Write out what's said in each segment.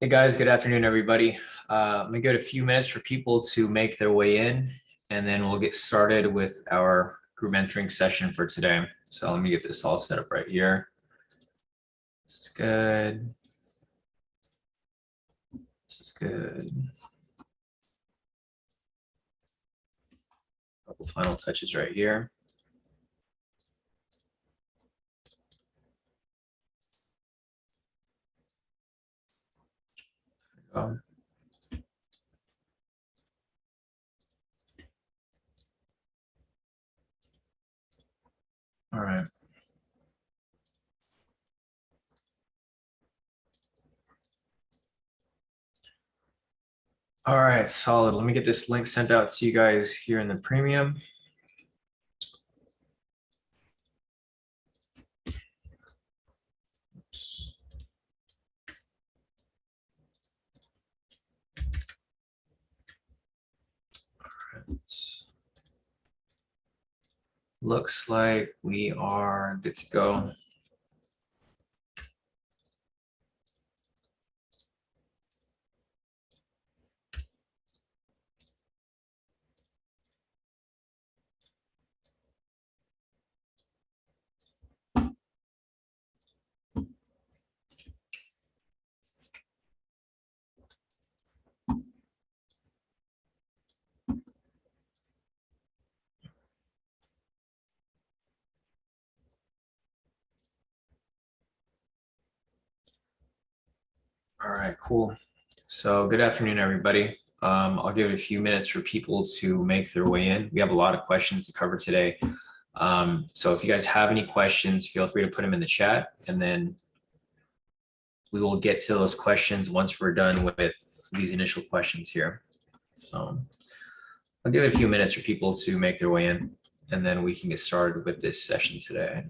Hey guys, good afternoon, everybody. I'm gonna give it a few minutes for people to make their way in, and then we'll get started with our group mentoring session for today. So let me get this all set up right here. This is good. This is good. A couple final touches right here. There we go. All right. All right, solid. Let me get this link sent out to you guys here in the premium. All right. Looks like we are good to go. All right, cool. So good afternoon, everybody. I'll give it a few minutes for people to make their way in. We have a lot of questions to cover today. So if you guys have any questions, feel free to put them in the chat, and then we will get to those questions once we're done with these initial questions here. So I'll give it a few minutes for people to make their way in, and then we can get started with this session today.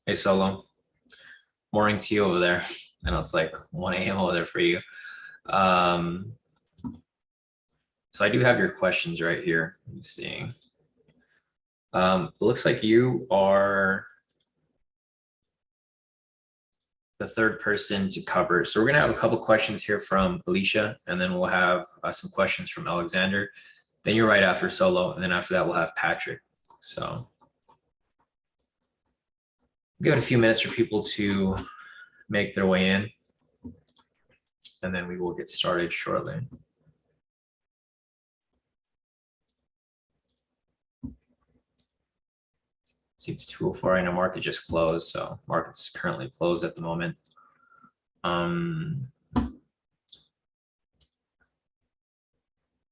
Hey, Solo. Morning to you over there. I know it's like 1 a.m. over there for you. So I do have your questions right here. Let me see. It looks like you are the third person to cover. So we're gonna have a couple questions here from Alicia, and then we'll have some questions from Alexander. Then you're right after Solo, and then after that we'll have Patrick. So give it a few minutes for people to make their way in, and then we will get started shortly. See, it's 2:04. I know market just closed, so market's currently closed at the moment.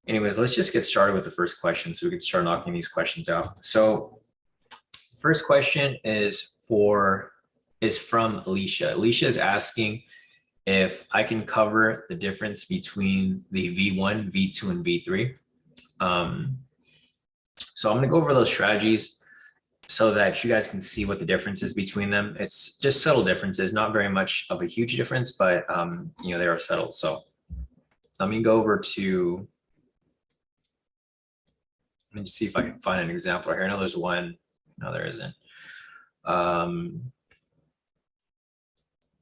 Anyways, let's just get started with the first question so we can start knocking these questions out. So first question is from Alicia. Alicia is asking if I can cover the difference between the V1, V2, and V3. So I'm going to go over those strategies so that you guys can see what the difference is between them. It's just subtle differences, not very much of a huge difference, but you know, they are subtle. So let me go over to, let me just see if I can find an example here. I know there's one. No, there isn't.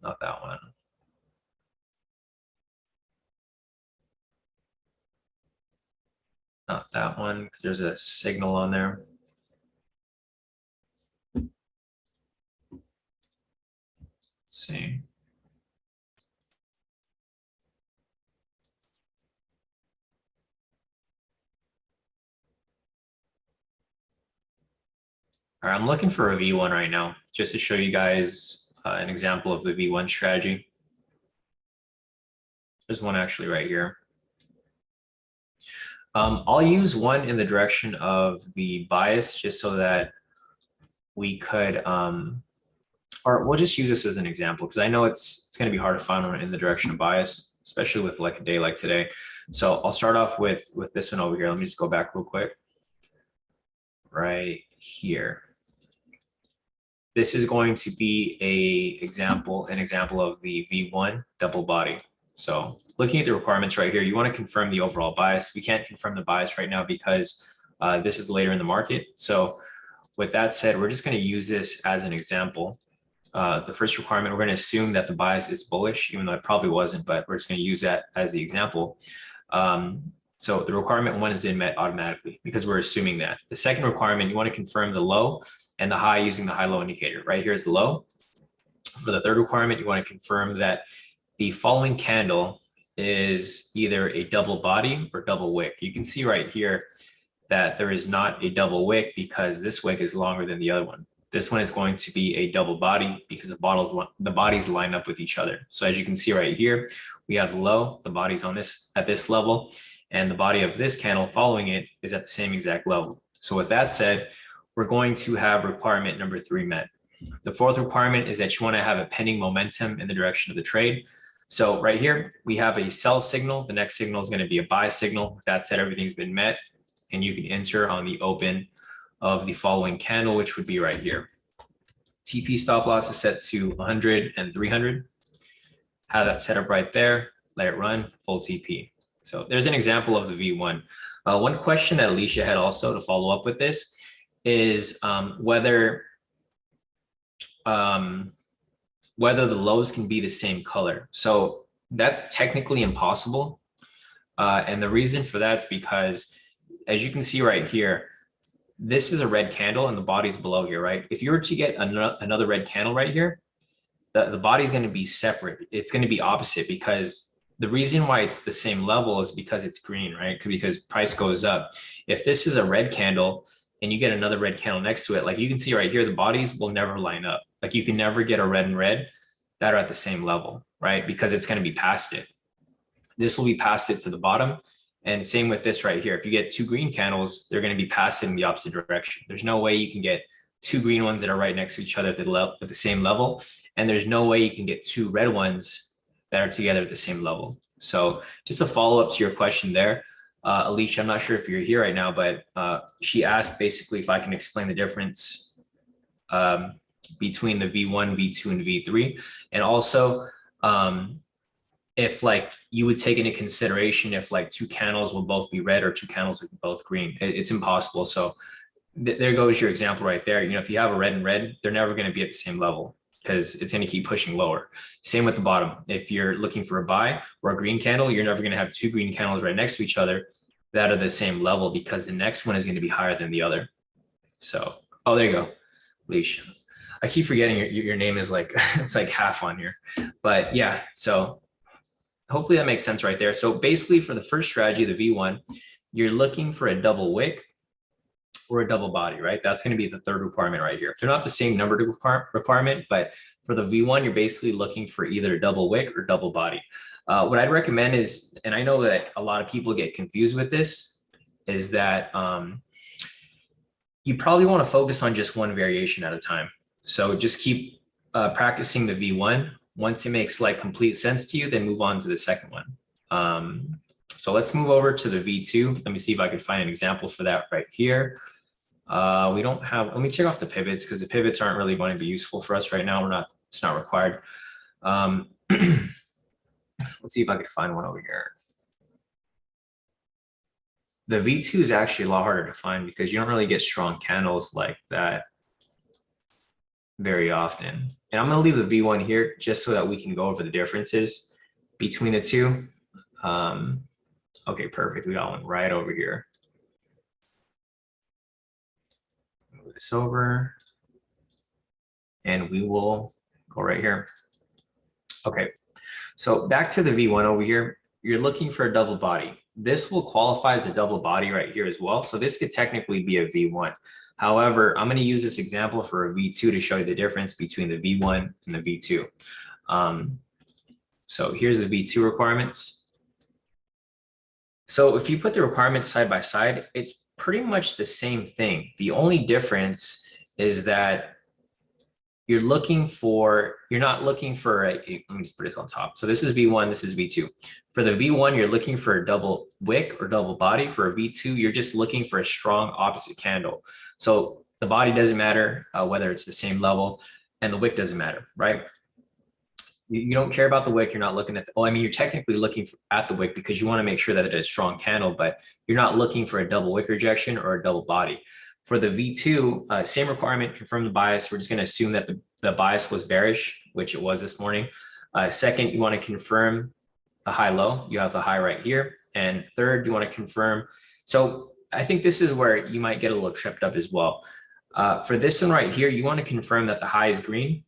Not that one. Not that one, because there's a signal on there. Let's see. All right, I'm looking for a V1 right now, just to show you guys an example of the V1 strategy. There's one actually right here. I'll use one in the direction of the bias just so that we could, or we'll just use this as an example because I know it's going to be hard to find one in the direction of bias, especially with like a day like today. So I'll start off with this one over here. Let me just go back real quick. Right here. This is going to be an example of the V1 double body. So looking at the requirements right here, you want to confirm the overall bias. We can't confirm the bias right now because This is later in the market. So with that said, we're just going to use this as an example. The first requirement, we're going to assume that the bias is bullish, even though it probably wasn't, but we're just going to use that as the example. So the requirement 1 has been met automatically because we're assuming that. The second requirement, you want to confirm the low and the high using the high-low indicator. Right here's the low. For the third requirement, you want to confirm that the following candle is either a double body or double wick. You can see right here that there is not a double wick because this wick is longer than the other one. This one is going to be a double body because the bodies line up with each other. So as you can see right here, we have low, the body's on this at this level, and the body of this candle following it is at the same exact level. So with that said, we're going to have requirement number 3 met. The fourth requirement is that you want to have a pending momentum in the direction of the trade. So right here, we have a sell signal. The next signal is going to be a buy signal. With that said, everything's been met, and you can enter on the open of the following candle, which would be right here. TP stop loss is set to 100 and 300. Have that set up right there. Let it run, full TP. So there's an example of the V1. One question that Alicia had also to follow up with this is whether the lows can be the same color. So that's technically impossible. And the reason for that is because, as you can see right here, this is a red candle and the body's below here, right? If you were to get another red candle right here, the body's going to be separate. It's going to be opposite, because the reason why it's the same level is because it's green, right? Because price goes up. If this is a red candle and you get another red candle next to it, like you can see right here, the bodies will never line up. Like you can never get a red and red that are at the same level, right? Because it's going to be past it. This will be past it to the bottom. And same with this right here. If you get 2 green candles, they're going to be passed in the opposite direction. There's no way you can get 2 green ones that are right next to each other at the same level. And there's no way you can get 2 red ones that are together at the same level. So just a follow up to your question there, Alicia, I'm not sure if you're here right now, but she asked basically if I can explain the difference between the V1, V2, and V3. And also, if like you would take into consideration if like 2 candles will both be red or 2 candles will be both green. It's impossible. So there goes your example right there. You know, if you have a red and red, they're never going to be at the same level because it's going to keep pushing lower. Same with the bottom. If you're looking for a buy or a green candle, you're never going to have 2 green candles right next to each other that are the same level, because the next one is going to be higher than the other. So, oh, there you go, Leash. I keep forgetting your name is like, it's like half on here, but yeah. So hopefully that makes sense right there. So basically for the first strategy, the V1, you're looking for a double wick or a double body, right? That's going to be the third requirement right here. They're not the same number to requirement, but for the V1, you're basically looking for either a double wick or double body. What I'd recommend is, and I know that a lot of people get confused with this, is that you probably want to focus on just one variation at a time. So just keep practicing the V1. Once it makes like complete sense to you, then move on to the second one. So let's move over to the V2. Let me see if I can find an example for that right here. We don't have, let me take off the pivots because the pivots aren't really going to be useful for us right now. It's not required. Let's see if I can find one over here. The V2 is actually a lot harder to find because you don't really get strong candles like that very often. And I'm going to leave the V1 here just so that we can go over the differences between the two. Okay, perfect. We got one right over here. Move this over and we will go right here. Okay, so back to the V1 over here. You're looking for a double body. This will qualify as a double body right here as well. So this could technically be a V1. However, I'm going to use this example for a V2 to show you the difference between the V1 and the V2. So here's the V2 requirements. So if you put the requirements side by side, it's pretty much the same thing. The only difference is that you're not looking for let me just put this on top. So this is V1, this is V2. For the V1, you're looking for a double wick or double body. For a V2, you're just looking for a strong opposite candle. So the body doesn't matter whether it's the same level, and the wick doesn't matter, right? You don't care about the wick. You're not looking at, well, I mean, you're technically looking at the wick because you want to make sure that it's a strong candle, but you're not looking for a double wick rejection or a double body. For the V2, same requirement, confirm the bias. We're just going to assume that the bias was bearish, which it was this morning. Second, you want to confirm the high low. You have the high right here. And third, you want to confirm. So I think this is where you might get a little tripped up as well. For this one right here, you want to confirm that the high is green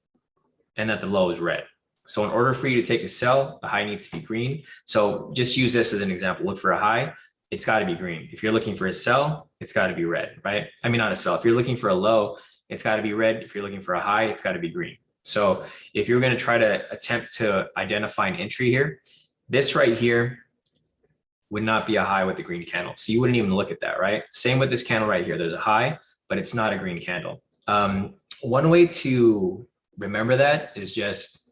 and that the low is red. So in order for you to take a sell, the high needs to be green. So just use this as an example. Look for a high, it's got to be green. If you're looking for a sell, it's got to be red, right? I mean, not a sell. If you're looking for a low, it's got to be red. If you're looking for a high, it's got to be green. So if you're going to try to attempt to identify an entry here, this right here would not be a high with the green candle. So you wouldn't even look at that, right? Same with this candle right here. There's a high, but it's not a green candle. One way to remember that is just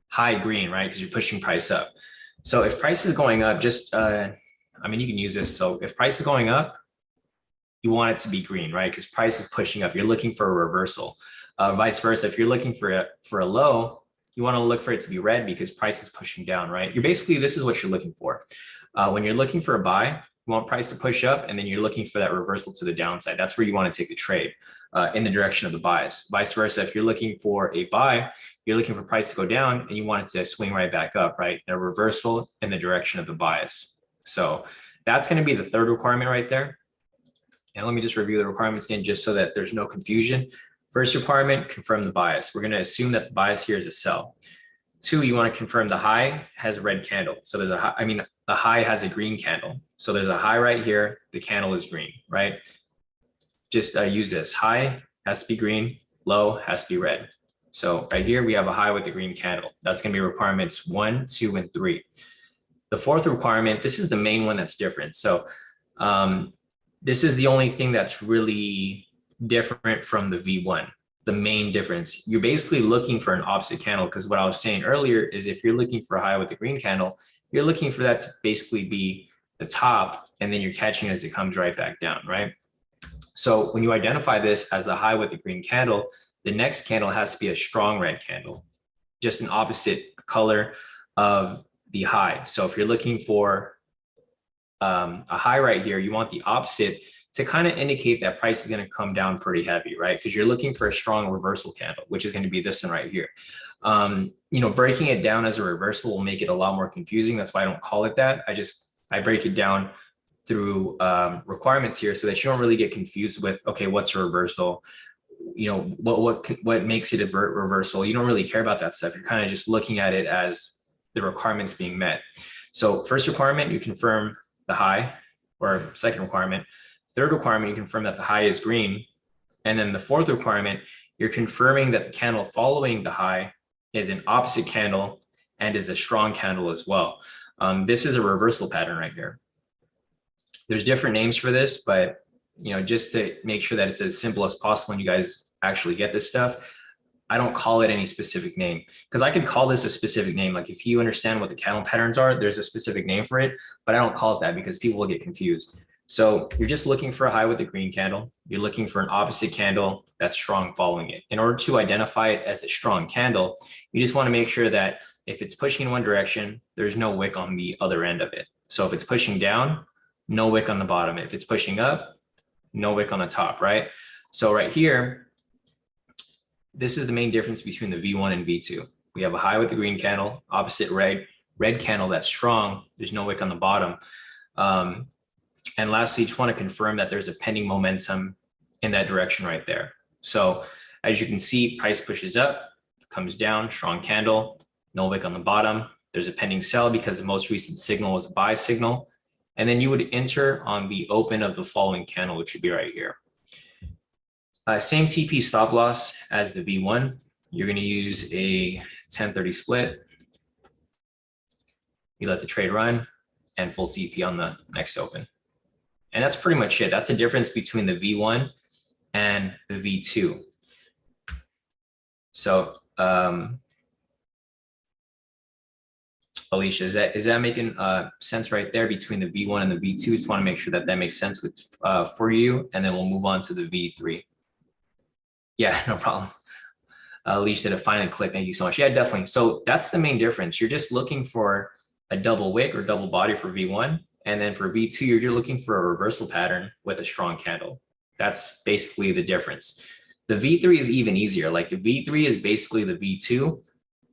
high green, right? Because you're pushing price up. So if price is going up, just, I mean, you can use this. So if price is going up, you want it to be green, right? Because price is pushing up. You're looking for a reversal. Vice versa, if you're looking for a low, you want to look for it to be red because price is pushing down, right? You're basically, this is what you're looking for. When you're looking for a buy, you want price to push up, and then you're looking for that reversal to the downside. That's where you want to take the trade in the direction of the bias. Vice versa, if you're looking for a buy, you're looking for price to go down and you want it to swing right back up, right? A reversal in the direction of the bias. So that's going to be the third requirement right there. And let me just review the requirements again, just so that there's no confusion. First requirement, confirm the bias. We're going to assume that the bias here is a sell. Two, you want to confirm the high has a red candle. So there's a high, I mean, the high has a green candle. So there's a high right here. The candle is green, right? Just use this. High has to be green. Low has to be red. So right here, we have a high with the green candle. That's going to be requirements 1, 2, and 3. The fourth requirement, this is the main one that's different. So this is the only thing that's really different from the V1. The main difference, you're basically looking for an opposite candle, because what I was saying earlier is if you're looking for a high with the green candle, you're looking for that to basically be the top, and then you're catching as it comes right back down, right? So when you identify this as the high with the green candle, the next candle has to be a strong red candle, just an opposite color of the high. So if you're looking for a high right here, you want the opposite to kind of indicate that price is going to come down pretty heavy, right? Because you're looking for a strong reversal candle, which is going to be this one right here. You know, breaking it down as a reversal will make it a lot more confusing. That's why I don't call it that. I break it down through requirements here so that you don't really get confused with, okay, what's a reversal? You know, what makes it a reversal? You don't really care about that stuff. You're kind of just looking at it as the requirements being met. So first requirement, you confirm the high, or second requirement. Third requirement, you confirm that the high is green. And then the fourth requirement, you're confirming that the candle following the high is an opposite candle and is a strong candle as well. This is a reversal pattern right here. There's different names for this, but you know, just to make sure that it's as simple as possible when you guys actually get this stuff, I don't call it any specific name, because I could call this a specific name. Like if you understand what the candle patterns are, there's a specific name for it, but I don't call it that because people will get confused. So you're just looking for a high with a green candle. You're looking for an opposite candle that's strong following it. In order to identify it as a strong candle, you just want to make sure that if it's pushing in one direction, there's no wick on the other end of it. So if it's pushing down, no wick on the bottom. If it's pushing up, no wick on the top, right? So right here, this is the main difference between the V1 and V2. We have a high with the green candle, opposite red candle that's strong. There's no wick on the bottom. And lastly, you just want to confirm that there's a pending momentum in that direction right there. So as you can see, price pushes up, comes down, strong candle, no wick on the bottom. There's a pending sell because the most recent signal was a buy signal. And then you would enter on the open of the following candle, which would be right here. Same TP stop loss as the V1. You're going to use a 10-30 split. You let the trade run and full TP on the next open. And that's pretty much it. That's the difference between the V1 and the V2. So, Alicia, is that making sense right there between the V1 and the V2? Just want to make sure that that makes sense with for you, and then we'll move on to the V3. Yeah, no problem. Leash did a finally click. Thank you so much. Yeah, definitely. So that's the main difference. You're just looking for a double wick or double body for V1. And then for V2, you're just looking for a reversal pattern with a strong candle. That's basically the difference. The V3 is even easier. Like the V3 is basically the V2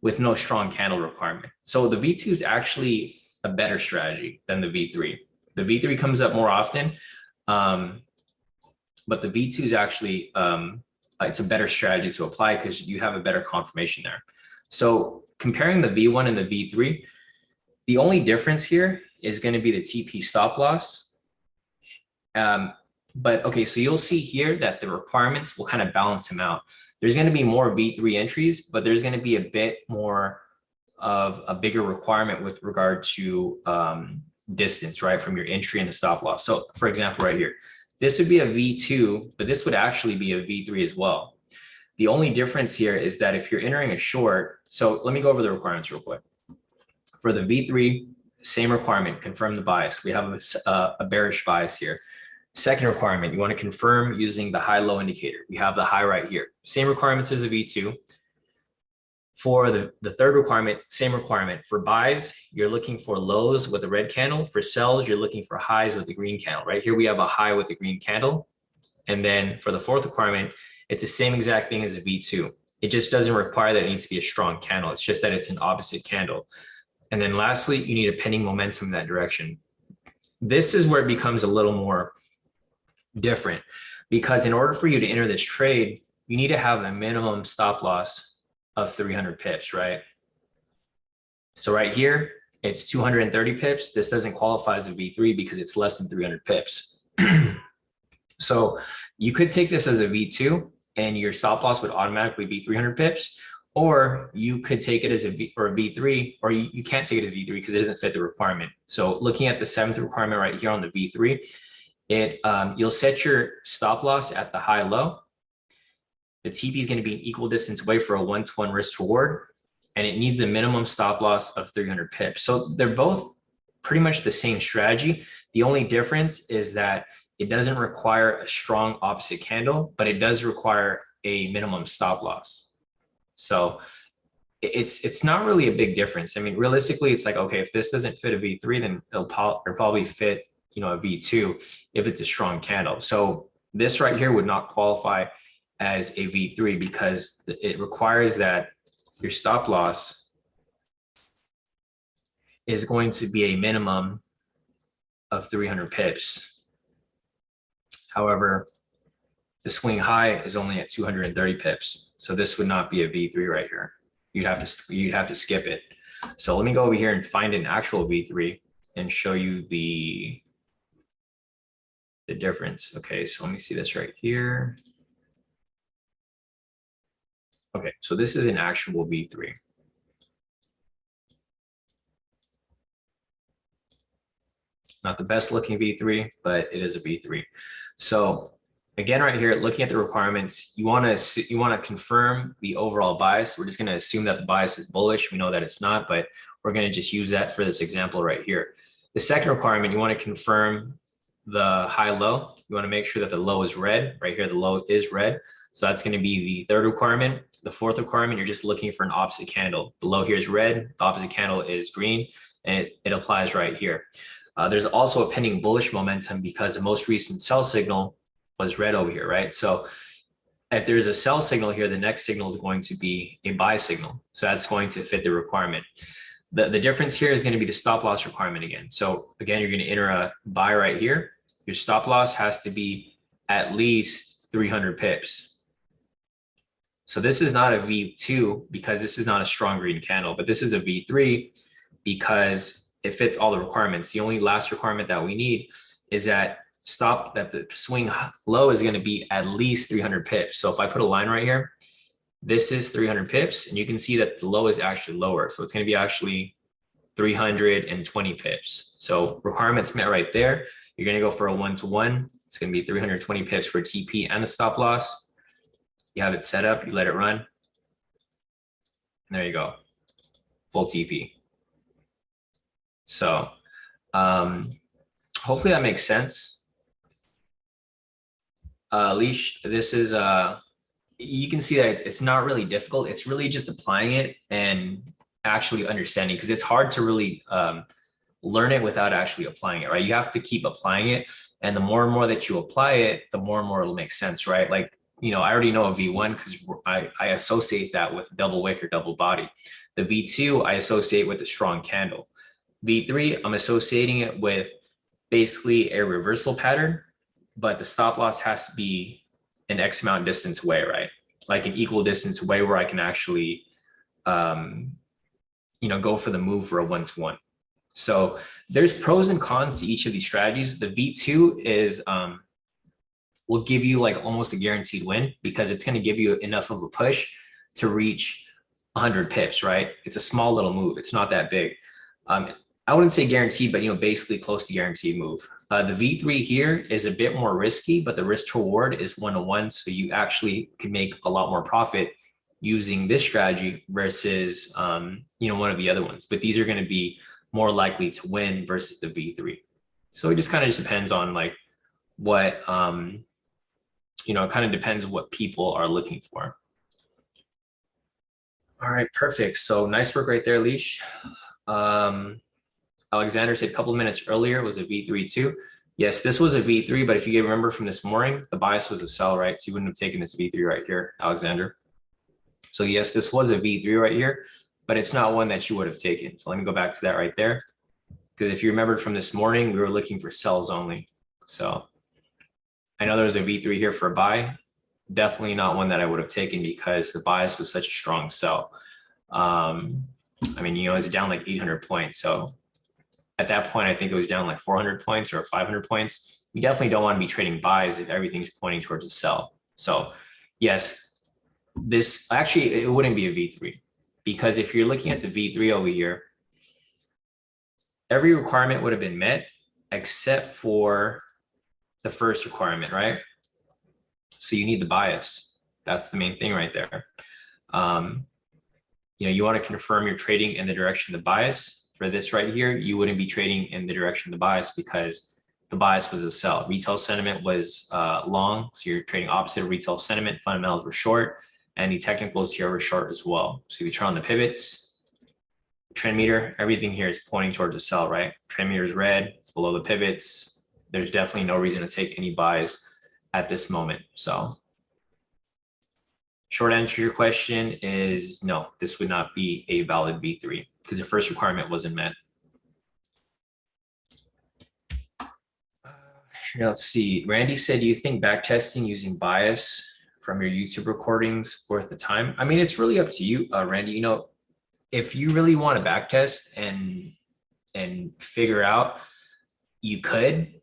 with no strong candle requirement. So the V2 is actually a better strategy than the V3. The V3 comes up more often, but the V2 is actually, it's a better strategy to apply because you have a better confirmation there. So comparing the V1 and the V3, the only difference here is going to be the TP stop loss. But okay, so you'll see here that the requirements will kind of balance them out. There's going to be more V3 entries, but there's going to be a bit more of a bigger requirement with regard to distance, right, from your entry and the stop loss. So for example, right here, this would be a V2, but this would actually be a V3 as well. The only difference here is that if you're entering a short, so let me go over the requirements real quick. For the V3, same requirement, confirm the bias. We have a bearish bias here. Second requirement, you want to confirm using the high-low indicator. We have the high right here. Same requirements as a V2. For the third requirement, same requirement. For buys, you're looking for lows with a red candle. For sells, you're looking for highs with a green candle. Right here, we have a high with a green candle. And then for the fourth requirement, it's the same exact thing as a V2. It just doesn't require that it needs to be a strong candle. It's just that it's an opposite candle. And then lastly, you need a pending momentum in that direction. This is where it becomes a little more different, because in order for you to enter this trade, you need to have a minimum stop loss of 300 pips, right? So right here, it's 230 pips. This doesn't qualify as a V3 because it's less than 300 pips. So you could take this as a V2 and your stop loss would automatically be 300 pips, or you could take it as a V3, or you can't take it as a V3 because it doesn't fit the requirement. So looking at the seventh requirement right here on the V3, you'll set your stop loss at the high low. The TP is going to be an equal distance away for a 1-to-1 risk to reward, and it needs a minimum stop loss of 300 pips. So they're both pretty much the same strategy. The only difference is that it doesn't require a strong opposite candle, but it does require a minimum stop loss. So it's not really a big difference. I mean, realistically, it's like, okay, if this doesn't fit a V3, then it'll probably fit, a V2 if it's a strong candle. So this right here would not qualify as a V3 because it requires that your stop loss is going to be a minimum of 300 pips. However, the swing high is only at 230 pips. So this would not be a V3 right here. You'd have to skip it. So let me go over here and find an actual V3 and show you the difference. Okay, so let me see this right here. Okay, so this is an actual V3. Not the best looking V3, but it is a V3. So again, right here, looking at the requirements, you want to confirm the overall bias. We're just going to assume that the bias is bullish. We know that it's not, but we're going to just use that for this example right here. The second requirement, you want to confirm the high low. You want to make sure that the low is red. Right here, the low is red. So that's going to be the third requirement. The fourth requirement, you're just looking for an opposite candle. The low here is red, the opposite candle is green, and it applies right here. There's also a pending bullish momentum because the most recent sell signal was red over here, right? So if there's a sell signal here, the next signal is going to be a buy signal. So that's going to fit the requirement. The difference here is going to be the stop loss requirement again. So again, you're going to enter a buy right here. Your stop loss has to be at least 300 pips. So this is not a V2 because this is not a strong green candle, but this is a V3 because it fits all the requirements. The only last requirement that we need is that the swing low is going to be at least 300 pips. So if I put a line right here, this is 300 pips, and you can see that the low is actually lower. So it's going to be actually 320 pips. So requirements met right there. You're going to go for a 1-to-1. It's going to be 320 pips for TP and the stop loss. You have it set up, you let it run. And there you go, full TP. So hopefully that makes sense. Leash, this is you can see that it's not really difficult. It's really just applying it and actually understanding, because it's hard to really learn it without actually applying it, right? You have to keep applying it. And the more and more that you apply it, the more and more it'll make sense, right? Like, I already know a V1 because I associate that with double wick or double body. The V2, I associate with a strong candle. V3, I'm associating it with basically a reversal pattern, but the stop loss has to be an X amount distance away, right? Like an equal distance away where I can actually, go for the move for a 1-to-1. So there's pros and cons to each of these strategies. The V2 is will give you like almost a guaranteed win because it's going to give you enough of a push to reach 100 pips, right? It's a small little move. It's not that big. I wouldn't say guaranteed, but basically close to guaranteed move. The V3 here is a bit more risky, but the risk to reward is 1-to-1. So you actually can make a lot more profit using this strategy versus one of the other ones. But these are going to be more likely to win versus the V3. So it just kind of just depends on like what it kind of depends what people are looking for. All right, perfect. So nice work right there, Leash. Alexander said a couple of minutes earlier was a V3 too. Yes, this was a V3, but if you remember from this morning, the bias was a sell, right? So you wouldn't have taken this V3 right here, Alexander. So yes, this was a V3 right here, but it's not one that you would have taken. So let me go back to that right there. Because if you remembered from this morning, we were looking for sells only. So I know there was a V3 here for a buy. Definitely not one that I would have taken because the bias was such a strong sell. It's down like 800 points. So at that point, I think it was down like 400 points or 500 points. You definitely don't want to be trading buys if everything's pointing towards a sell. So yes, this actually, it wouldn't be a V3 because if you're looking at the V3 over here, every requirement would have been met except for the first requirement, right? So you need the bias. That's the main thing right there. You want to confirm you're trading in the direction of the bias. For this right here, you wouldn't be trading in the direction of the bias because the bias was a sell. Retail sentiment was long, so you're trading opposite of retail sentiment. Fundamentals were short, and the technicals here were short as well. So if you turn on the pivots, trend meter, everything here is pointing towards a sell, right? Trend meter is red, it's below the pivots. There's definitely no reason to take any buys at this moment. So short answer to your question is no, this would not be a valid V3 because the first requirement wasn't met. Let's see. Randy said, do you think backtesting using bias from your YouTube recordings worth the time? I mean, it's really up to you, Randy. If you really want to backtest and figure out, you could.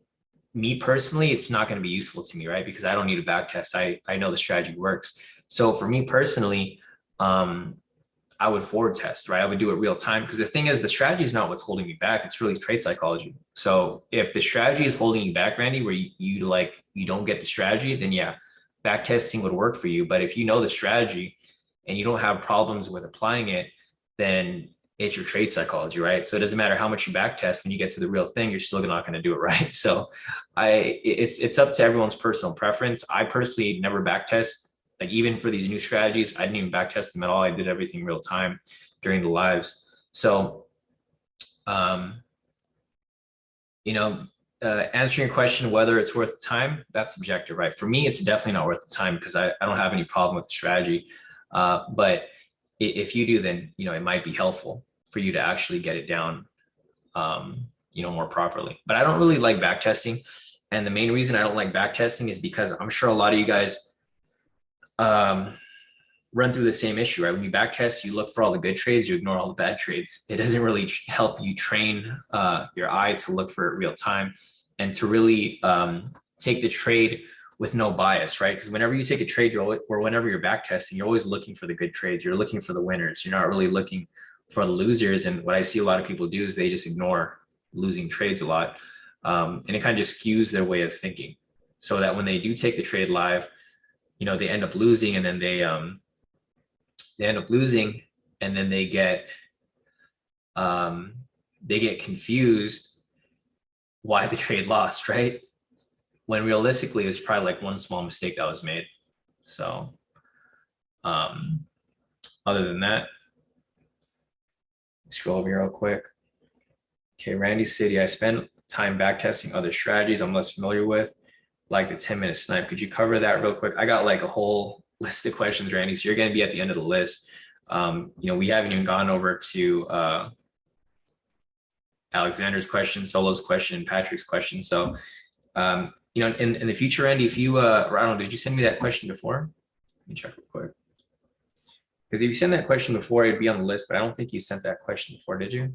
Me personally, it's not going to be useful to me, right? Because I don't need a backtest. I know the strategy works. So for me personally, I would forward test, right? I would do it real time because the thing is, the strategy is not what's holding me back. It's really trade psychology. So if the strategy is holding you back, Randy, where you don't get the strategy, then yeah, back testing would work for you. But if you know the strategy and you don't have problems with applying it, then it's your trade psychology, right? So it doesn't matter how much you back test when you get to the real thing, you're still not going to do it right. So it's up to everyone's personal preference. I personally never back test. Like even for these new strategies, I didn't even back test them at all. I did everything real time during the lives. So, answering your question, whether it's worth the time, that's subjective, right? For me, it's definitely not worth the time because I don't have any problem with the strategy. But if you do, then, it might be helpful for you to actually get it down, more properly. But I don't really like back testing. And the main reason I don't like back testing is because I'm sure a lot of you guys run through the same issue, right? When you back test, you look for all the good trades, you ignore all the bad trades. It doesn't really help you train your eye to look for it real time and to really take the trade with no bias, right? Because whenever you take a trade, or whenever you're back testing, you're always looking for the good trades. You're looking for the winners. You're not really looking for the losers. And what I see a lot of people do is they just ignore losing trades a lot. And it kind of just skews their way of thinking so that when they do take the trade live, they end up losing, and then they end up losing, and then they get confused why the trade lost, right? When realistically, it's probably like one small mistake that was made. So Other than that, scroll over here real quick. Okay, Randy City, I spent time backtesting other strategies I'm less familiar with, like the 10-minute snipe. Could you cover that real quick? I got like a whole list of questions, Randy, so you're going to be at the end of the list. We haven't even gone over to Alexander's question, Solo's question, Patrick's question. So, in the future, Randy, if you, I don't know, did you send me that question before? Let me check real quick. Because if you sent that question before, it'd be on the list, but I don't think you sent that question before, did you?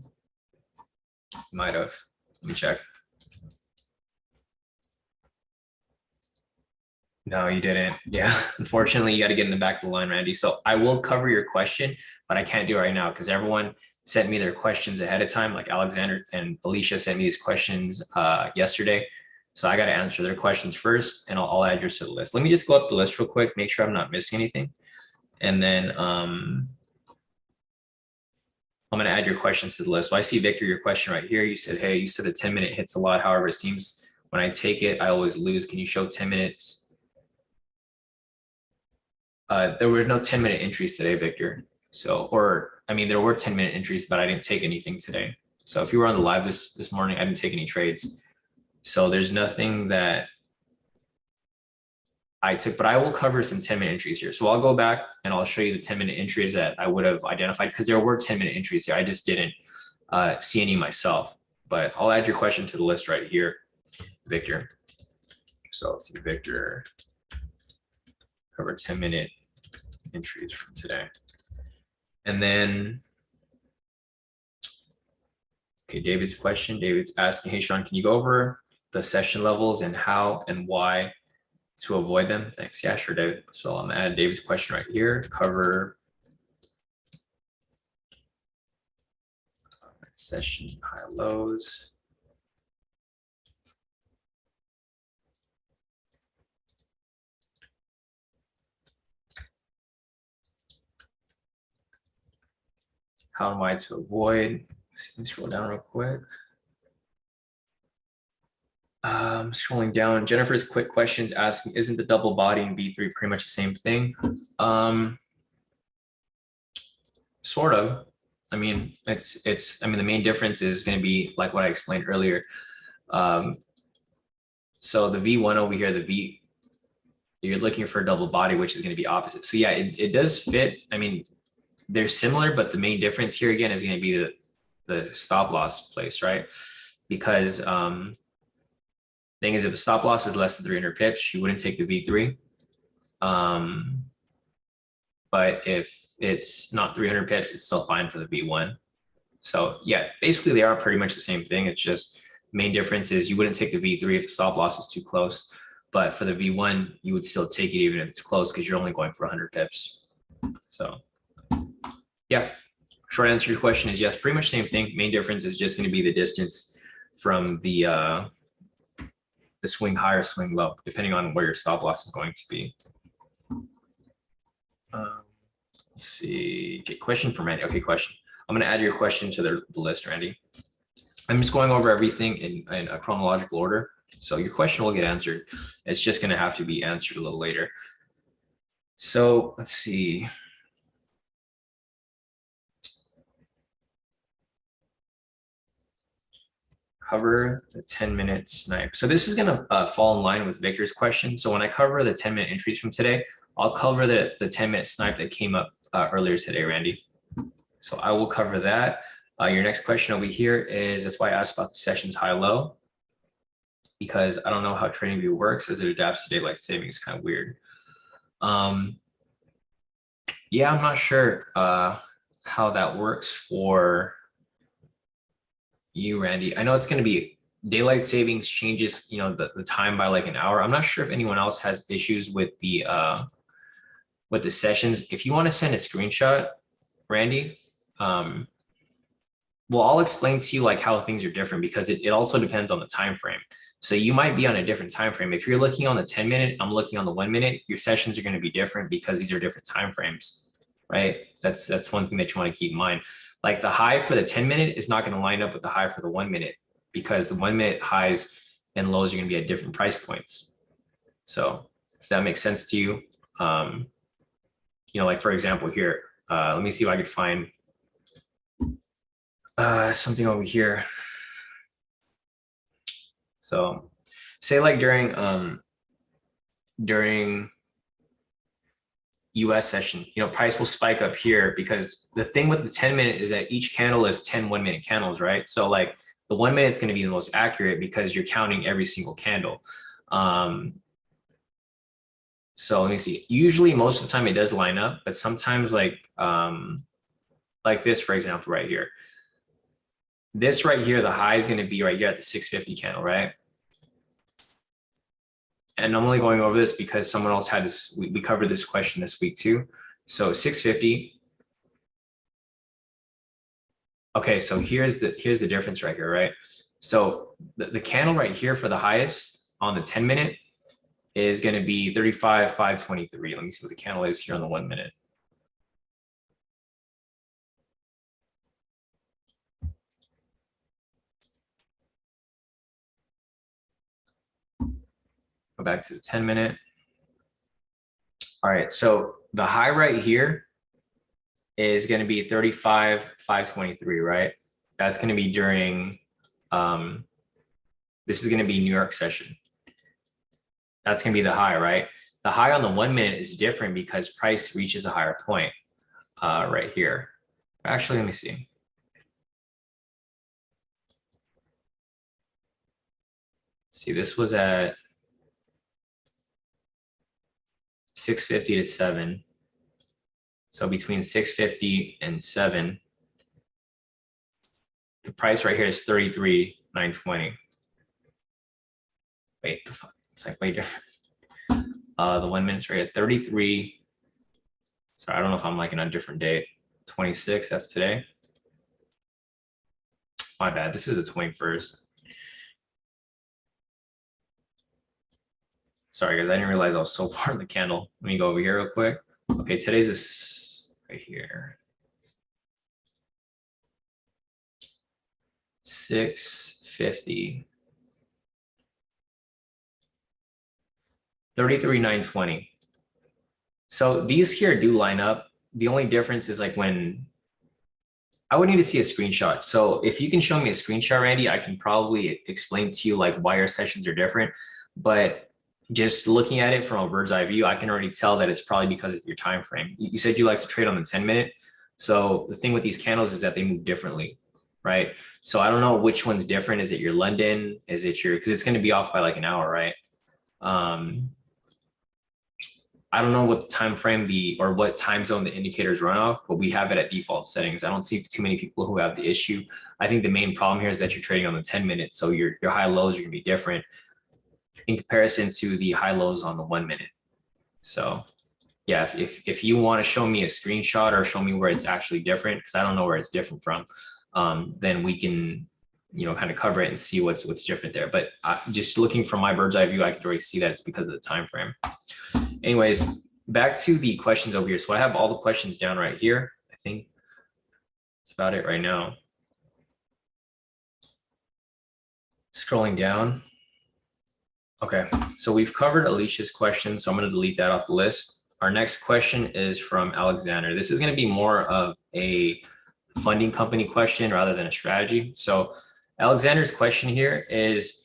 You might have. Let me check. No, you didn't. Yeah, unfortunately, you got to get in the back of the line, Randy. So I will cover your question, but I can't do it right now because everyone sent me their questions ahead of time. Like Alexander and Alicia sent me these questions yesterday. So I got to answer their questions first, and I'll add yours to the list. Let me just go up the list real quick, make sure I'm not missing anything. And then I'm going to add your questions to the list. So I see, Victor, your question right here. You said, hey, you said the 10-minute hits a lot. However, it seems when I take it, I always lose. Can you show 10 minutes? There were no 10-minute entries today, Victor. So, there were 10-minute entries, but I didn't take anything today. So if you were on the live this morning, I didn't take any trades. So there's nothing that I took, but I will cover some 10-minute entries here. So I'll go back and I'll show you the 10-minute entries that I would have identified because there were 10-minute entries here. I just didn't see any myself, but I'll add your question to the list right here, Victor. So let's see, Victor, cover 10-minute entries from today. And then, okay, David's question. David's asking, hey, Sean, can you go over the session levels and how and why to avoid them? Thanks. Yeah, sure, David. So I'm gonna add David's question right here. Cover session high lows. How am I to avoid? Let me scroll down real quick. Scrolling down, Jennifer's quick questions asking, isn't the double body in B3 pretty much the same thing? Sort of. I mean, the main difference is going to be like what I explained earlier. So the V1 over here, you're looking for a double body, which is going to be opposite. So yeah, it does fit. I mean, they're similar, but the main difference here again is going to be the stop loss place, right? Because thing is, if the stop loss is less than 300 pips, you wouldn't take the V3. But if it's not 300 pips, it's still fine for the V1. So yeah, basically they are pretty much the same thing. It's just main difference is you wouldn't take the V3 if the stop loss is too close. But for the V1, you would still take it even if it's close because you're only going for 100 pips. So yeah, short answer to your question is yes, pretty much same thing. Main difference is just going to be the distance from the swing high or swing low, depending on where your stop loss is going to be. Let's see. Okay, question from Randy. Okay, question. I'm going to add your question to the list, Randy. I'm just going over everything in a chronological order. So your question will get answered. It's just going to have to be answered a little later. So let's see. Cover the 10-minute snipe. So this is going to fall in line with Victor's question. So when I cover the 10-minute entries from today, I'll cover the 10-minute snipe that came up earlier today, Randy. So I will cover that. Your next question over here is, that's why I asked about the sessions high-low, because I don't know how TradingView works as it adapts to daylight savings. Kind of weird. Yeah, I'm not sure how that works for you, Randy. I know it's going to be daylight savings changes, the time by like an hour. I'm not sure if anyone else has issues with the sessions. If you want to send a screenshot, Randy, well, I'll explain to you like how things are different because it also depends on the time frame. So you might be on a different time frame. If you're looking on the 10-minute, I'm looking on the 1 minute. Your sessions are going to be different because these are different time frames, right? That's one thing that you want to keep in mind. Like the high for the 10-minute is not going to line up with the high for the 1 minute because the 1 minute highs and lows are going to be at different price points. So if that makes sense to you, like for example here, let me see if I could find something over here. So say like during US session, price will spike up here because the thing with the 10-minute is that each candle is 10 1-minute candles, right? So like the 1 minute is going to be the most accurate because you're counting every single candle. So let me see. Usually most of the time it does line up, but sometimes like this, for example, right here. This right here, the high is going to be right here at the 650 candle, right? And I'm only going over this because someone else had this. We covered this question this week too. So 650. Okay, so here's the difference right here, right? So the candle right here for the highest on the 10-minute is going to be 35,523. Let me see what the candle is here on the 1 minute. Go back to the 10-minute. All right, so the high right here is going to be 35,523, right? That's going to be during, this is going to be New York session. That's going to be the high, right? The high on the 1 minute is different because price reaches a higher point right here. Actually, let me see. See, this was at 650 to 7. So between 650 and 7, the price right here is 33,920. Wait, the fuck? It's like way different. The 1 minute's right at 33. Sorry, I don't know if I'm like in a different date. 26, that's today. My bad, this is the 21st. Sorry guys, I didn't realize I was so far in the candle. Let me go over here real quick. Okay, today's this right here. 650. 33,920. So these here do line up. The only difference is like when I would need to see a screenshot. So if you can show me a screenshot, Randy, I can probably explain to you like why your sessions are different. But just looking at it from a bird's eye view, I can already tell that it's probably because of your time frame. You said you like to trade on the 10-minute. So the thing with these candles is that they move differently, right? So I don't know which one's different. Is it your London? Is it your, because it's going to be off by like an hour, right? I don't know what the time frame or what time zone the indicators run off, but we have it at default settings. I don't see too many people who have the issue. I think the main problem here is that you're trading on the 10-minute. So your high lows are going to be different in comparison to the high lows on the 1 minute. So yeah, if you want to show me a screenshot or show me where it's actually different, because I don't know where it's different from, then we can, kind of cover it and see what's different there. But just looking from my bird's eye view, I can already see that it's because of the time frame. Anyways, back to the questions over here. So I have all the questions down right here. I think that's about it right now. Scrolling down. Okay, so we've covered Alicia's question, so I'm going to delete that off the list. Our next question is from Alexander. This is going to be more of a funding company question rather than a strategy. So Alexander's question here is,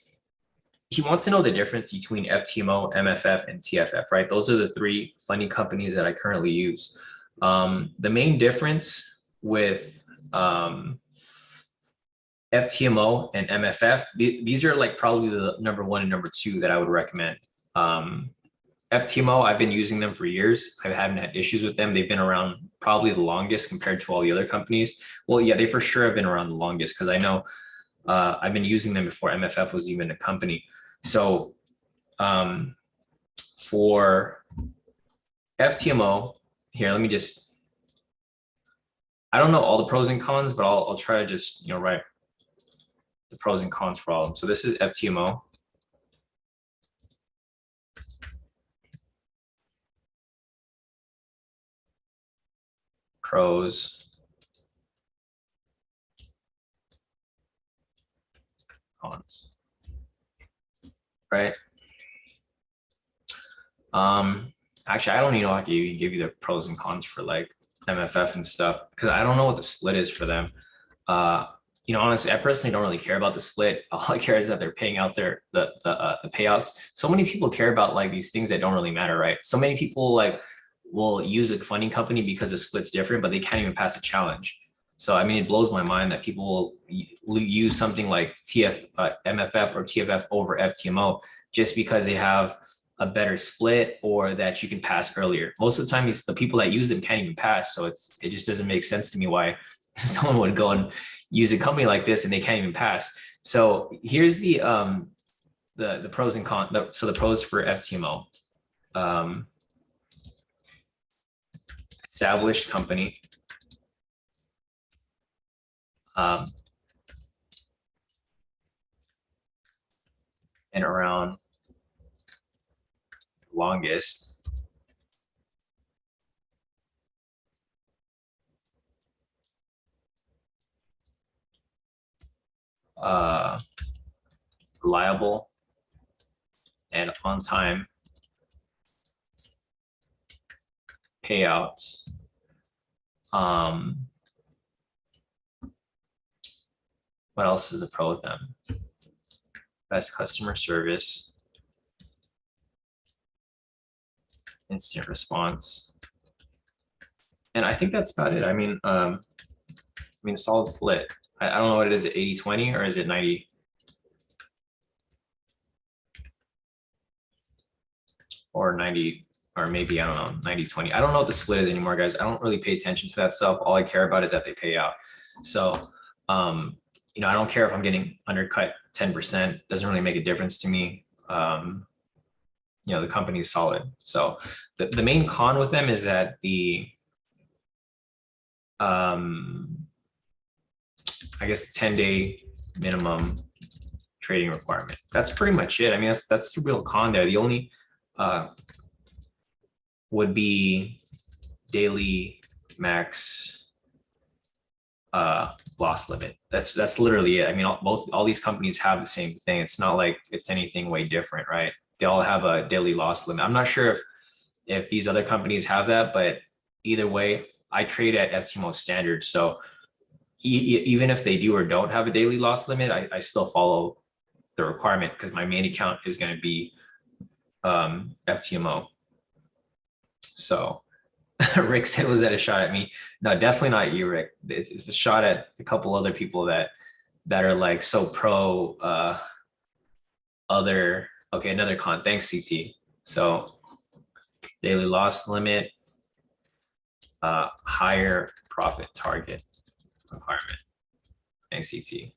he wants to know the difference between FTMO, MFF, and TFF, right? Those are the three funding companies that I currently use. The main difference with FTMO and MFF, these are like probably the number one and number two that I would recommend. FTMO, I've been using them for years. I haven't had issues with them. They've been around probably the longest compared to all the other companies. Well, yeah, they for sure have been around the longest because I know I've been using them before MFF was even a company. So for FTMO, here, let me just, I don't know all the pros and cons, but I'll try to just, write the pros and cons for all of them. So this is FTMO. Pros, cons, right? Actually, I don't even know how to even give you the pros and cons for like MFF and stuff because I don't know what the split is for them. Uh, honestly, I personally don't really care about the split. All I care is that they're paying out the payouts. So many people care about like these things that don't really matter, right? So many people like will use a funding company because the split's different, but they can't even pass a challenge. So I mean, it blows my mind that people will use something like MFF or TFF over FTMO just because they have a better split or that you can pass earlier. Most of the time, the people that use them can't even pass. So it just doesn't make sense to me why someone would go and use a company like this and they can't even pass. So here's the pros and cons. So the pros for FTMO. Established company. And around longest. Reliable and on time payouts. What else is a pro with them? Best customer service, instant response, and I think that's about it. I mean, solid split. I don't know what it is. 80-20 or is it 90? Or 90, or maybe, I don't know, 90-20. I don't know what the split is anymore, guys. I don't really pay attention to that stuff. All I care about is that they pay out. So, I don't care if I'm getting undercut 10%. Doesn't really make a difference to me. The company is solid. So the main con with them is that I guess the 10-day minimum trading requirement. That's pretty much it. I mean, that's the real con there. The only would be daily max loss limit. That's literally it. I mean, all these companies have the same thing. It's not like it's anything way different, right? They all have a daily loss limit. I'm not sure if these other companies have that, but either way, I trade at FTMO standard. So even if they do or don't have a daily loss limit, I still follow the requirement because my main account is going to be FTMO. So Rick said, was that a shot at me? No, definitely not you, Rick. It's a shot at a couple other people that are like so pro another con. Thanks, CT. So daily loss limit, higher profit target requirement. Thanks, CT.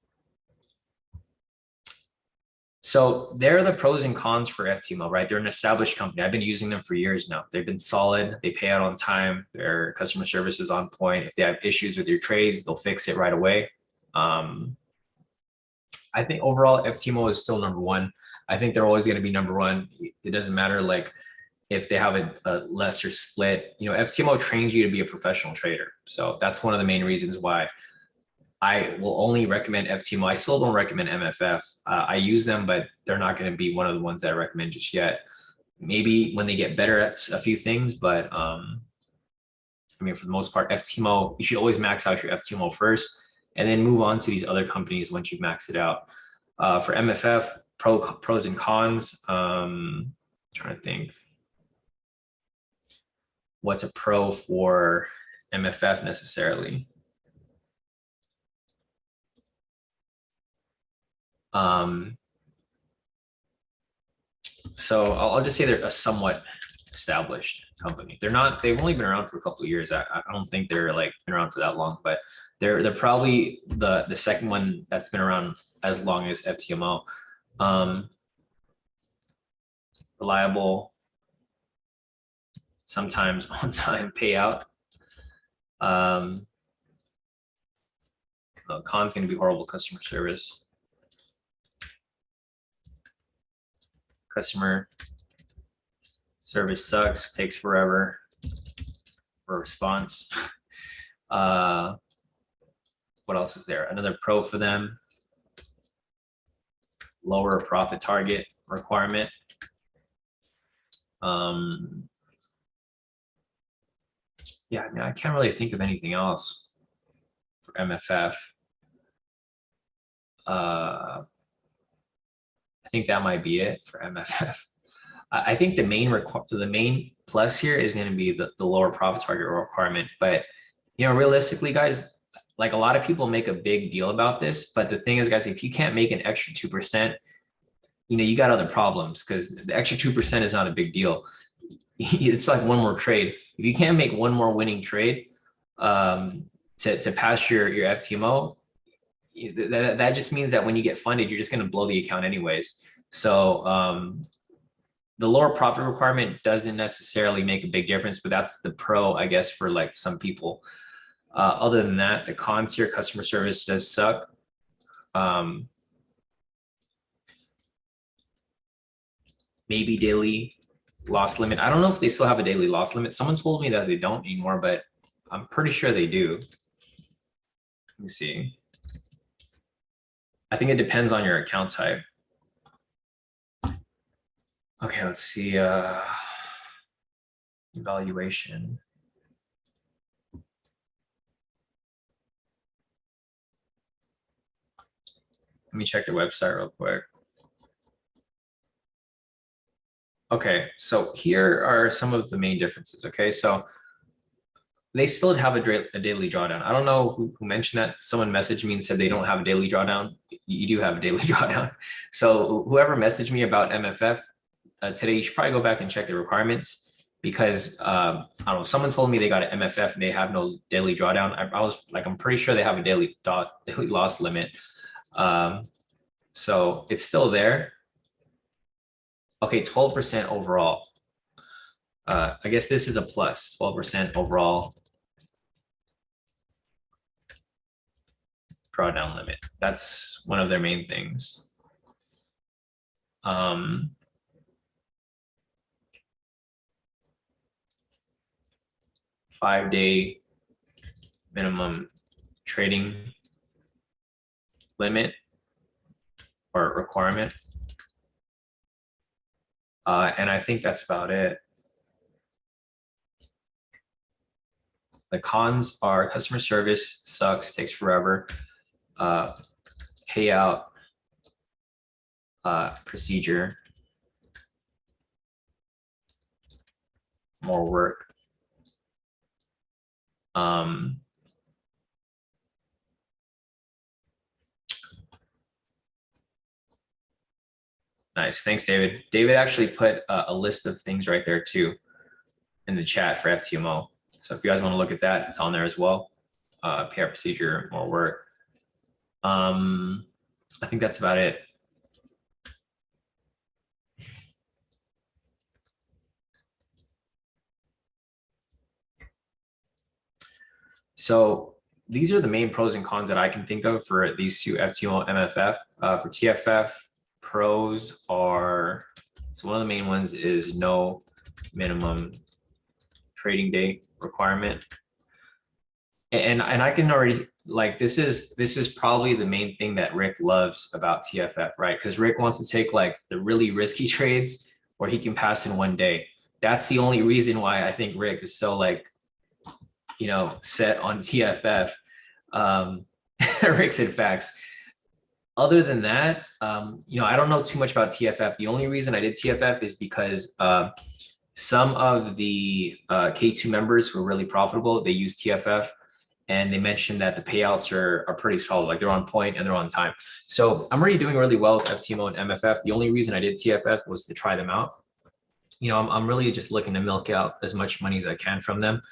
So there are the pros and cons for FTMO, right? They're an established company. I've been using them for years now. They've been solid. They pay out on time. Their customer service is on point. If they have issues with your trades, they'll fix it right away. I think overall FTMO is still number one. I think they're always going to be number one. It doesn't matter like if they have a lesser split. FTMO trains you to be a professional trader. So that's one of the main reasons why I will only recommend FTMO. I still don't recommend MFF. I use them, but they're not going to be one of the ones that I recommend just yet. Maybe when they get better at a few things, but for the most part, FTMO, you should always max out your FTMO first and then move on to these other companies once you've maxed it out. For MFF, pros and cons, trying to think. What's a pro for MFF necessarily? So I'll just say they're a somewhat established company. They've only been around for a couple of years. I don't think they're like been around for that long, but they're probably the second one that's been around as long as FTMO. Reliable, sometimes on time payout. Con's going to be horrible customer service. Customer service sucks, takes forever for response. What else is there? Another pro for them, lower profit target requirement. Yeah, I mean, I can't really think of anything else for MFF. I think that might be it for MFF. I think the main plus here is going to be the lower profit target requirement. But realistically, guys, like a lot of people make a big deal about this. But the thing is, guys, if you can't make an extra 2%, you got other problems, because the extra 2% is not a big deal. It's like one more trade. If you can't make one more winning trade to pass your FTMO, that just means that when you get funded, you're just going to blow the account anyways. So the lower profit requirement doesn't necessarily make a big difference, but that's the pro, I guess, for like some people. Other than that, the cons here, customer service does suck. Maybe daily loss limit. I don't know if they still have a daily loss limit. Someone told me that they don't anymore, but I'm pretty sure they do. Let me see. I think it depends on your account type. Okay, let's see. Evaluation. Let me check the website real quick. Okay, so here are some of the main differences. Okay, so they still have a daily drawdown. I don't know who mentioned that. Someone messaged me and said they don't have a daily drawdown. You do have a daily drawdown. So whoever messaged me about MFF today, you should probably go back and check the requirements, because I don't know, someone told me they got an MFF and they have no daily drawdown. I was like, I'm pretty sure they have a daily loss limit. So it's still there. Okay, 12% overall. I guess this is a plus, 12% overall drawdown limit. That's one of their main things. 5-day minimum trading limit or requirement. And I think that's about it. The cons are customer service sucks, takes forever. Payout procedure, more work. Nice, thanks, David. David actually put a list of things right there too in the chat for FTMO. So if you guys want to look at that, it's on there as well. Payout procedure, more work. I think that's about it. So these are the main pros and cons that I can think of for these two, FTMO, MFF. For TFF, pros are, so one of the main ones is no minimum trading day requirement. And I can already, like, this is probably the main thing that Rick loves about TFF, right? Because Rick wants to take like the really risky trades where he can pass in one day. That's the only reason why I think Rick is so like, set on TFF. Rick said facts. Other than that, I don't know too much about TFF. The only reason I did TFF is because some of the K2 members who are really profitable, they use TFF, and they mentioned that the payouts are pretty solid, like they're on point and they're on time. So I'm already doing really well with FTMO and MFF. The only reason I did TFF was to try them out. I'm really just looking to milk out as much money as I can from them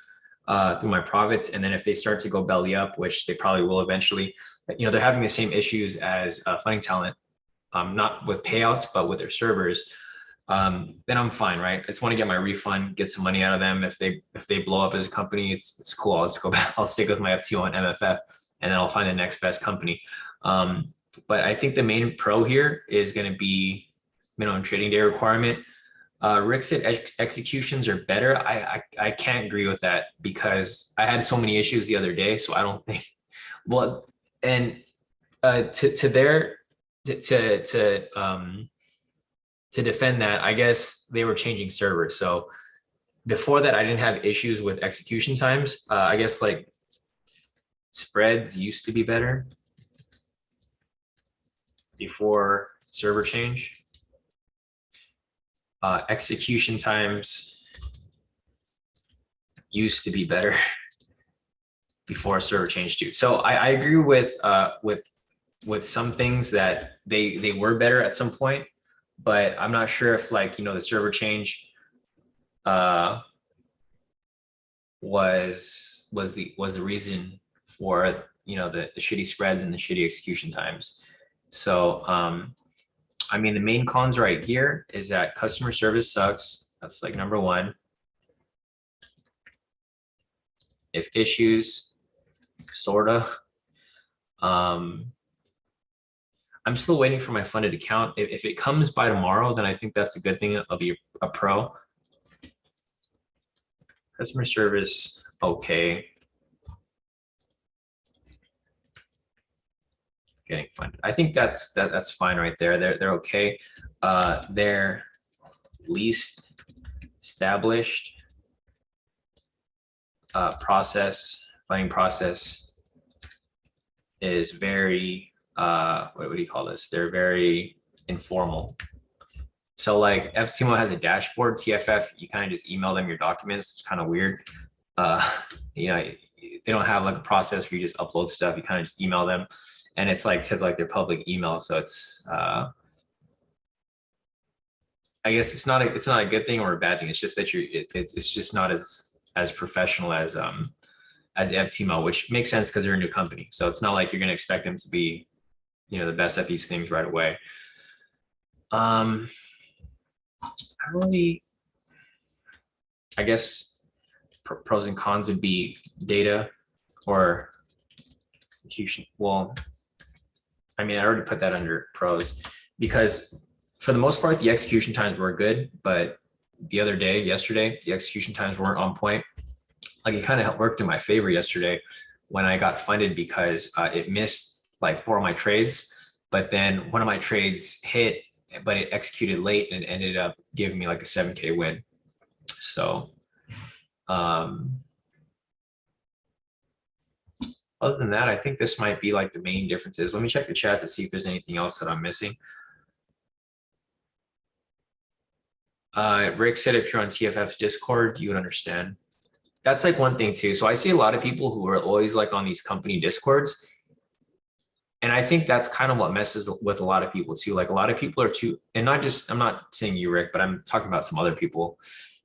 through my profits. And then if they start to go belly up, which they probably will eventually, they're having the same issues as Funding Talent, not with payouts, but with their servers. Then I'm fine, right? I just want to get my refund, get some money out of them. If they blow up as a company, it's cool. I'll just go back. I'll stick with my FTO and MFF, and then I'll find the next best company. But I think the main pro here is going to be minimum trading day requirement. Rick said executions are better. I can't agree with that, because I had so many issues the other day. So I don't think, well, and to defend that, I guess they were changing servers. So before that, I didn't have issues with execution times. I guess like spreads used to be better before server change. Execution times used to be better before server change too. So I agree with some things that they were better at some point, but I'm not sure if like, you know, the server change was the reason for, you know, the shitty spreads and the shitty execution times. So I mean, the main cons right here is that customer service sucks. That's like number one. If issues, sorta. I'm still waiting for my funded account. If it comes by tomorrow, then I think that's a good thing. I'll be a pro. Customer service, okay. Getting funded. I think that's fine right there. They're okay. Their least established funding process is very what do you call this? They're very informal. So like FTMO has a dashboard. TFF, you kind of just email them your documents. It's kind of weird. You know, they don't have like a process where you just upload stuff. You kind of just email them, and it's like to like their public email. So it's I guess it's not a good thing or a bad thing. It's just that it's just not as professional as FTMO, which makes sense because they're a new company. So it's not like you're going to expect them to be, you know, the best at these things right away. I guess pros and cons would be data or execution. Well, I mean, I already put that under pros because for the most part, the execution times were good, but yesterday, the execution times weren't on point. Like it kind of worked in my favor yesterday when I got funded because it missed like 4 of my trades, but then one of my trades hit, but it executed late and ended up giving me like a 7K win. So other than that, I think this might be like the main differences. Let me check the chat to see if there's anything else that I'm missing. Rick said if you're on TFF's Discord, you would understand. That's like one thing too. So I see a lot of people who are always like on these company Discords. And I think that's kind of what messes with a lot of people too. Like a lot of people are too, and not just, I'm not saying you, Rick, but I'm talking about some other people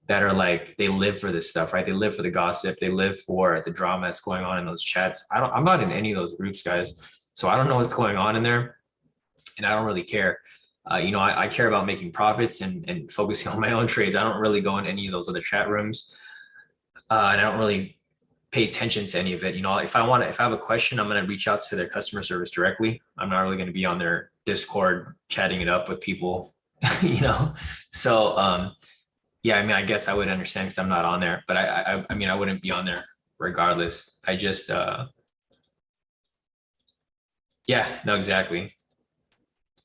that are like, they live for this stuff, right? They live for the gossip. They live for the drama that's going on in those chats. I'm not in any of those groups, guys. So I don't know what's going on in there and I don't really care. You know, I care about making profits and focusing on my own trades. I don't really go in any of those other chat rooms. And I don't really pay attention to any of it. You know, if I have a question, I'm going to reach out to their customer service directly. I'm not really going to be on their Discord chatting it up with people, you know? So, yeah, I mean, I guess I would understand because I'm not on there, but I mean, I wouldn't be on there regardless. I just, yeah, no, exactly.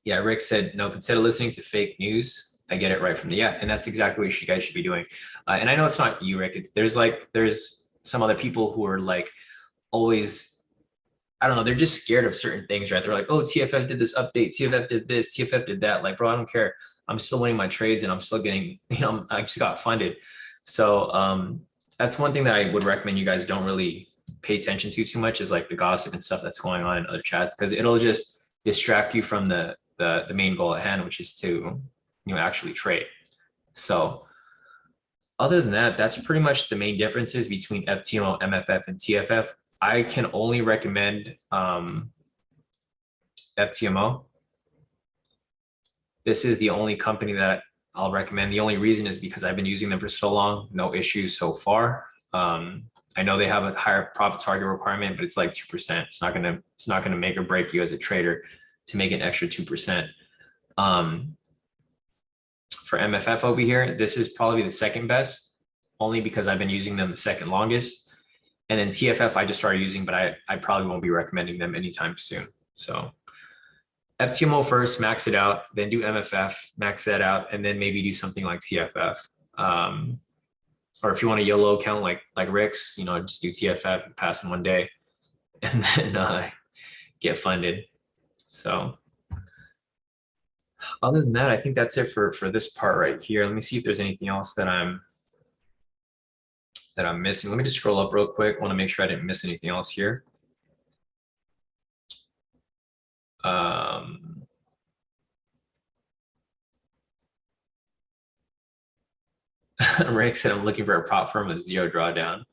Yeah, Rick said, nope, instead of listening to fake news, I get it right from the, yeah, and that's exactly what you guys should be doing. And I know it's not you, Rick. There's some other people who are like always, I don't know, they're just scared of certain things, right? They're like, oh, TFF did this update, TFF did this, TFF did that. Like, bro, I don't care. I'm still winning my trades and I'm still getting, you know, I just got funded. So that's one thing that I would recommend you guys don't really pay attention to too much is like the gossip and stuff that's going on in other chats, because it'll just distract you from the main goal at hand, which is to, you know, actually trade. So other than that, that's pretty much the main differences between FTMO, MFF, and TFF. I can only recommend FTMO. This is the only company that I'll recommend. The only reason is because I've been using them for so long, no issues so far. I know they have a higher profit target requirement, but it's like 2%. It's not gonna make or break you as a trader to make an extra 2%. For MFF over here, this is probably the second best, only because I've been using them the second longest. And then TFF, I just started using, but I probably won't be recommending them anytime soon. So FTMO first, max it out, then do MFF, max that out, and then maybe do something like TFF. or if you want a YOLO account like Rick's, you know, just do TFF, pass in one day, and then get funded. So other than that, I think that's it for this part right here. Let me see if there's anything else that I'm missing. Let me just scroll up real quick. I want to make sure I didn't miss anything else here. Rick said I'm looking for a prop firm with zero drawdown.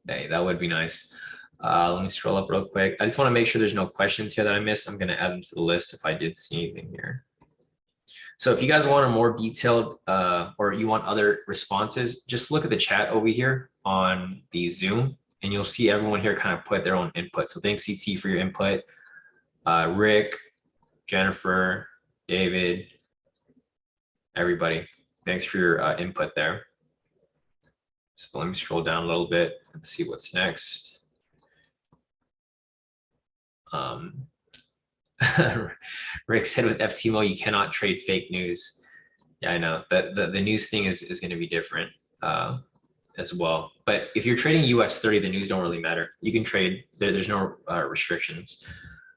Hey, that would be nice. Let me scroll up real quick. I just want to make sure there's no questions here that I missed. I'm going to add them to the list if I did see anything here. So if you guys want a more detailed or you want other responses, just look at the chat over here on the Zoom and you'll see everyone here kind of put their own input. So thanks CT for your input. Rick, Jennifer, David, everybody. Thanks for your input there. So let me scroll down a little bit and see what's next. Rick said with FTMO, you cannot trade fake news. Yeah, I know that the news thing is going to be different as well. But if you're trading US 30, the news don't really matter. You can trade, there's no restrictions.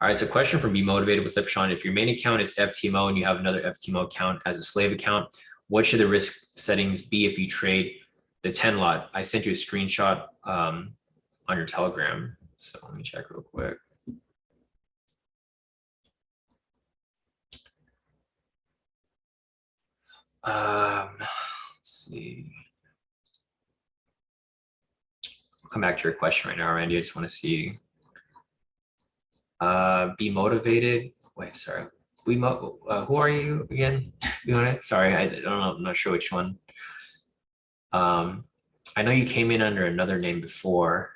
All right, so question from Be Motivated. What's up, Sean? If your main account is FTMO and you have another FTMO account as a slave account, what should the risk settings be if you trade the 10 lot? I sent you a screenshot on your Telegram. So let me check real quick. Let's see. I'll come back to your question right now, Randy. I just want to see. Be motivated. Wait, sorry. Who are you again? Sorry, I don't know. I'm not sure which one. I know you came in under another name before,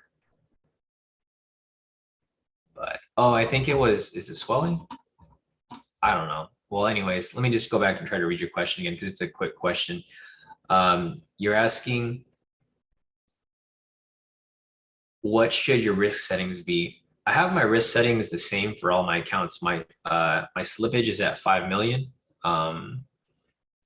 but oh, I think it was. Is it swelling? I don't know. Well, anyways, let me just go back and try to read your question again because it's a quick question. You're asking, what should your risk settings be? I have my risk settings the same for all my accounts. My slippage is at 5 million. I'm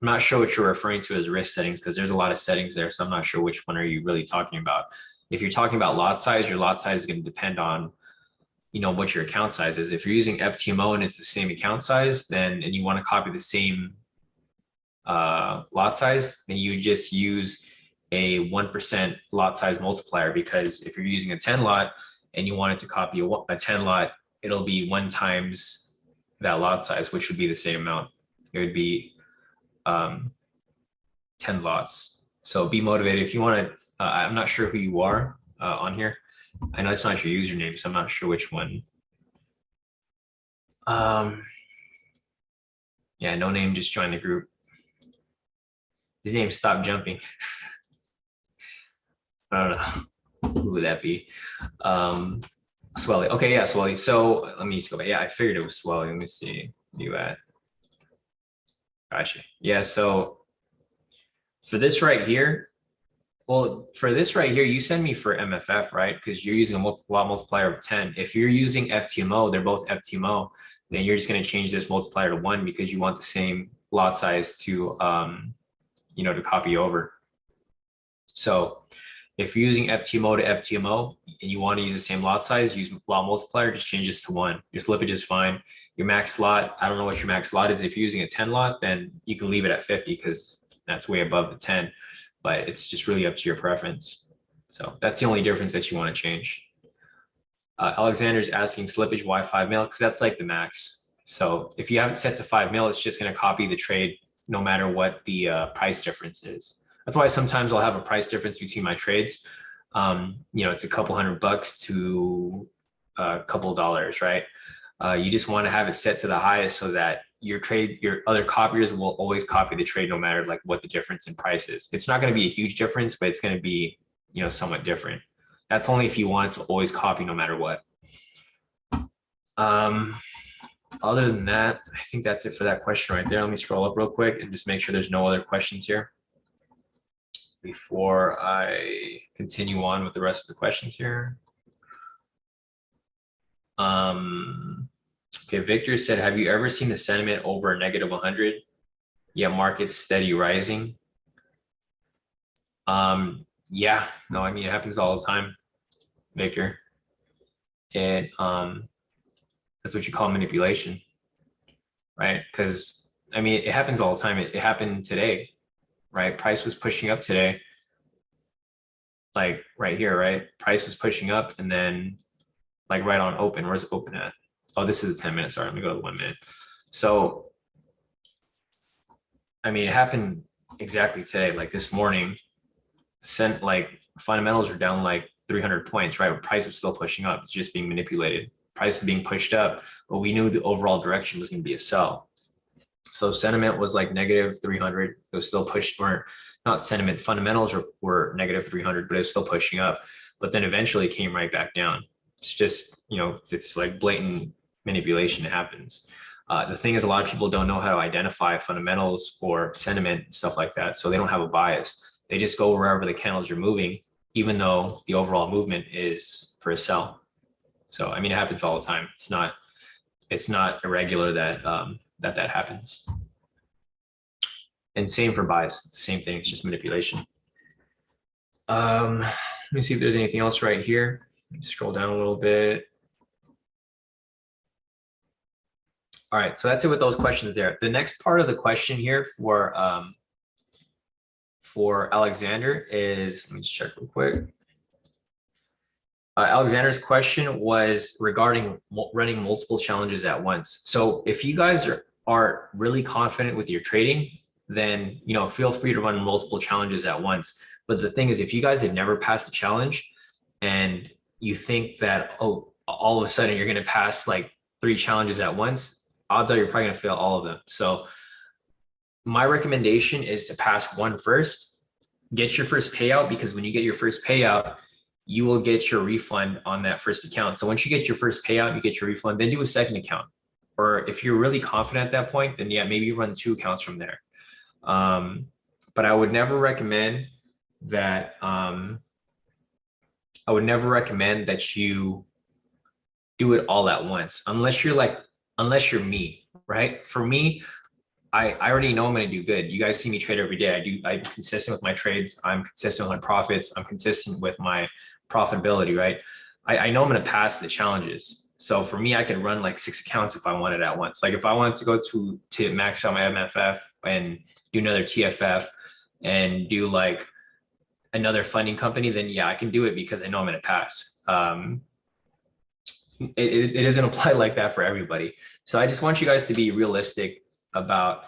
not sure what you're referring to as risk settings because there's a lot of settings there. So I'm not sure which one are you really talking about. If you're talking about lot size, your lot size is going to depend on, you know, what your account size is. If you're using FTMO and it's the same account size, then, and you want to copy the same lot size, then you just use a 1% lot size multiplier, because if you're using a 10 lot and you wanted to copy a 10 lot, it'll be 1 times that lot size, which would be the same amount. It would be 10 lots. So be motivated. If you want to, I'm not sure who you are on here. I know it's not your username, so I'm not sure which one. Yeah, no name just joined the group. His name Stop Jumping. I don't know. Who would that be? Swelly. Okay, yeah, Swelly. So let me just go back. Yeah, I figured it was Swelly. Let me see. You at. Gotcha. Yeah, so for this right here, well, for this right here, you send me for MFF, right? Because you're using a lot multiplier of 10. If you're using FTMO, they're both FTMO, then you're just going to change this multiplier to 1 because you want the same lot size to, you know, to copy over. So if you're using FTMO to FTMO and you want to use the same lot size, use lot multiplier, just change this to 1. Your slippage is fine. Your max lot, I don't know what your max lot is. If you're using a 10 lot, then you can leave it at 50 because that's way above the 10. But it's just really up to your preference. So that's the only difference that you want to change. Alexander's asking slippage, why 5 mil? Because that's like the max. So if you have it set to 5 mil, it's just going to copy the trade no matter what the price difference is. That's why sometimes I'll have a price difference between my trades. You know, it's a couple $100 to a couple dollars, right? You just want to have it set to the highest so that your other copiers will always copy the trade no matter like what the difference in price is. It's not going to be a huge difference, but it's going to be, you know, somewhat different. That's only if you want it to always copy no matter what. Other than that, I think that's it for that question right there. Let me scroll up real quick and just make sure there's no other questions here before I continue on with the rest of the questions here. Okay, Victor said, have you ever seen the sentiment over negative 100? Yeah, market's steady rising. Yeah, no, I mean, it happens all the time, Victor. It that's what you call manipulation, right? Because I mean, it happens all the time. It happened today, right? Price was pushing up today, like right here, right? Price was pushing up, and then like right on open. Where's open at? Oh, this is a 10 minutes. Sorry, let me go to the 1 minute. So I mean, it happened exactly today. Like this morning, sent like fundamentals are down like 300 points, right? But price was still pushing up. It's just being manipulated. Price is being pushed up, but we knew the overall direction was going to be a sell. So sentiment was like negative 300. It was still pushed, or not sentiment. Fundamentals were negative 300, but it was still pushing up. But then eventually it came right back down. It's just, it's like blatant manipulation happens. The thing is, a lot of people don't know how to identify fundamentals or sentiment, stuff like that. So they don't have a bias. They just go wherever the candles are moving, even though the overall movement is for a sell. So, I mean, it happens all the time. It's not irregular that that happens. And same for buys. It's the same thing. It's just manipulation. Let me see if there's anything else right here. Let me scroll down a little bit. All right, so that's it with those questions there. The next part of the question here for Alexander is, let me just check real quick. Alexander's question was regarding running multiple challenges at once. So if you guys are really confident with your trading, then feel free to run multiple challenges at once. But the thing is, if you guys had never passed a challenge and you think that, oh, all of a sudden you're going to pass like 3 challenges at once, odds are you're probably going to fail all of them. So my recommendation is to pass one first, get your first payout, because when you get your first payout, you will get your refund on that first account. So once you get your first payout, you get your refund, then do a second account. Or if you're really confident at that point, then yeah, maybe you run 2 accounts from there. But I would never recommend that. I would never recommend that you do it all at once, unless you're me, right? For me, I already know I'm going to do good. You guys see me trade every day. I'm consistent with my trades. I'm consistent with my profits. I'm consistent with my profitability, right? I know I'm going to pass the challenges. So for me, I could run like 6 accounts if I wanted at once. Like if I wanted to go to max out my MFF and do another TFF and do like another funding company, then yeah, I can do it because I know I'm going to pass. It doesn't apply like that for everybody. So I just want you guys to be realistic about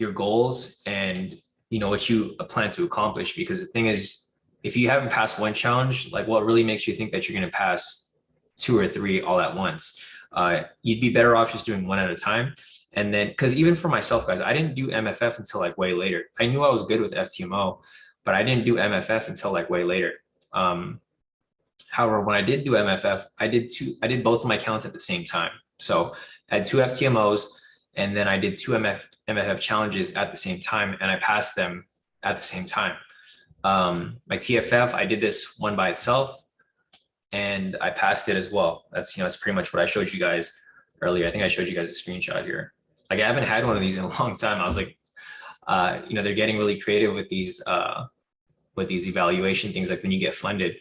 your goals and what you plan to accomplish, because the thing is, if you haven't passed one challenge, like what really makes you think that you're going to pass 2 or 3 all at once? You'd be better off just doing one at a time. And then, because even for myself, guys, I didn't do MFF until like way later. I knew I was good with FTMO, but I didn't do MFF until like way later. However, when I did do MFF, I did both of my accounts at the same time. So I had 2 FTMOs, and then I did 2 MFF challenges at the same time, and I passed them at the same time. My TFF, I did this one by itself, and I passed it as well. That's pretty much what I showed you guys earlier. I think I showed you guys a screenshot here. Like I haven't had one of these in a long time. I was like, they're getting really creative with these evaluation things. Like when you get funded,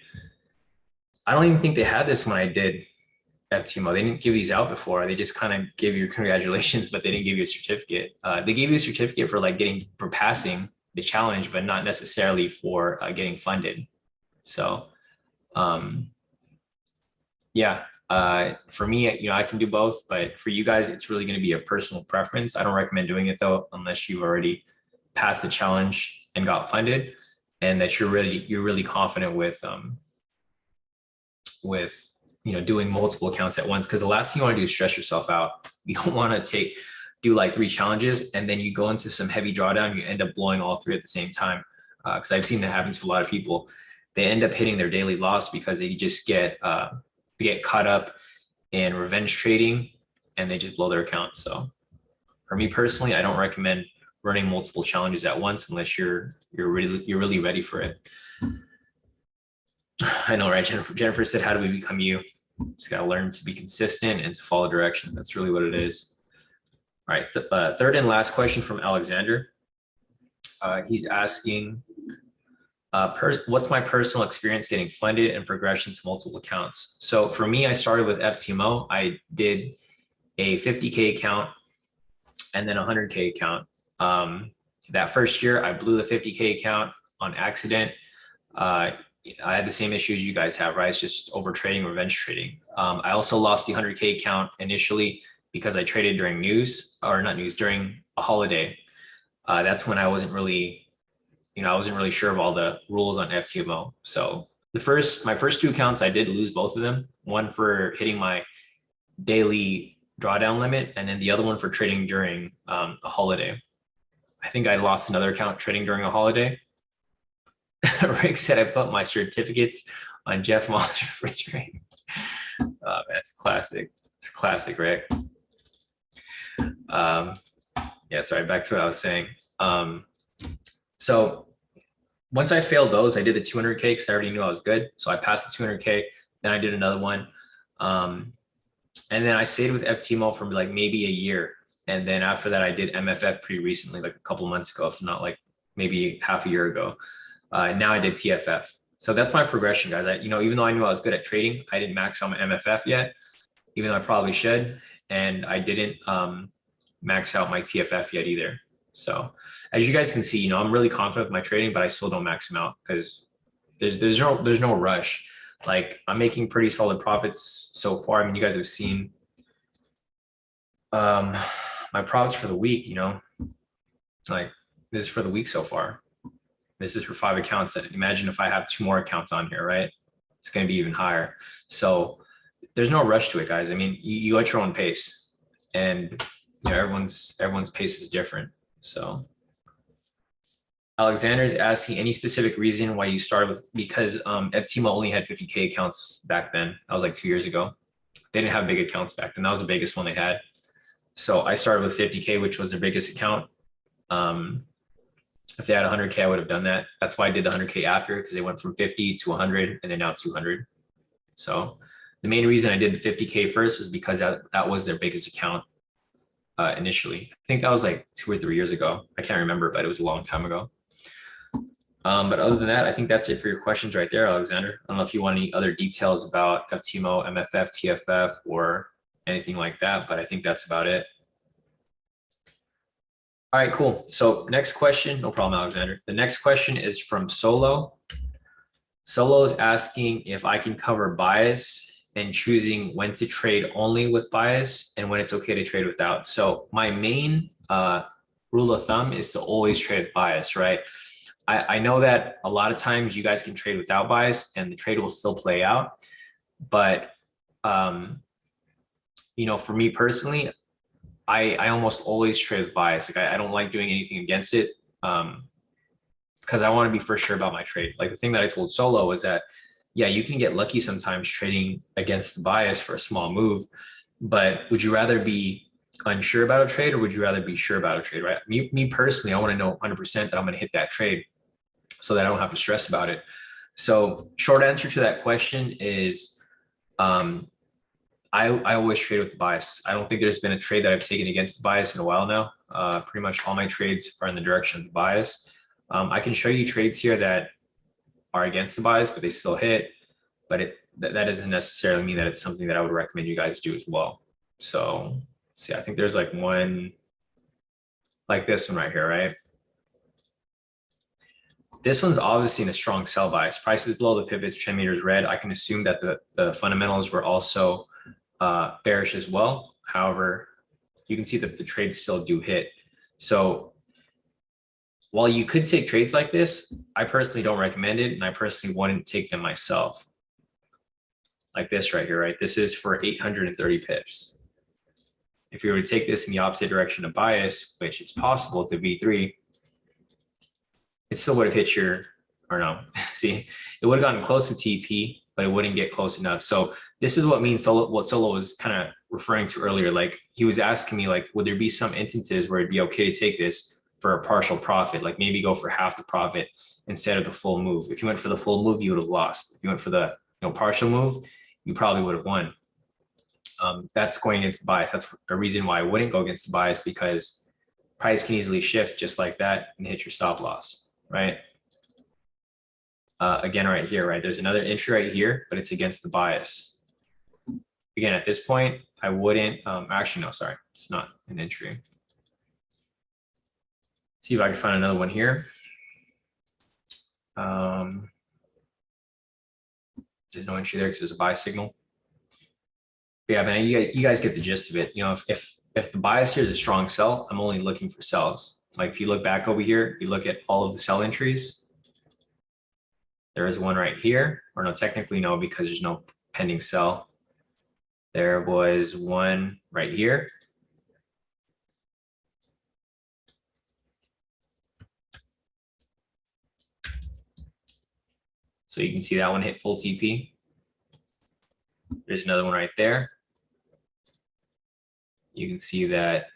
I don't even think they had this when I did FTMO. They didn't give these out before. They just kind of give you congratulations, but they didn't give you a certificate. They gave you a certificate for passing the challenge, but not necessarily for getting funded. So, yeah, for me, I can do both, but for you guys, it's really going to be a personal preference. I don't recommend doing it though, unless you've already passed the challenge and got funded, and that you're really confident with doing multiple accounts at once. Because the last thing you want to do is stress yourself out. You don't want to do like 3 challenges and then you go into some heavy drawdown, you end up blowing all 3 at the same time. Because I've seen that happen to a lot of people. They end up hitting their daily loss because they just get caught up in revenge trading and they just blow their account. So for me personally, I don't recommend running multiple challenges at once unless you're really ready for it. I know, right? Jennifer said, how do we become you? Just got to learn to be consistent and to follow direction. That's really what it is. All right. The third and last question from Alexander. He's asking, What's my personal experience getting funded and progression to multiple accounts? So for me, I started with FTMO. I did a 50K account and then a 100K account. That first year, I blew the 50K account on accident. I had the same issues you guys have, right? It's just over trading, revenge trading. I also lost the 100K account initially because I traded during during a holiday. That's when I wasn't really, I wasn't really sure of all the rules on FTMO. So my first two accounts, I did lose both of them. One for hitting my daily drawdown limit, and then the other one for trading during a holiday. I think I lost another account trading during a holiday. Rick said I put my certificates on Jeff Mahler's refrigerator. That's classic. It's classic, Rick. Yeah, sorry, back to what I was saying. So once I failed those, I did the 200K because I already knew I was good. So I passed the 200K. Then I did another one. And then I stayed with FTMO for like maybe a year. And then after that, I did MFF pretty recently, like a couple months ago, if not like maybe half a year ago. Now I did TFF. So that's my progression, guys. Even though I knew I was good at trading, I didn't max out my MFF yet, even though I probably should. And I didn't max out my TFF yet either. So as you guys can see, I'm really confident with my trading, but I still don't max them out because there's no rush. Like I'm making pretty solid profits so far. I mean, you guys have seen my profits for the week, like this is for the week so far. This is for 5 accounts. And imagine if I have 2 more accounts on here, right? It's going to be even higher. So there's no rush to it, guys. I mean, you at your own pace, and everyone's pace is different. So Alexander is asking any specific reason why you started with, because FTMO only had 50K accounts back then. That was like 2 years ago. They didn't have big accounts back then. That was the biggest one they had. So I started with 50K, which was their biggest account. If they had 100K, I would have done that. That's why I did the 100K after, because they went from 50 to 100 and then now 200. So the main reason I did the 50K first was because that was their biggest account initially. I think that was like 2 or 3 years ago. I can't remember, but it was a long time ago. But other than that, I think that's it for your questions right there, Alexander. I don't know if you want any other details about FTMO, MFF, TFF, or anything like that, but I think that's about it. All right, cool. So next question, no problem, Alexander. The next question is from Solo. Solo is asking if I can cover bias and choosing when to trade only with bias and when it's okay to trade without. So my main rule of thumb is to always trade with bias, right? I know that a lot of times you guys can trade without bias and the trade will still play out. But, for me personally, I almost always trade with bias. Like I don't like doing anything against it because I want to be for sure about my trade. Like the thing that I told Solo was that, yeah, you can get lucky sometimes trading against the bias for a small move, but would you rather be unsure about a trade or would you rather be sure about a trade, right? Me personally, I want to know 100% that I'm going to hit that trade so that I don't have to stress about it. So short answer to that question is I always trade with the bias. I don't think there's been a trade that I've taken against the bias in a while now. Pretty much all my trades are in the direction of the bias. I can show you trades here that are against the bias, but they still hit. But that doesn't necessarily mean that it's something that I would recommend you guys do as well. So let's see, I think there's like one like this one right here, right? This one's obviously in a strong sell bias. Prices below the pivots, trend meters red. I can assume that the fundamentals were also bearish as well. However, you can see that the trades still do hit. So while you could take trades like this, I personally don't recommend it, and I personally wouldn't take them myself. Like this right here, right? This is for 830 pips. If you were to take this in the opposite direction of bias, which it's possible to V3, it still would have hit see, it would have gotten close to TP, but it wouldn't get close enough. So this is what Solo was kind of referring to earlier. Like he was asking me, like, would there be some instances where it'd be okay to take this for a partial profit, like maybe go for half the profit instead of the full move? If you went for the full move, you would have lost. If you went for the partial move, you probably would have won. That's going against the bias. That's a reason why I wouldn't go against the bias, because price can easily shift just like that and hit your stop loss, right? again, right here, right? There's another entry right here, but it's against the bias. Again, at this point, I wouldn't, actually, no, sorry, it's not an entry. See if I can find another one here. There's no entry there because there's a buy signal. But yeah, man, you guys get the gist of it. You know, if the bias here is a strong sell, I'm only looking for sells. Like if you look back over here, you look at all of the sell entries. There is one right here, or no, technically no, because there's no pending sell. There was one right here. So you can see that one hit full TP. There's another one right there. You can see that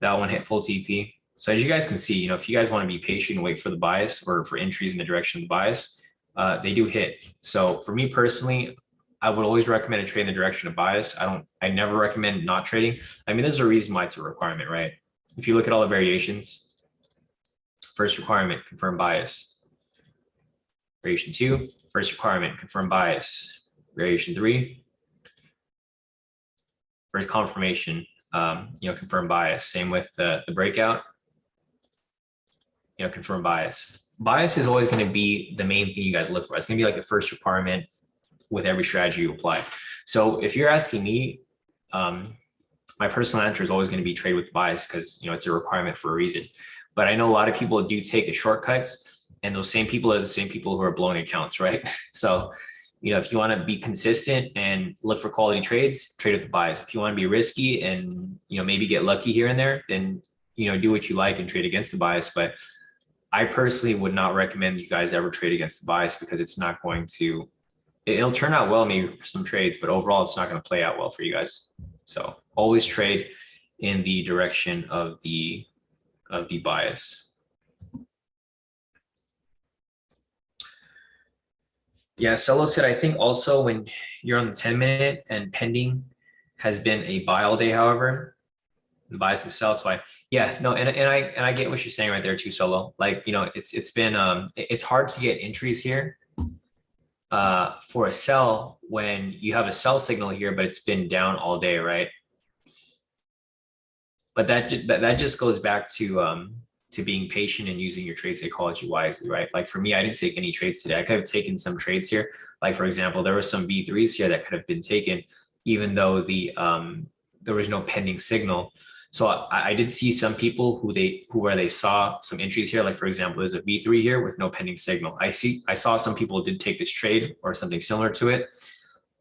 that one hit full TP. So as you guys can see, you know, if you guys want to be patient and wait for the bias or for entries in the direction of the bias, they do hit. So for me personally, I would always recommend a trade in the direction of bias. I never recommend not trading. I mean, there's a reason why it's a requirement, right? If you look at all the variations, first requirement, confirm bias. Variation 2, first requirement, confirm bias. Variation 3, first confirmation, you know, confirm bias. Same with the breakout, you know, confirm bias. Bias is always going to be the main thing you guys look for. It's going to be like the first requirement with every strategy you apply. So if you're asking me, my personal answer is always going to be trade with bias because, you know, it's a requirement for a reason. But I know a lot of people do take the shortcuts, and those same people are the same people who are blowing accounts, right? So, you know, if you want to be consistent and look for quality trades, trade with the bias. If you want to be risky and, you know, maybe get lucky here and there, then, you know, do what you like and trade against the bias. But I personally would not recommend you guys ever trade against the bias because it's not going to, it'll turn out well maybe for some trades, but overall it's not going to play out well for you guys. So always trade in the direction of the bias. Yeah, Solo said, I think also when you're on the 10-minute and pending has been a buy all day, however, the bias is sell. That's why. Yeah, no, and I get what you're saying right there too, Solo. Like, you know, it's been it's hard to get entries here for a sell when you have a sell signal here, but it's been down all day, right? But that just goes back to being patient and using your trade psychology wisely, right? Like for me, I didn't take any trades today. I could have taken some trades here. Like for example, there was some V3s here that could have been taken, even though there was no pending signal. So I did see some people where they saw some entries here. Like for example, there's a V3 here with no pending signal. I saw some people did take this trade or something similar to it.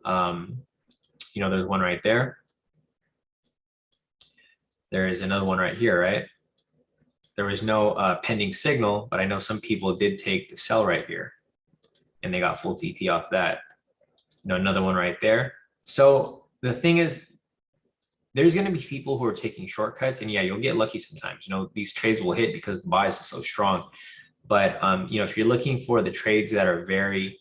You know, there's one right there. There is another one right here, right? There was no pending signal, but I know some people did take the sell right here and they got full TP off that. You know, another one right there. So the thing is, there's going to be people who are taking shortcuts, and yeah, you'll get lucky sometimes. You know, these trades will hit because the bias is so strong. But you know, if you're looking for the trades that are very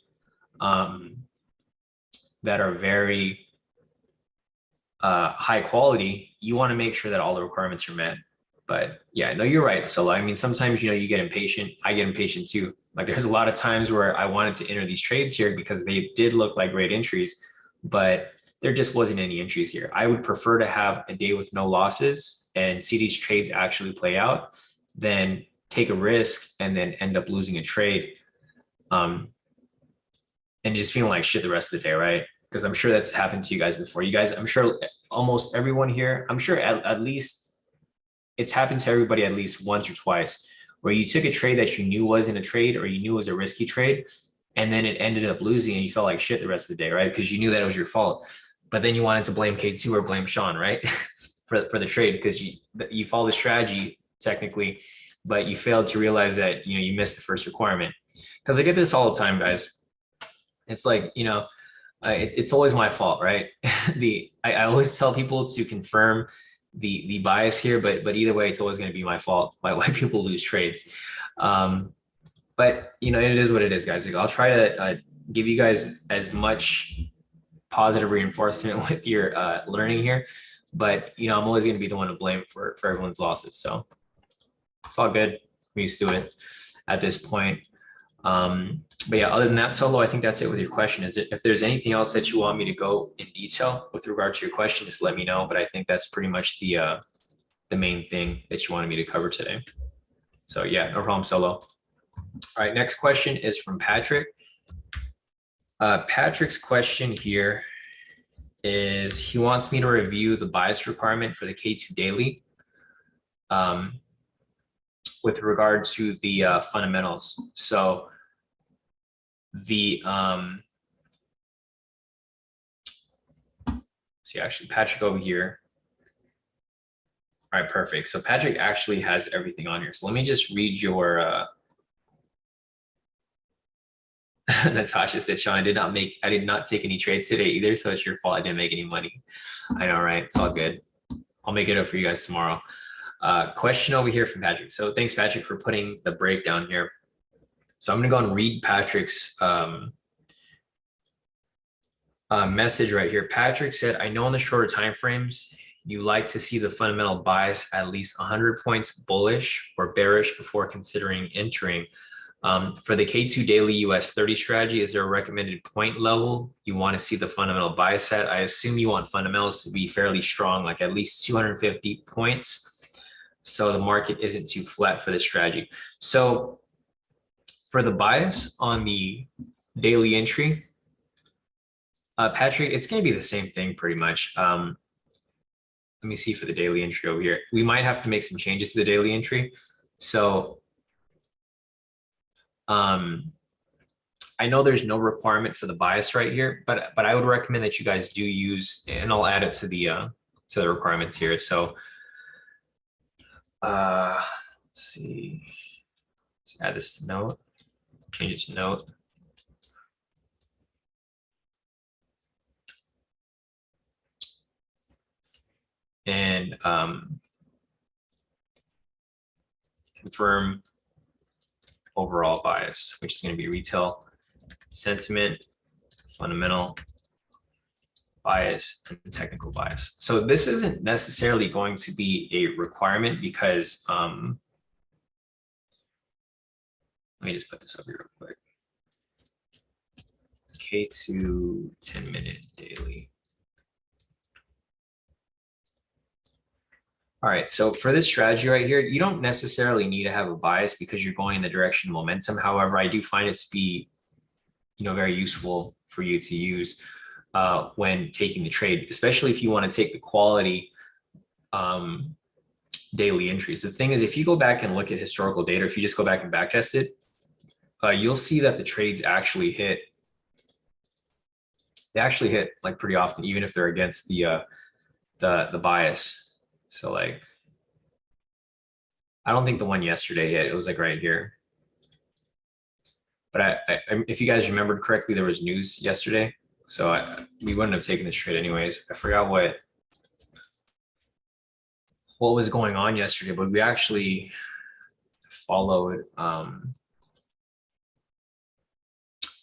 high quality, you want to make sure that all the requirements are met. But yeah, no, you're right. So I mean, sometimes, you know, you get impatient. I get impatient too. Like there's a lot of times where I wanted to enter these trades here because they did look like great entries, but there just wasn't any entries here. I would prefer to have a day with no losses and see these trades actually play out than take a risk and then end up losing a trade. And just feeling like shit the rest of the day, right? Because I'm sure that's happened to you guys before. You guys, I'm sure almost everyone here, I'm sure at least it's happened to everybody at least once or twice, where you took a trade that you knew wasn't a trade or you knew was a risky trade, and then it ended up losing and you felt like shit the rest of the day, right? Because you knew that it was your fault. But then you wanted to blame K2 or blame Sean, right? for the trade, because you followed the strategy technically, but you failed to realize that, you know, you missed the first requirement. Because I get this all the time, guys. It's like, you know, it's always my fault, right? I always tell people to confirm the bias here, but either way, it's always going to be my fault why people lose trades. But you know, it is what it is, guys. Like, I'll try to give you guys as much positive reinforcement with your learning here, but I'm always going to be the one to blame for everyone's losses. So it's all good. I'm used to it at this point. But yeah, other than that, Solo, I think that's it with your question. If there's anything else that you want me to go in detail with regard to your question, just let me know. But I think that's pretty much the main thing that you wanted me to cover today. So yeah, no problem, Solo. All right, next question is from Patrick. Patrick's question here is he wants me to review the bias requirement for the K2 daily with regard to the fundamentals. So the see, actually Patrick over here. All right, perfect. So Patrick actually has everything on here. So let me just read your Natasha said, Sean, I did not take any trades today either, so it's your fault I didn't make any money. I know, right? It's all good. I'll make it up for you guys tomorrow. Question over here from Patrick. So thanks, Patrick, for putting the breakdown here. So I'm gonna go and read Patrick's message right here. Patrick said, I know in the shorter time frames, you like to see the fundamental bias at least 100 points bullish or bearish before considering entering. For the K2 daily US 30 strategy, is there a recommended point level you want to see the fundamental bias at? I assume you want fundamentals to be fairly strong, like at least 250 points, so the market isn't too flat for this strategy. So for the bias on the daily entry, Patrick, it's going to be the same thing pretty much. Let me see for the daily entry over here. We might have to make some changes to the daily entry. So I know there's no requirement for the bias right here, but I would recommend that you guys do use, and I'll add it to the requirements here. So let's see, let's add this to note, change it to note. And confirm overall bias, which is going to be retail sentiment, fundamental bias, and technical bias. So this isn't necessarily going to be a requirement because let me just put this over here real quick. K2 10-minute daily. All right, so for this strategy right here, you don't necessarily need to have a bias because you're going in the direction of momentum. However, I do find it to be, very useful for you to use when taking the trade, especially if you want to take the quality daily entries. The thing is, if you go back and look at historical data, if you just go back and backtest it, you'll see that the trades actually hit. They actually hit like pretty often, even if they're against the bias. So like, I don't think the one yesterday hit. It was like right here. But if you guys remembered correctly, there was news yesterday. So we wouldn't have taken this trade anyways. I forgot what was going on yesterday, but we actually followed. I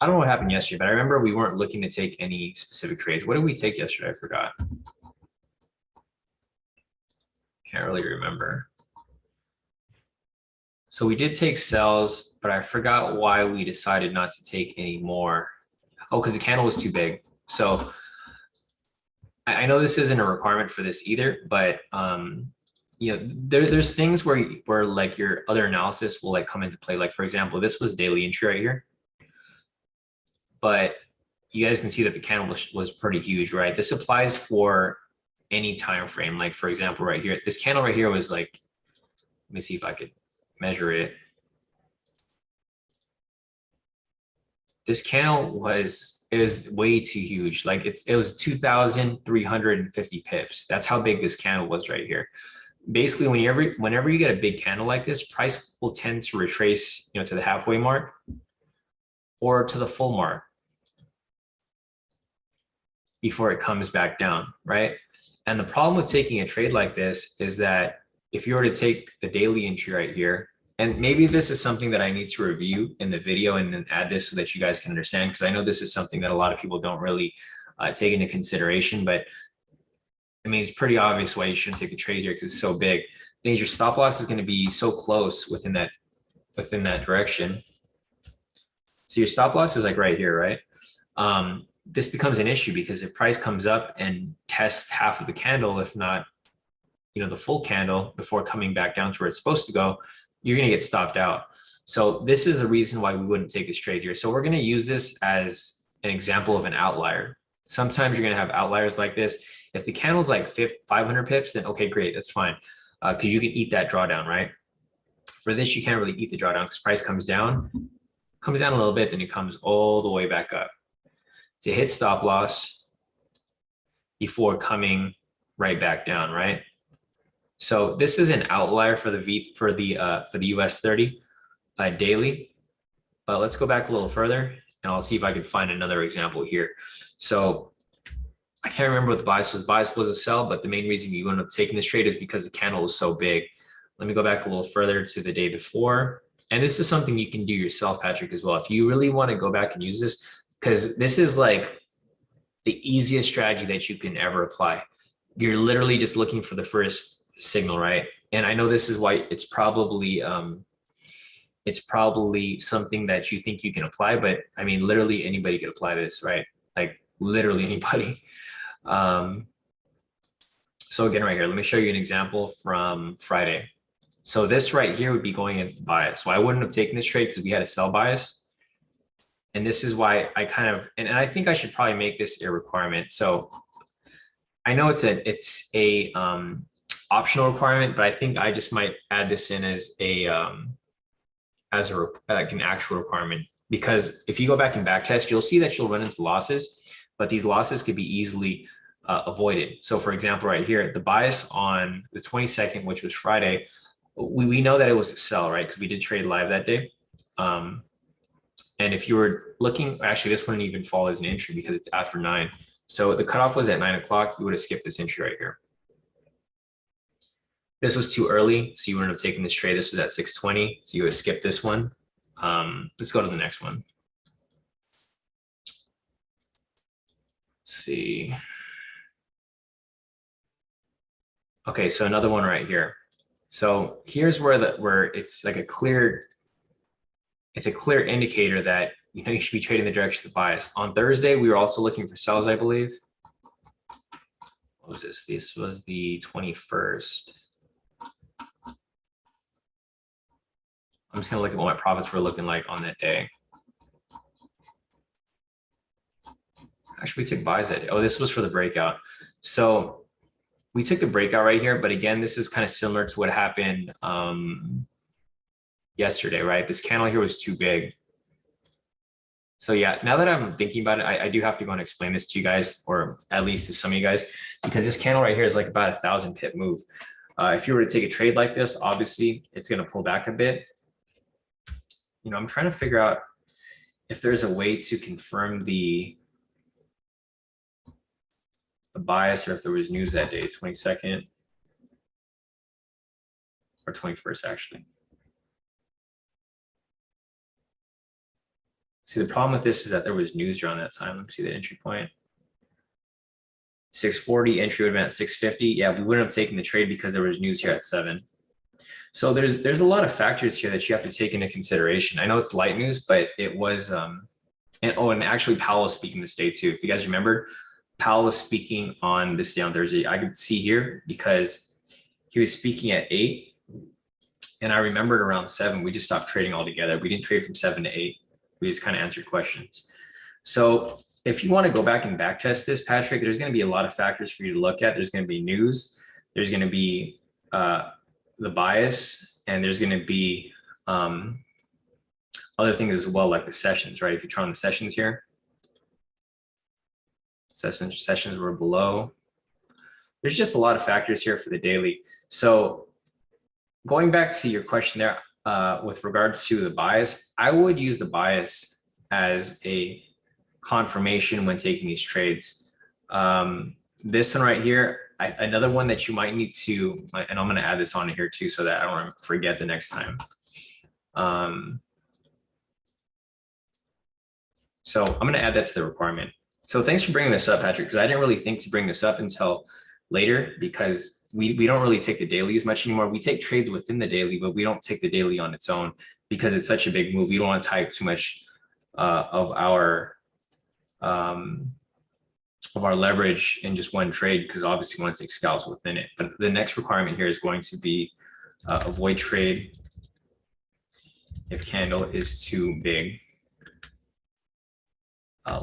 don't know what happened yesterday, but I remember we weren't looking to take any specific trades. What did we take yesterday? I forgot. Can't really remember. So we did take sells, but I forgot why we decided not to take any more. Oh, because the candle was too big. So I know this isn't a requirement for this either, but there's things where like your other analysis will like come into play. Like for example, this was daily entry right here, but you guys can see that the candle was pretty huge, right? This applies for any time frame. Like for example, right here, this candle right here was like, let me see if I could measure it. This candle was way too huge. Like it was 2,350 pips. That's how big this candle was right here. Basically, whenever you get a big candle like this, price will tend to retrace, to the halfway mark or to the full mark before it comes back down, right? And the problem with taking a trade like this is that if you were to take the daily entry right here, and maybe this is something that I need to review in the video and then add this so that you guys can understand, because I know this is something that a lot of people don't really take into consideration. But I mean, it's pretty obvious why you shouldn't take the trade here because it's so big. Things your stop loss is going to be so close within that direction. So your stop loss is like right here, right? This becomes an issue because if price comes up and tests half of the candle, if not, the full candle before coming back down to where it's supposed to go, you're going to get stopped out. So this is the reason why we wouldn't take this trade here. So we're going to use this as an example of an outlier. Sometimes you're going to have outliers like this. If the candle's like 500 pips, then okay, great, that's fine. Because you can eat that drawdown, right? For this, you can't really eat the drawdown because price comes down a little bit, then it comes all the way back up to hit stop loss before coming right back down, right? So this is an outlier for the US 30 daily. But let's go back a little further and I'll see if I can find another example here. So I can't remember what the bias was. Bias was a sell, but the main reason you ended up taking this trade is because the candle was so big. Let me go back a little further to the day before. And this is something you can do yourself, Patrick, as well. If you really want to go back and use this, because this is like the easiest strategy that you can ever apply. You're literally just looking for the first signal, right? And I know this is why it's probably something that you think you can apply, but I mean, literally anybody could apply this, right? Like literally anybody. So again, right here, let me show you an example from Friday. So this right here would be going against the bias. So I wouldn't have taken this trade because we had a sell bias. And this is why I kind of, and I think I should probably make this a requirement. So I know it's a optional requirement, but I think I just might add this in as like an actual requirement, because if you go back and back test, you'll see that you'll run into losses, but these losses could be easily avoided. So for example, right here, the bias on the 22nd, which was Friday, we know that it was a sell, right? Because we did trade live that day. And if you were looking, actually, this wouldn't even fall as an entry because it's after 9. So the cutoff was at 9 o'clock. You would have skipped this entry right here. This was too early, so you wouldn't have taken this trade. This was at 6:20, so you would have skipped this one. Let's go to the next one. Let's see. Okay, so another one right here. So here's where it's like a clear indicator that you should be trading the direction of the bias. On Thursday, we were also looking for sells, I believe. What was this? This was the 21st. I'm just gonna look at what my profits were looking like on that day. Actually, we took buys that day. Oh, this was for the breakout. So we took the breakout right here, but again, this is kind of similar to what happened yesterday, right? This candle here was too big. So yeah, now that I'm thinking about it, I do have to go and explain this to you guys, or at least to some of you guys, because this candle right here is like about 1,000 pip move. If you were to take a trade like this, obviously it's going to pull back a bit. I'm trying to figure out if there's a way to confirm the bias, or if there was news that day, 22nd or 21st, actually. See, the problem with this is that there was news around that time. Let me see the entry point. 640, entry would have been at 650. Yeah, we wouldn't have taken the trade because there was news here at 7. So there's a lot of factors here that you have to take into consideration. I know it's light news, but it was, and actually Powell was speaking this day too. If you guys remember, Powell was speaking on this day on Thursday. I could see here because he was speaking at 8. And I remembered around 7, we just stopped trading altogether. We didn't trade from 7 to 8. We just kind of answered questions. So if you want to go back and back test this, Patrick, there's going to be a lot of factors for you to look at. There's going to be news. There's going to be the bias, and there's going to be other things as well, like the sessions, right? If you turn on the sessions here, sessions were below. There's just a lot of factors here for the daily. So going back to your question there, with regards to the bias, I would use the bias as a confirmation when taking these trades. This one right here, another one that you might need to, and I'm going to add this on here too, so that I don't forget the next time. So I'm going to add that to the requirement. So thanks for bringing this up, Patrick, because I didn't really think to bring this up until later, because we don't really take the daily as much anymore. We take trades within the daily, but we don't take the daily on its own because it's such a big move. We don't want to tie too much of our leverage in just one trade, because obviously we want to take scalps within it. But the next requirement here is going to be avoid trade if candle is too big,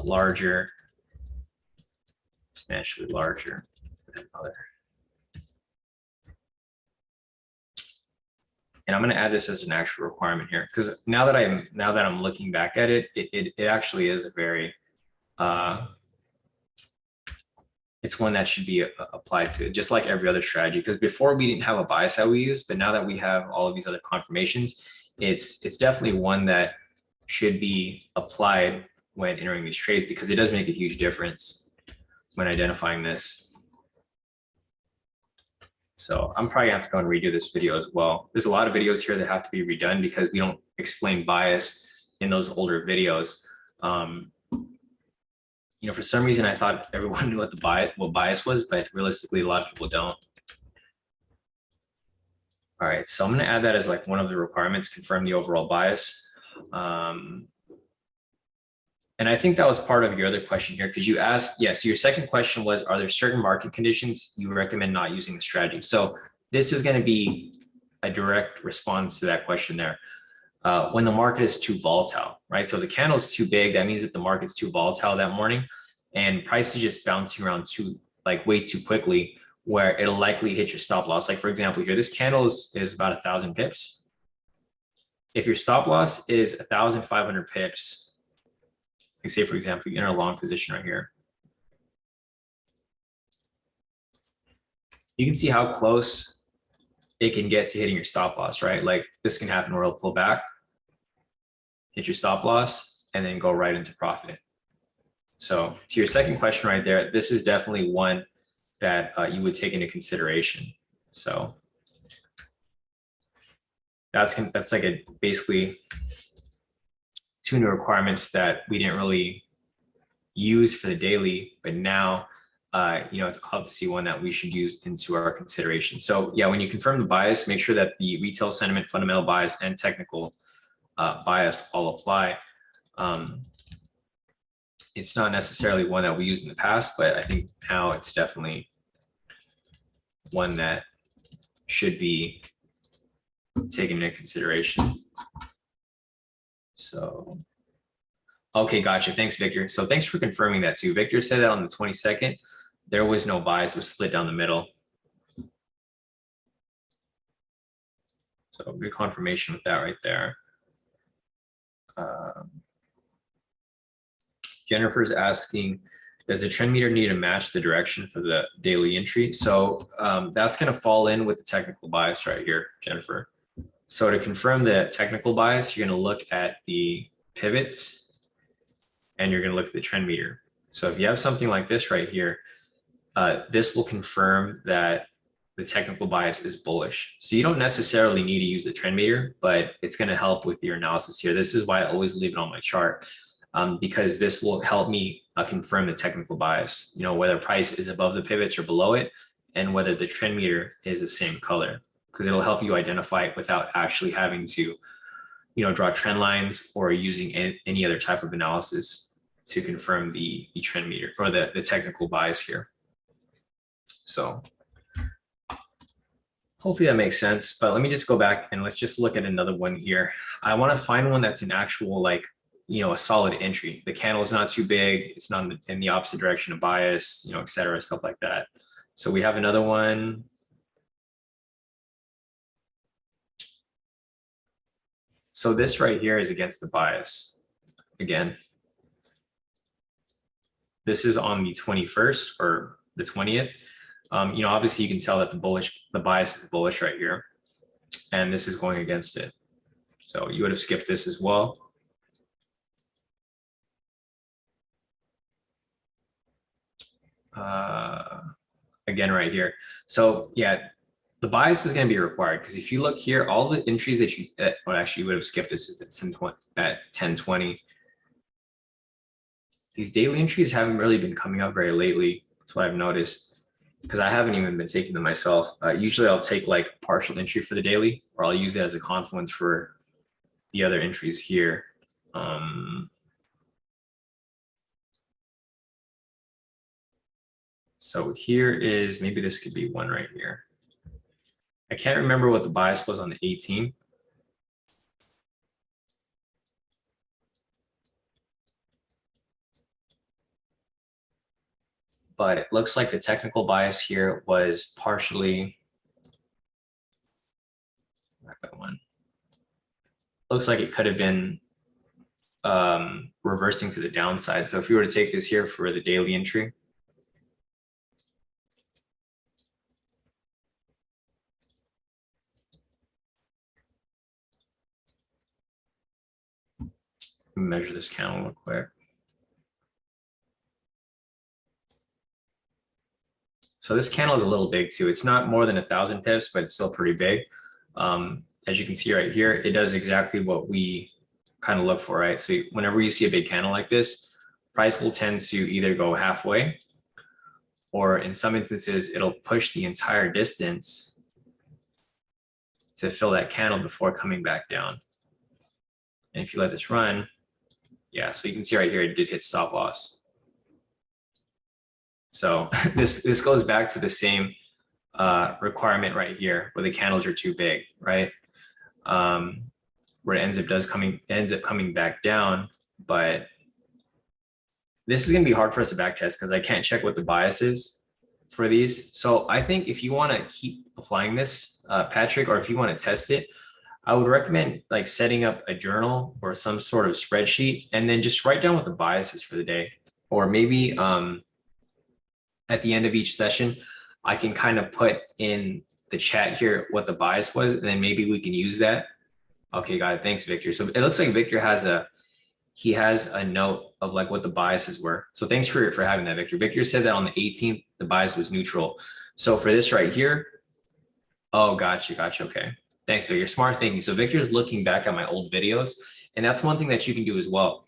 larger, substantially larger than other. And I'm going to add this as an actual requirement here, because now that I'm looking back at it, it actually is a very it's one that should be applied to it, just like every other strategy. Because before we didn't have a bias that we used, but now that we have all of these other confirmations, it's definitely one that should be applied when entering these trades, because it does make a huge difference when identifying this. So I'm probably gonna have to go and redo this video as well. There's a lot of videos here that have to be redone because we don't explain bias in those older videos. You know, for some reason, I thought everyone knew what bias was, but realistically, a lot of people don't. All right, so I'm going to add that as like one of the requirements, confirm the overall bias. And I think that was part of your other question here, because you asked, so your second question was, are there certain market conditions you recommend not using the strategy? So this is going to be a direct response to that question there. When the market is too volatile, right? So the candle is too big. That means that the market's too volatile that morning, and price is just bouncing around way too quickly, where it'll likely hit your stop loss. Like for example, here, this candle is about 1,000 pips. If your stop loss is 1,500 pips, like say for example, you enter a long position right here, you can see how close it can get to hitting your stop loss, right? Like this can happen where it'll pull back, hit your stop loss, and then go right into profit. So to your second question right there, this is definitely one that you would take into consideration. So that's like basically two new requirements that we didn't really use for the daily, but now it's obviously one that we should use into our consideration. So yeah, when you confirm the bias, make sure that the retail sentiment, fundamental bias, and technical bias all apply. It's not necessarily one that we used in the past, but I think now it's definitely one that should be taken into consideration. So, okay, gotcha. Thanks, Victor. So thanks for confirming that too. Victor said that on the 22nd, there was no bias, it was split down the middle. So good confirmation with that right there. Jennifer's asking, does the trend meter need to match the direction for the daily entry? So that's going to fall in with the technical bias right here, Jennifer. So to confirm the technical bias, you're going to look at the pivots and you're going to look at the trend meter. So if you have something like this right here, this will confirm that the technical bias is bullish. So you don't necessarily need to use the trend meter, but it's going to help with your analysis here. This is why I always leave it on my chart, because this will help me confirm the technical bias, whether price is above the pivots or below it, and whether the trend meter is the same color, because it'll help you identify it without actually having to, draw trend lines or using any other type of analysis to confirm the trend meter or the technical bias here. So hopefully that makes sense, but let me just go back and let's just look at another one here. I want to find one that's an actual, a solid entry. The candle is not too big. It's not in the opposite direction of bias, et cetera, stuff like that. So we have another one. So this right here is against the bias. Again, this is on the 21st or the 20th. Obviously you can tell that the bias is bullish right here, and this is going against it. So you would have skipped this as well. Again, right here. So yeah, the bias is going to be required, because if you look here, all the entries that actually you would have skipped this is at 10:20. These daily entries haven't really been coming up very lately. That's what I've noticed. because I haven't even been taking them myself. Usually I'll take like partial entry for the daily, or I'll use it as a confluence for the other entries here. So here is, maybe this could be one right here. I can't remember what the bias was on the 18. But it looks like the technical bias here was partially, one. Looks like it could have been reversing to the downside. So if you were to take this here for the daily entry, measure this candle real quick. So this candle is a little big too. It's not more than 1,000 pips, but it's still pretty big. As you can see right here, it does exactly what we kind of look for, right? So whenever you see a big candle like this, price will tend to either go halfway, or in some instances, it'll push the entire distance to fill that candle before coming back down. And if you let this run, yeah, so you can see right here, it did hit stop loss. So this goes back to the same requirement right here, where the candles are too big, right? Where it ends up coming back down. But this is going to be hard for us to back test because I can't check what the bias is for these. So I think if you want to keep applying this, Patrick, or if you want to test it, I would recommend like setting up a journal or some sort of spreadsheet, and then just write down what the bias is for the day. Or maybe at the end of each session, I can kind of put in the chat here what the bias was, and then maybe we can use that. Okay, got it. Thanks, Victor. So it looks like Victor has a note of like what the biases were. So thanks for having that, Victor. Victor said that on the 18th, the bias was neutral. So for this right here, oh, gotcha. Okay. Thanks, Victor. Smart thinking. So Victor's looking back at my old videos, and that's one thing that you can do as well.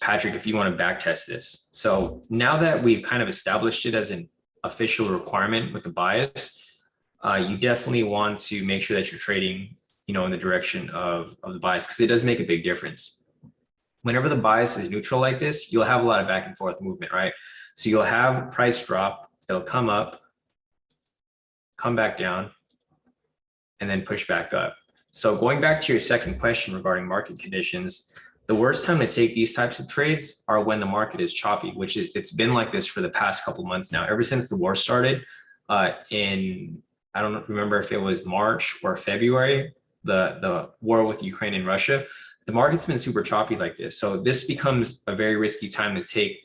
Patrick, if you want to back test this. So now that we've kind of established it as an official requirement with the bias, you definitely want to make sure that you're trading, in the direction of the bias, because it does make a big difference. Whenever the bias is neutral like this, you'll have a lot of back and forth movement, right? So you'll have price drop, it'll come up, come back down, and then push back up. So going back to your second question regarding market conditions, the worst time to take these types of trades are when the market is choppy, which it's been like this for the past couple of months now. Ever since the war started in, I don't remember if it was March or February, the war with Ukraine and Russia, the market's been super choppy like this. So this becomes a very risky time to take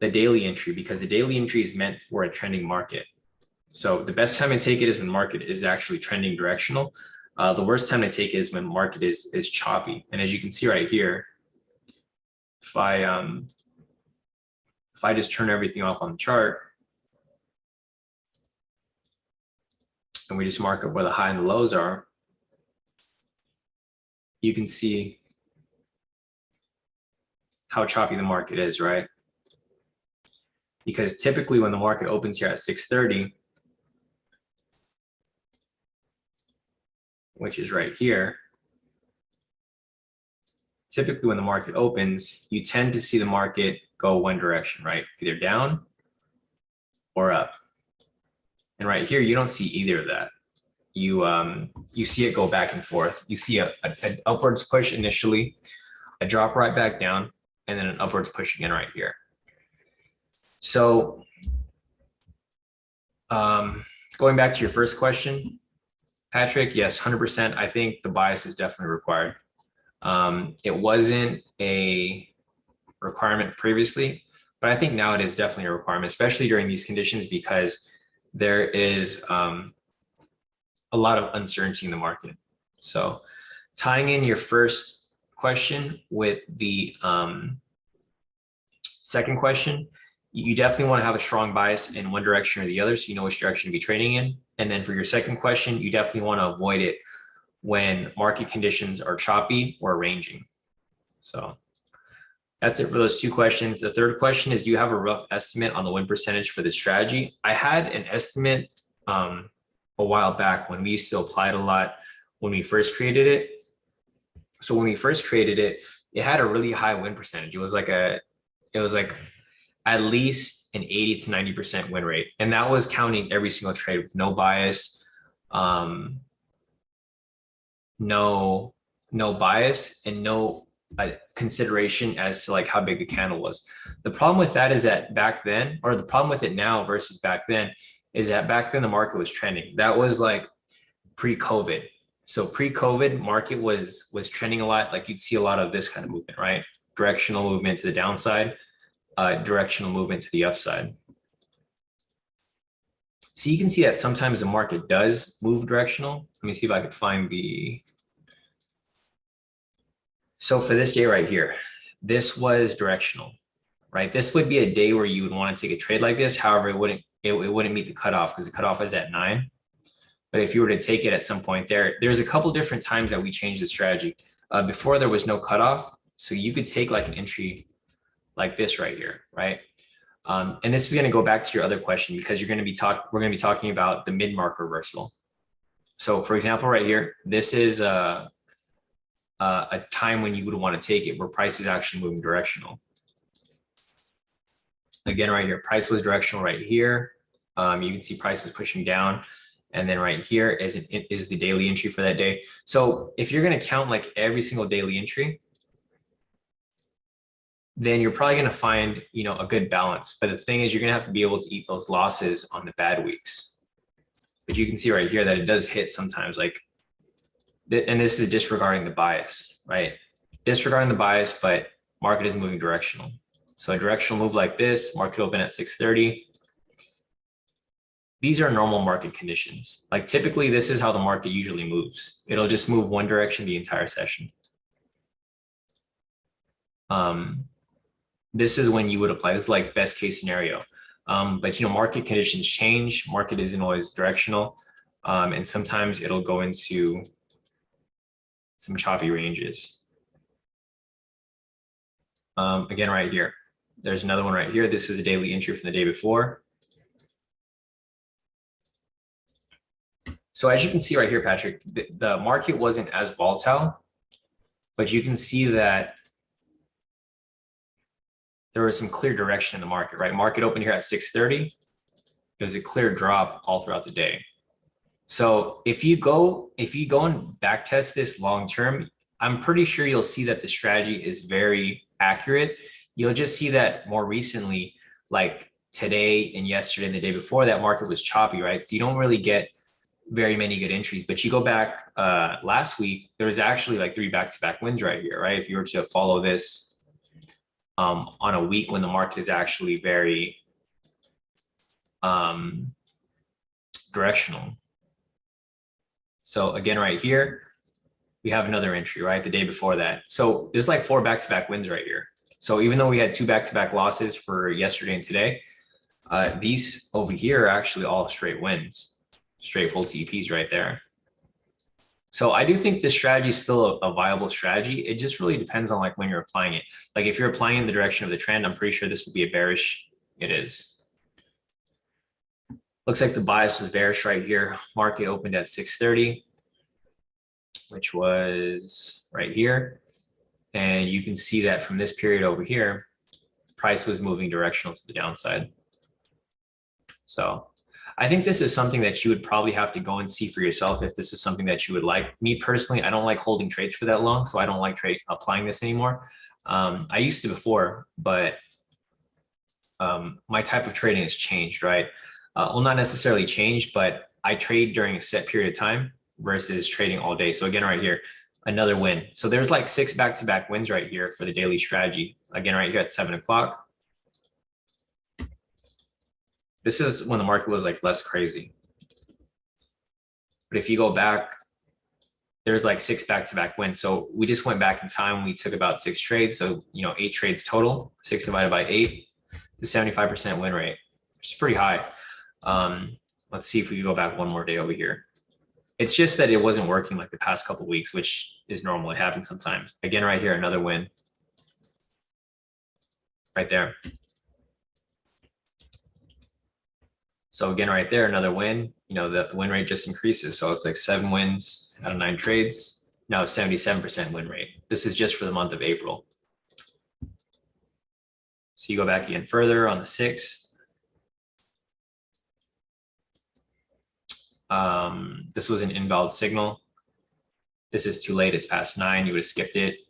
the daily entry, because the daily entry is meant for a trending market. So the best time to take it is when market is actually trending directional. The worst time to take it is when market is choppy. And as you can see right here, if I just turn everything off on the chart and we just mark up where the high and the lows are, you can see how choppy the market is, right? Because typically when the market opens here at 6:30, which is right here, typically when the market opens, you tend to see the market go one direction, right? Either down or up. And right here, you don't see either of that. You see it go back and forth. You see an upwards push initially, a drop right back down, and then an upwards push again right here. So going back to your first question, Patrick, yes, 100%. I think the bias is definitely required. It wasn't a requirement previously, but I think now it is definitely a requirement, especially during these conditions, because there is a lot of uncertainty in the market. So tying in your first question with the second question, you definitely want to have a strong bias in one direction or the other, so you know which direction to be trading in. And then for your second question, you definitely want to avoid it when market conditions are choppy or ranging. So That's it for those two questions. The third question is, do you have a rough estimate on the win percentage for this strategy? I had an estimate a while back when we used to apply it a lot when we first created it. So when we first created it, it had a really high win percentage. It was like at least an 80 to 90% win rate. And that was counting every single trade with no bias, no bias, and no consideration as to like how big the candle was. The problem with that is that back then, or the problem with it now versus back then, is that back then the market was trending. That was like pre-COVID. So pre-COVID market was trending a lot. Like you'd see a lot of this kind of movement, right? Directional movement to the downside, directional movement to the upside. So you can see that sometimes the market does move directional. Let me see if I could find the. So for this day right here, this was directional, right? This would be a day where you would want to take a trade like this. However, it wouldn't meet the cutoff because the cutoff is at 9. But if you were to take it at some point there's a couple different times that we changed the strategy. Before there was no cutoff, so you could take like an entry like this right here, right? And this is going to go back to your other question because we're going to be talking about the mid-mark reversal. So for example, right here, this is a time when you would want to take it where price is actually moving directional. Again, right here, price was directional right here. You can see price is pushing down. And then right here is the daily entry for that day. So if you're going to count like every single daily entry, then you're probably going to find, a good balance. But the thing is, you're going to have to be able to eat those losses on the bad weeks. But you can see right here that it does hit sometimes, and this is disregarding the bias, right? Disregarding the bias, but market is moving directional. So a directional move like this, market open at 630. These are normal market conditions. Like typically, this is how the market usually moves. It'll just move one direction the entire session. This is when you would apply. This is like best case scenario. But market conditions change. Market isn't always directional, and sometimes it'll go into some choppy ranges. Again, right here, there's another one right here. This is a daily entry from the day before. So as you can see right here, Patrick, the market wasn't as volatile, but you can see that there was some clear direction in the market, right? Market opened here at 630. It was a clear drop all throughout the day. So if you go and back test this long term, I'm pretty sure you'll see that the strategy is very accurate. You'll just see that more recently, like today and yesterday and the day before, that market was choppy, right? So you don't really get very many good entries. But you go back last week, there was actually like 3 back-to-back wins right here, right? If you were to follow this on a week when the market is actually very directional. So again, right here, we have another entry, right? The day before that. So there's like 4 back-to-back wins right here. So even though we had 2 back-to-back losses for yesterday and today, these over here are actually all straight wins, straight full TPs right there. So I do think this strategy is still a viable strategy. It just really depends on like when you're applying it. Like if you're applying in the direction of the trend, I'm pretty sure this would be a bearish. It is. Looks like the bias is bearish right here. Market opened at 630, which was right here. And you can see that from this period over here, price was moving directional to the downside. So I think this is something that you would probably have to go and see for yourself if this is something that you would like. Me personally, I don't like holding trades for that long, so I don't like applying this anymore. I used to before, but my type of trading has changed, right? Well, not necessarily changed, but I trade during a set period of time versus trading all day. So again, right here, another win. So there's like 6 back-to-back wins right here for the daily strategy. Again, right here at 7 o'clock. This is when the market was like less crazy. But if you go back, there's like 6 back-to-back wins. So we just went back in time. We took about 6 trades. So, 8 trades total, 6 divided by 8, the 75% win rate, which is pretty high. Let's see if we can go back one more day over here. It's just that it wasn't working like the past couple of weeks, which is normal. It happens sometimes. Again, right here, another win. right there. So again, right there, another win, the win rate just increases. So it's like 7 wins out of 9 trades. Now it's 77% win rate. This is just for the month of April. So you go back again further on the 6th. This was an invalid signal. This is too late. It's past 9. You would have skipped it.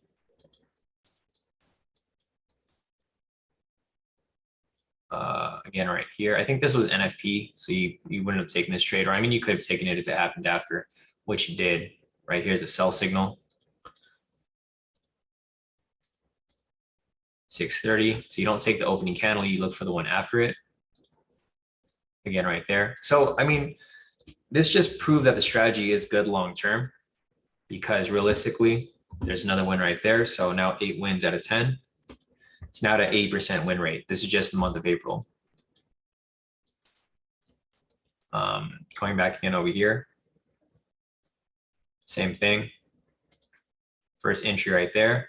Again, right here, I think this was NFP. So you wouldn't have taken this trade, or I mean, you could have taken it if it happened after, which you did. Right here's a sell signal. 6:30. So you don't take the opening candle. You look for the one after it. Again, right there. So, I mean, this just proved that the strategy is good long-term, because realistically, there's another win right there. So now 8 wins out of 10. It's now at 80% win rate. This is just the month of April. Going back again over here. Same thing. First entry right there.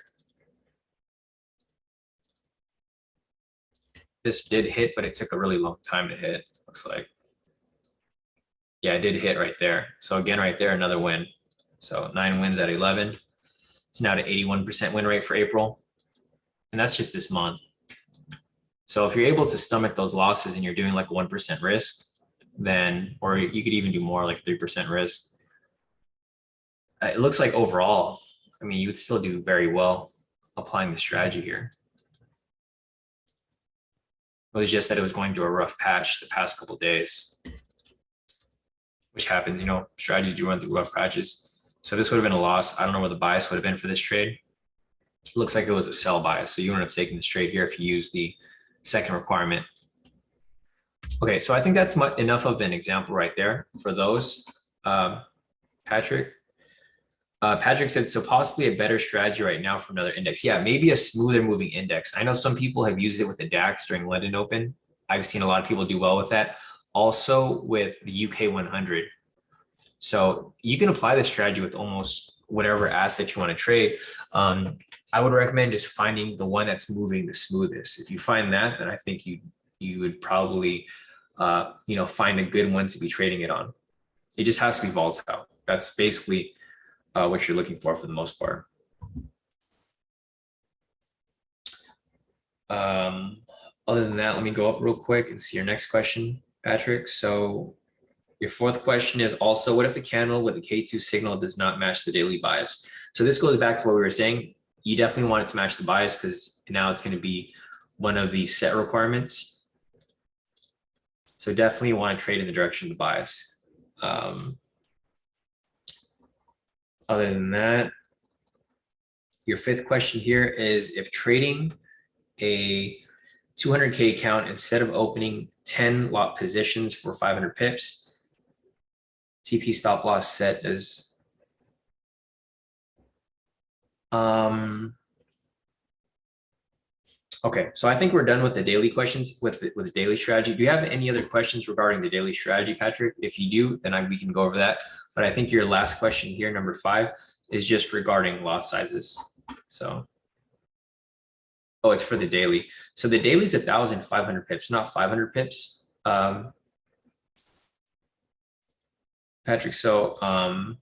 This did hit, but it took a really long time to hit, looks like. Yeah, it did hit right there. So again, right there, another win. So 9 wins out of 11. It's now to 81% win rate for April. And that's just this month. So if you're able to stomach those losses and you're doing like 1% risk, then, or you could even do more, like 3% risk. It looks like overall, I mean, you would still do very well applying the strategy here. It was just that it was going through a rough patch the past couple of days, which happens, strategies do run through rough patches. So this would have been a loss. I don't know where the bias would have been for this trade. It looks like it was a sell bias. So you wouldn't have taken this trade here if you use the second requirement. Okay, so I think that's enough of an example right there for those. Patrick said, so possibly a better strategy right now for another index. Yeah, maybe a smoother moving index. I know some people have used it with the DAX during London Open. I've seen a lot of people do well with that. Also with the UK 100. So you can apply this strategy with almost whatever asset you want to trade. I would recommend just finding the one that's moving the smoothest. If you find that, then I think you would probably find a good one to be trading it on. It just has to be volatile. That's basically what you're looking for the most part. Other than that, let me go up real quick and see your next question, Patrick. So your fourth question is also, what if the candle with the K2 signal does not match the daily bias? So this goes back to what we were saying. You definitely want it to match the bias, because now it's going to be one of the set requirements. So definitely want to trade in the direction of the bias. Other than that, your fifth question here is, if trading a 200K account, instead of opening 10 lot positions for 500 pips, TP stop loss set as okay, so I think we're done with the daily questions with the daily strategy. Do you have any other questions regarding the daily strategy, Patrick? If you do, then we can go over that. But I think your last question here, number 5, is just regarding lot sizes. So, oh, it's for the daily. So the daily is 1,500 pips, not 500 pips. Patrick, so I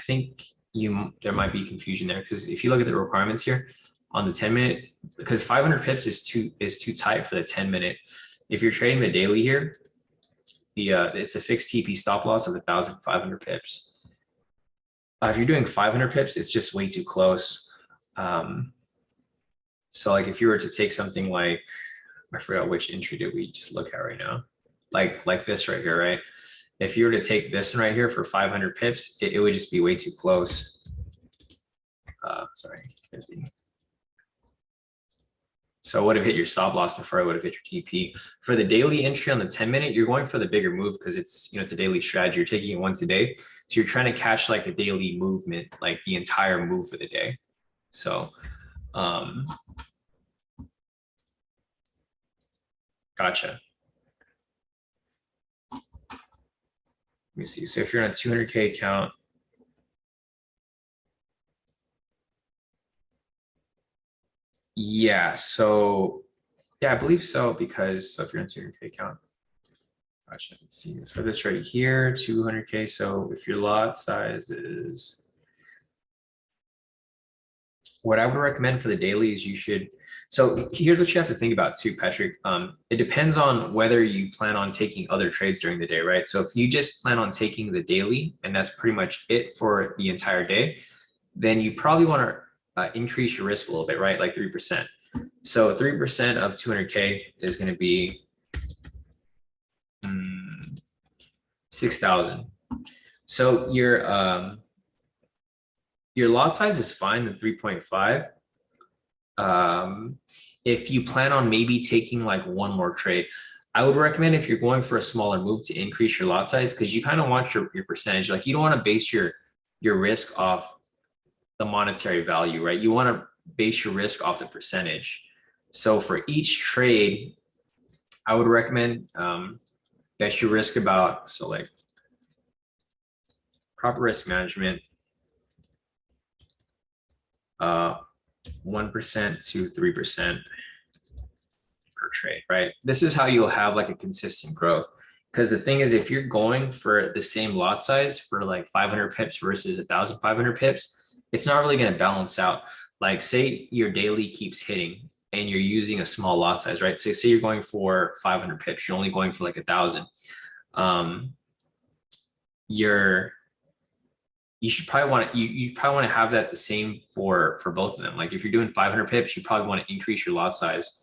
think there might be confusion there, because if you look at the requirements here on the 10-minute, because 500 pips is too tight for the 10-minute. If you're trading the daily here, it's a fixed TP stop loss of 1,500 pips. If you're doing 500 pips, it's just way too close. So like if you were to take something like, I forgot which entry did we just look at right now, like this right here, right? If you were to take this one right here for 500 pips, it would just be way too close. Sorry, 50. So I would have hit your stop loss before I would have hit your TP. For the daily entry on the 10-minute, you're going for the bigger move, because it's a daily strategy. You're taking it once a day. So you're trying to catch like the daily movement, like the entire move for the day. So gotcha. Let me see. So if you're on a 200K account, yeah, so Yeah, I believe so, because if you're in 200K account, gotcha. Let's see for this right here, 200K. So if your lot size is, what I would recommend for the daily is you should, so here's what you have to think about too, Patrick. It depends on whether you plan on taking other trades during the day, right? So if you just plan on taking the daily and that's pretty much it for the entire day, then you probably want to increase your risk a little bit, right? Like 3%. So 3% of 200K is going to be 6,000. So your lot size is fine, the 3.5. If you plan on maybe taking like one more trade, I would recommend if you're going for a smaller move to increase your lot size, because you kind of want your percentage. Like you don't want to base your risk off the monetary value, right? You want to base your risk off the percentage. So for each trade, I would recommend that you risk about, so like proper risk management, 1% to 3% per trade, right? This is how you'll have like a consistent growth. Because the thing is, if you're going for the same lot size for like 500 pips versus 1,500 pips, it's not really going to balance out. Like say your daily keeps hitting and you're using a small lot size, right? So say you're going for 500 pips, you're only going for like 1,000. You should probably want to you probably want to have that the same for both of them. Like if you're doing 500 pips, you probably want to increase your lot size.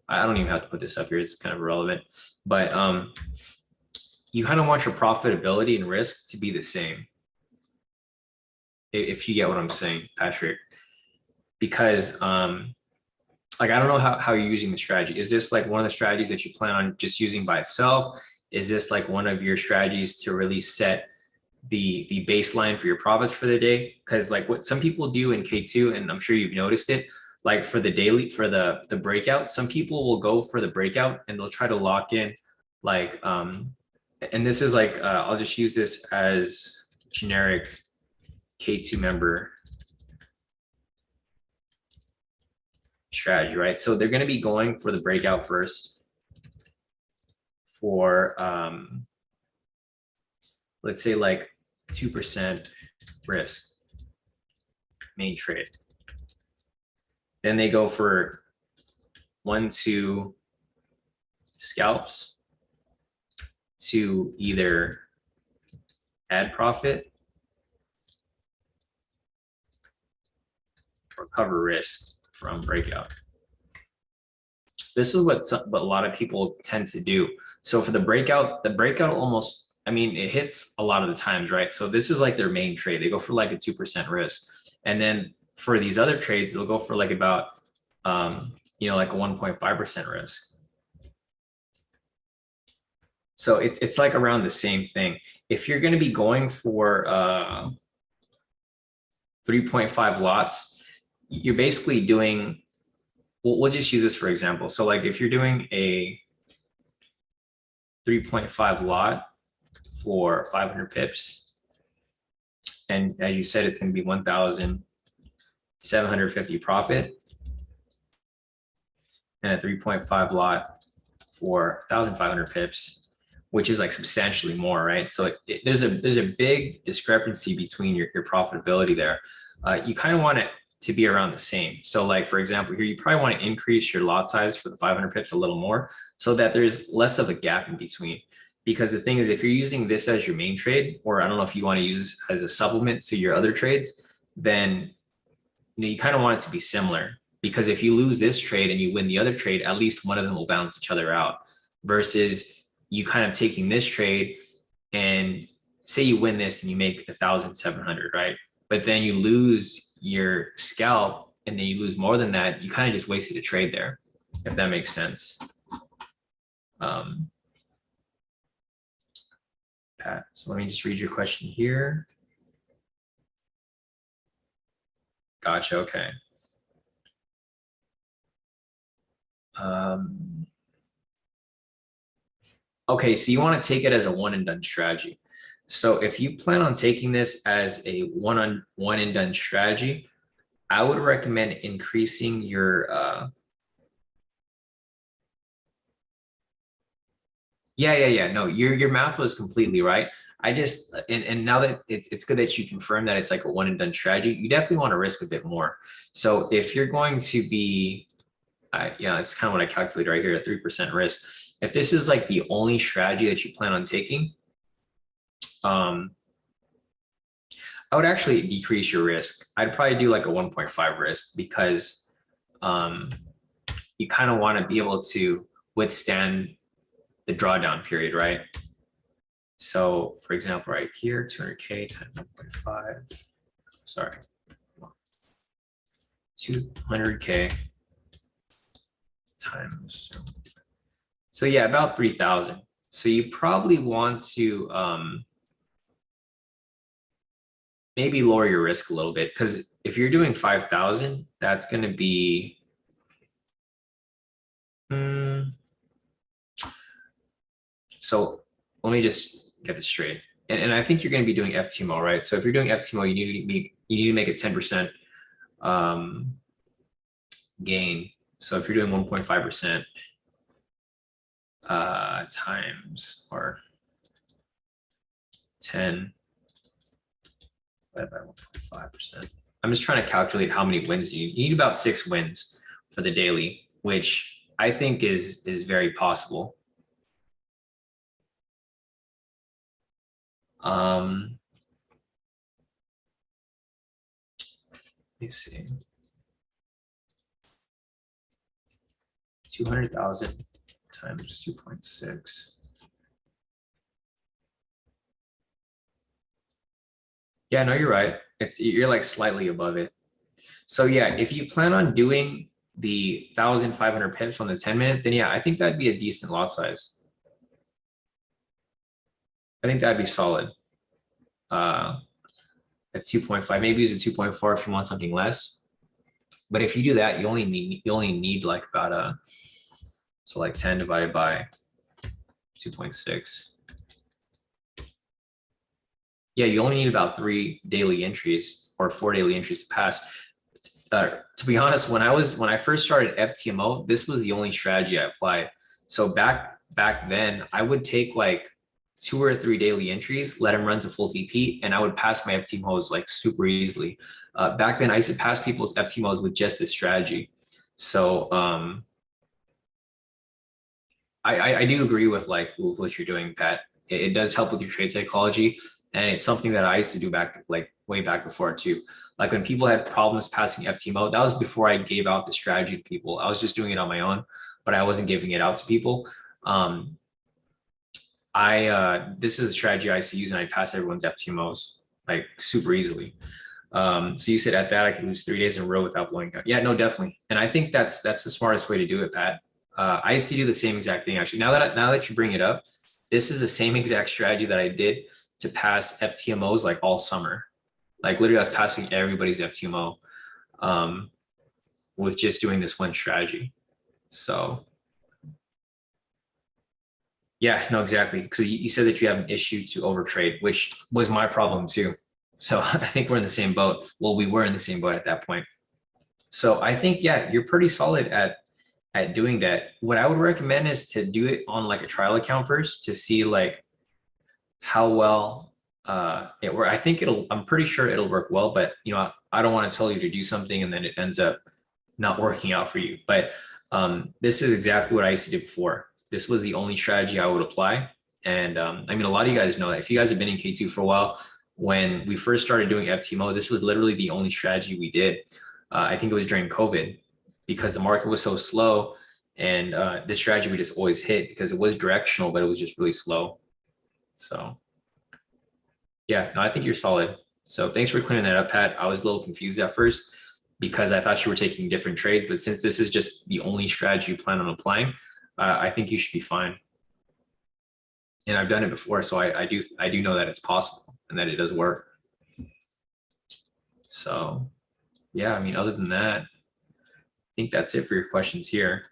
I don't even have to put this up here, it's kind of irrelevant, but you kind of want your profitability and risk to be the same, if you get what I'm saying, Patrick. Because like I don't know how you're using the strategy. Is this like one of the strategies that you plan on just using by itself? Is this like one of your strategies to really set the baseline for your profits for the day? Because like what some people do in K2, and I'm sure you've noticed it, like for the daily, for the breakout, some people will go for the breakout and they'll try to lock in like and this is like I'll just use this as generic K2 member strategy, right? So they're going to be going for the breakout first for let's say like 2% risk main trade. Then they go for 1-2 scalps to either add profit or cover risk from breakout. This is what a lot of people tend to do. So for the breakout almost, I mean, it hits a lot of the times, right? So this is like their main trade. They go for like a 2% risk. And then for these other trades, they'll go for like about, like a 1.5% risk. So it's like around the same thing. If you're going to be going for 3.5 lots, you're basically doing, we'll just use this for example. So like if you're doing a 3.5 lot for 500 pips, and as you said, it's going to be 1,750 profit, and a 3.5 lot for 1,500 pips, which is like substantially more, right? So there's a big discrepancy between your profitability there. You kind of want it to be around the same. So like, for example, here, you probably want to increase your lot size for the 500 pips a little more so that there's less of a gap in between. Because the thing is, if you're using this as your main trade, or I don't know if you want to use this as a supplement to your other trades, then you kind of want it to be similar. Because if you lose this trade and you win the other trade, at least one of them will balance each other out. Versus you kind of taking this trade and say you win this and you make 1,700, right? But then you lose your scalp and then you lose more than that, you kind of just wasted a trade there, if that makes sense. Pat, so let me just read your question here. Gotcha, okay. Okay, so you want to take it as a one and done strategy. So if you plan on taking this as a one and done strategy, I would recommend increasing your Yeah. No, your math was completely right. I just and now that it's good that you confirm that it's like a one and done strategy, you definitely want to risk a bit more. So if you're going to be, yeah, it's kind of what I calculated right here, a 3% risk. If this is like the only strategy that you plan on taking, um, I would actually decrease your risk. I'd probably do like a 1.5 risk because um, you kind of want to be able to withstand the drawdown period, right? So for example, right here, 200K times 1.5, sorry, 200K times, so yeah, about 3,000. So you probably want to maybe lower your risk a little bit, because if you're doing 5,000, that's going to be, so let me just get this straight. And I think you're going to be doing FTMO, right? So if you're doing FTMO, you need to make a 10% gain. So if you're doing 1.5% times or 10 divided by 1.5%. I'm just trying to calculate how many wins you need. You need about 6 wins for the daily, which I think is very possible. Let me see. 200,000 times 2.6. Yeah, no, you're right. If you're like slightly above it. So yeah, if you plan on doing the 1,500 pips on the 10-minute, then yeah, I think that'd be a decent lot size. I think that'd be solid. At 2.5, maybe use a 2.4 if you want something less. But if you do that, you only need like about so like 10 divided by 2.6. Yeah, you only need about 3 daily entries or 4 daily entries to pass. To be honest, when I first started FTMO, this was the only strategy I applied. So back then, I would take like 2 or 3 daily entries, let them run to full TP, and I would pass my FTMOs like super easily. Back then, I used to pass people's FTMOs with just this strategy. So I do agree with like with what you're doing, Pat. It does help with your trade psychology, and it's something that I used to do back like way back before too. Like when people had problems passing FTMO, that was before I gave out the strategy to people. I was just doing it on my own, but I wasn't giving it out to people. This is a strategy I used to use, and I pass everyone's FTMOs like super easily. So you said at that I could lose 3 days in a row without blowing out. Yeah, no, definitely. And I think that's the smartest way to do it, Pat. I used to do the same exact thing actually. Now that you bring it up, this is the same exact strategy that I did to pass FTMOs like all summer. Like literally, I was passing everybody's FTMO with just doing this one strategy. So yeah, no, exactly. Because you said that you have an issue to overtrade, which was my problem too. So I think we're in the same boat. Well, we were in the same boat at that point. So I think, yeah, you're pretty solid at doing that. What I would recommend is to do it on like a trial account first to see like how well it works. I think I'm pretty sure it'll work well, but you know, I don't want to tell you to do something and then it ends up not working out for you. But this is exactly what I used to do before. This was the only strategy I would apply. And I mean, a lot of you guys know that if you guys have been in K2 for a while, when we first started doing FTMO, this was literally the only strategy we did. I think it was during COVID because the market was so slow, and this strategy we just always hit because it was directional, but it was just really slow. So yeah, no, I think you're solid. So thanks for clearing that up, Pat. I was a little confused at first because I thought you were taking different trades, but since this is just the only strategy you plan on applying, I think you should be fine. And I've done it before, so I do know that it's possible and that it does work. So yeah, I mean, other than that, I think that's it for your questions here.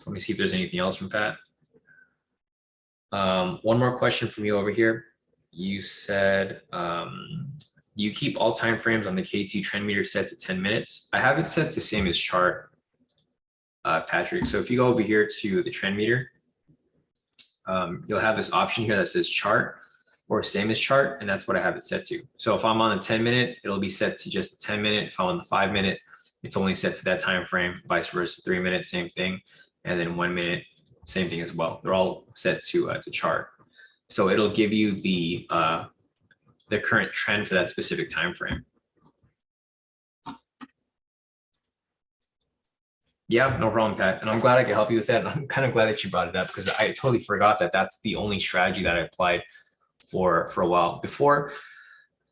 Let me see if there's anything else from Pat. One more question from you over here. You said, you keep all time frames on the K2 trend meter set to 10 minutes. I have it set to same as chart, Patrick. So if you go over here to the trend meter, you'll have this option here that says chart or same as chart, and that's what I have it set to. So if I'm on the 10-minute, it'll be set to just the 10-minute. If I'm on the 5-minute, it's only set to that time frame, vice versa. 3-minute, same thing. And then 1 minute, same thing as well. They're all set to chart. So it'll give you the current trend for that specific time frame. Yeah, no problem, Pat. And I'm glad I could help you with that. And I'm kind of glad that you brought it up because I totally forgot that that's the only strategy that I applied for a while. Before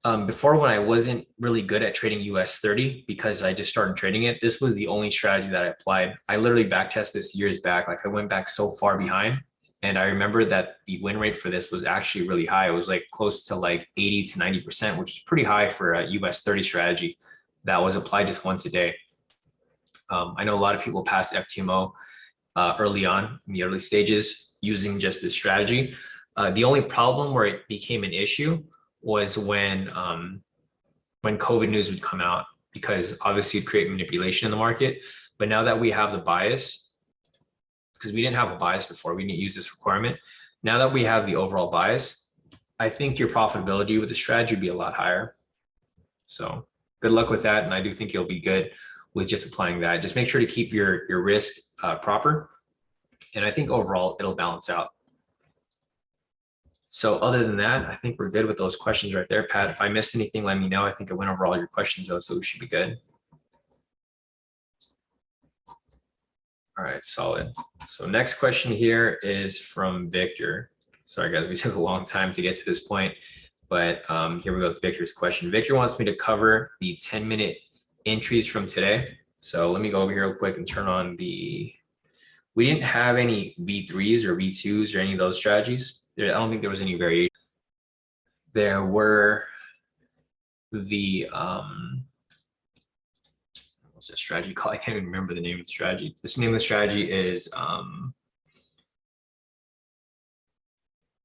when I wasn't really good at trading US 30 because I just started trading it, this was the only strategy that I applied. I literally backtested this years back. Like I went back so far behind. And I remember that the win rate for this was actually really high. It was like close to like 80 to 90%, which is pretty high for a US 30 strategy that was applied just once a day. I know a lot of people passed FTMO early on in the early stages using just this strategy. The only problem where it became an issue was when COVID news would come out, because obviously it'd create manipulation in the market. But now that we have the bias, because we didn't have a bias before, we didn't use this requirement. Now that we have the overall bias, I think your profitability with the strategy would be a lot higher. So good luck with that. And I do think you'll be good with just applying that. Just make sure to keep your risk proper. And I think overall it'll balance out. So other than that, I think we're good with those questions right there, Pat. If I missed anything, let me know. I think I went over all your questions though, so we should be good. All right, solid. So next question here is from Victor. Sorry guys, we took a long time to get to this point, but here we go with Victor's question. Victor wants me to cover the 10-minute entries from today. So let me go over here real quick and turn on we didn't have any V3s or V2s or any of those strategies. I don't think there was any variation. There were the, what's that strategy called? I can't even remember the name of the strategy. This name of the strategy is let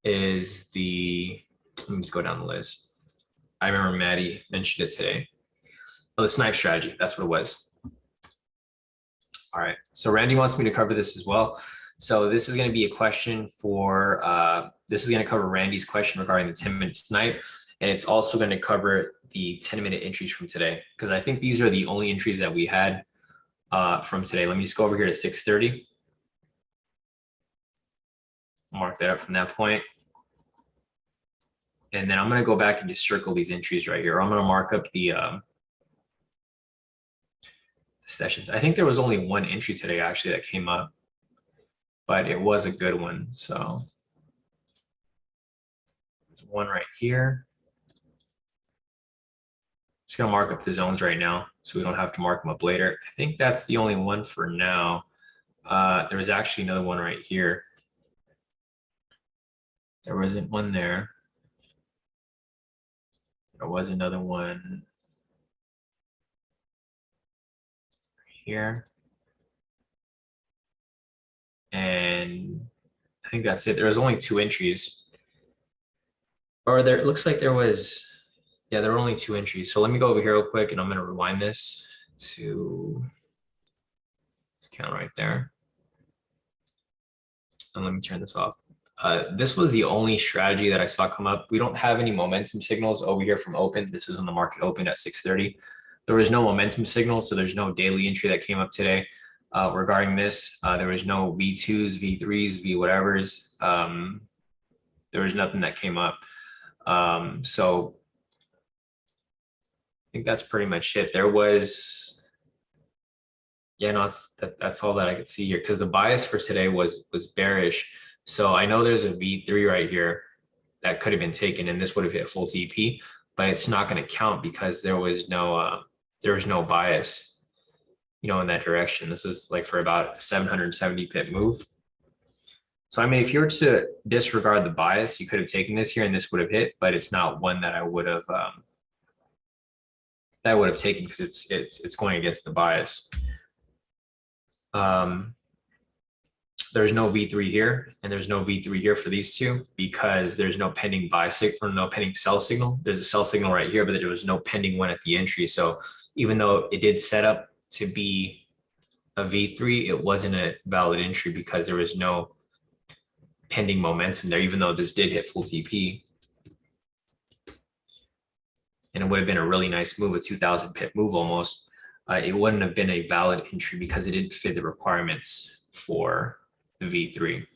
me just go down the list. I remember Maddie mentioned it today. Oh, the snipe strategy, that's what it was. All right, so Randy wants me to cover this as well. So this is going to be a question for, this is going to cover Randy's question regarding the 10-minute snipe. And it's also going to cover the 10-minute entries from today, because I think these are the only entries that we had from today. Let me just go over here to 6:30. Mark that up from that point. And then I'm going to go back and just circle these entries right here. I'm going to mark up the sessions. I think there was only one entry today actually that came up, but it was a good one. So there's one right here. Just gonna mark up the zones right now so we don't have to mark them up later. I think that's the only one for now. There was actually another one right here. There wasn't one there. There was another one here. And I think that's it. There was only 2 entries. Or there, it looks like there was, yeah, there were only 2 entries. So let me go over here real quick and I'm going to rewind this to this count right there. And let me turn this off. This was the only strategy that I saw come up. We don't have any momentum signals over here from open. This is when the market opened at 6:30. There was no momentum signal, so there's no daily entry that came up today regarding this. There was no V2s, V3s, V whatevers. There was nothing that came up. So I think that's pretty much it. There was, yeah, no, that's all that I could see here, because the bias for today was bearish. So I know there's a V3 right here that could have been taken, and this would have hit full TP, but it's not going to count because there was no bias, you know, in that direction. This is like for about a 770 pip move. So I mean, if you were to disregard the bias, you could have taken this here and this would have hit, but it's not one that I would have taken because it's going against the bias. There's no V3 here and there's no V3 here for these two because there's no pending buy signal or no pending sell signal. There's a sell signal right here, but there was no pending one at the entry. So even though it did set up to be a V3, it wasn't a valid entry because there was no pending momentum there, even though this did hit full TP. And it would have been a really nice move, a 2,000 pip move almost. It wouldn't have been a valid entry because it didn't fit the requirements for the V3.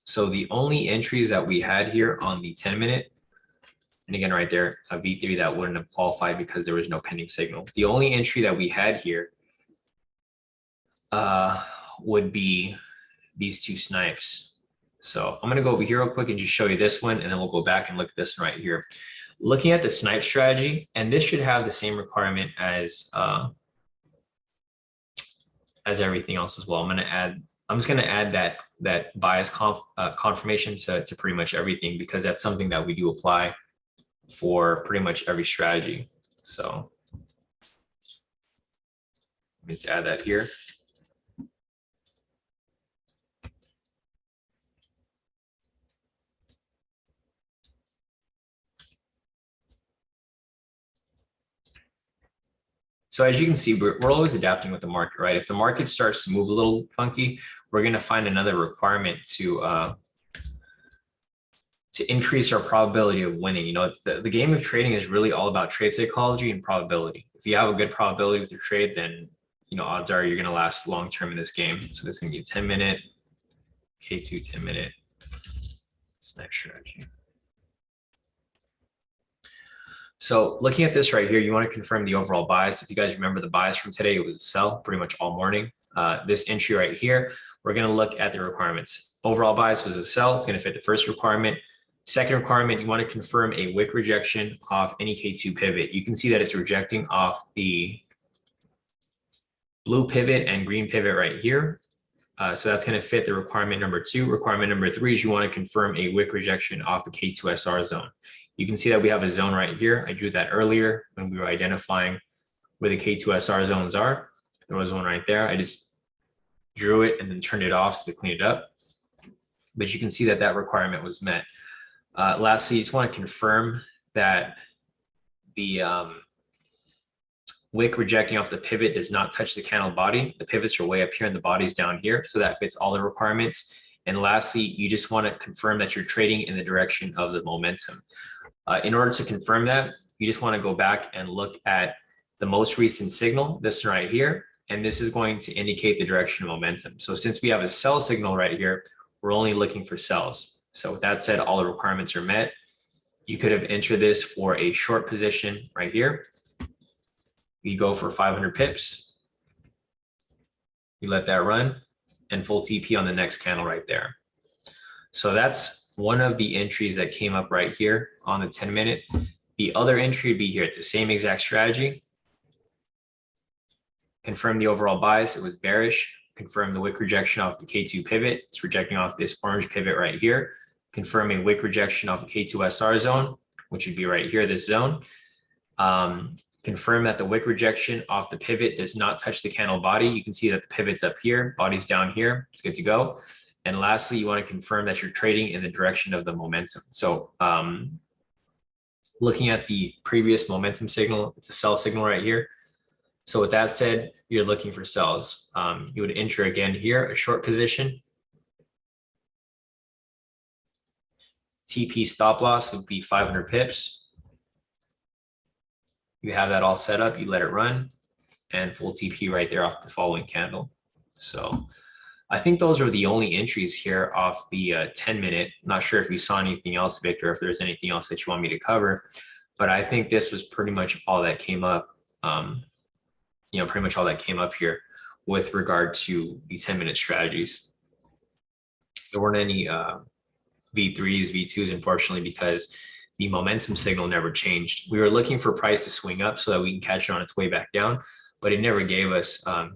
So the only entries that we had here on the 10-minute, and again, right there, a V3 that wouldn't have qualified because there was no pending signal. The only entry that we had here would be these two snipes. So I'm gonna go over here real quick and just show you this one, and then we'll go back and look at this one right here. Looking at the snipe strategy, and this should have the same requirement as everything else as well. I'm just gonna add that bias confirmation to pretty much everything, because that's something that we do apply for pretty much every strategy. So let me just add that here. So as you can see, we're always adapting with the market, right? If the market starts to move a little funky, we're going to find another requirement to increase our probability of winning. You know, the game of trading is really all about trade psychology and probability. If you have a good probability with your trade, then, you know, odds are you're going to last long term in this game. So this is going to be a 10-minute, K2 10-minute snipe strategy. So looking at this right here, you want to confirm the overall bias. If you guys remember the bias from today, it was a sell pretty much all morning. This entry right here, we're going to look at the requirements. Overall bias was a sell. It's going to fit the first requirement. Second requirement, you want to confirm a wick rejection off any K2 pivot. You can see that it's rejecting off the blue pivot and green pivot right here. So that's going to fit the requirement number 2. Requirement number 3 is you want to confirm a wick rejection off the K2 SR zone. You can see that we have a zone right here. I drew that earlier when we were identifying where the K2 SR zones are. There was one right there. I just drew it and then turned it off to clean it up. But you can see that that requirement was met. Lastly, you just want to confirm that the wick rejecting off the pivot does not touch the candle body. The pivots are way up here and the body's down here. So that fits all the requirements. And lastly, you just want to confirm that you're trading in the direction of the momentum. In order to confirm that, you just want to go back and look at the most recent signal, this right here, and this is going to indicate the direction of momentum. So since we have a sell signal right here, we're only looking for sells. So with that said, all the requirements are met. You could have entered this for a short position right here. You go for 500 pips. You let that run and full TP on the next candle right there. So that's one of the entries that came up right here on the 10-minute. The other entry would be here. It's the same exact strategy. Confirm the overall bias. It was bearish. Confirm the wick rejection off the K2 pivot. It's rejecting off this orange pivot right here. Confirm a wick rejection off the K2 SR zone, which would be right here, this zone. Confirm that the wick rejection off the pivot does not touch the candle body. You can see that the pivot's up here, body's down here. It's good to go. And lastly, you want to confirm that you're trading in the direction of the momentum. So looking at the previous momentum signal, it's a sell signal right here. So with that said, you're looking for sells. You would enter again here, a short position. TP stop loss would be 500 pips. You have that all set up, you let it run, and full TP right there off the following candle. So I think those are the only entries here off the 10-minute. Not sure if you saw anything else, Victor, if there's anything else that you want me to cover, but I think this was pretty much all that came up. Pretty much all that came up here with regard to the 10-minute strategies. There weren't any V3s, V2s, unfortunately, because the momentum signal never changed. We were looking for price to swing up so that we can catch it on its way back down, but it never gave us, a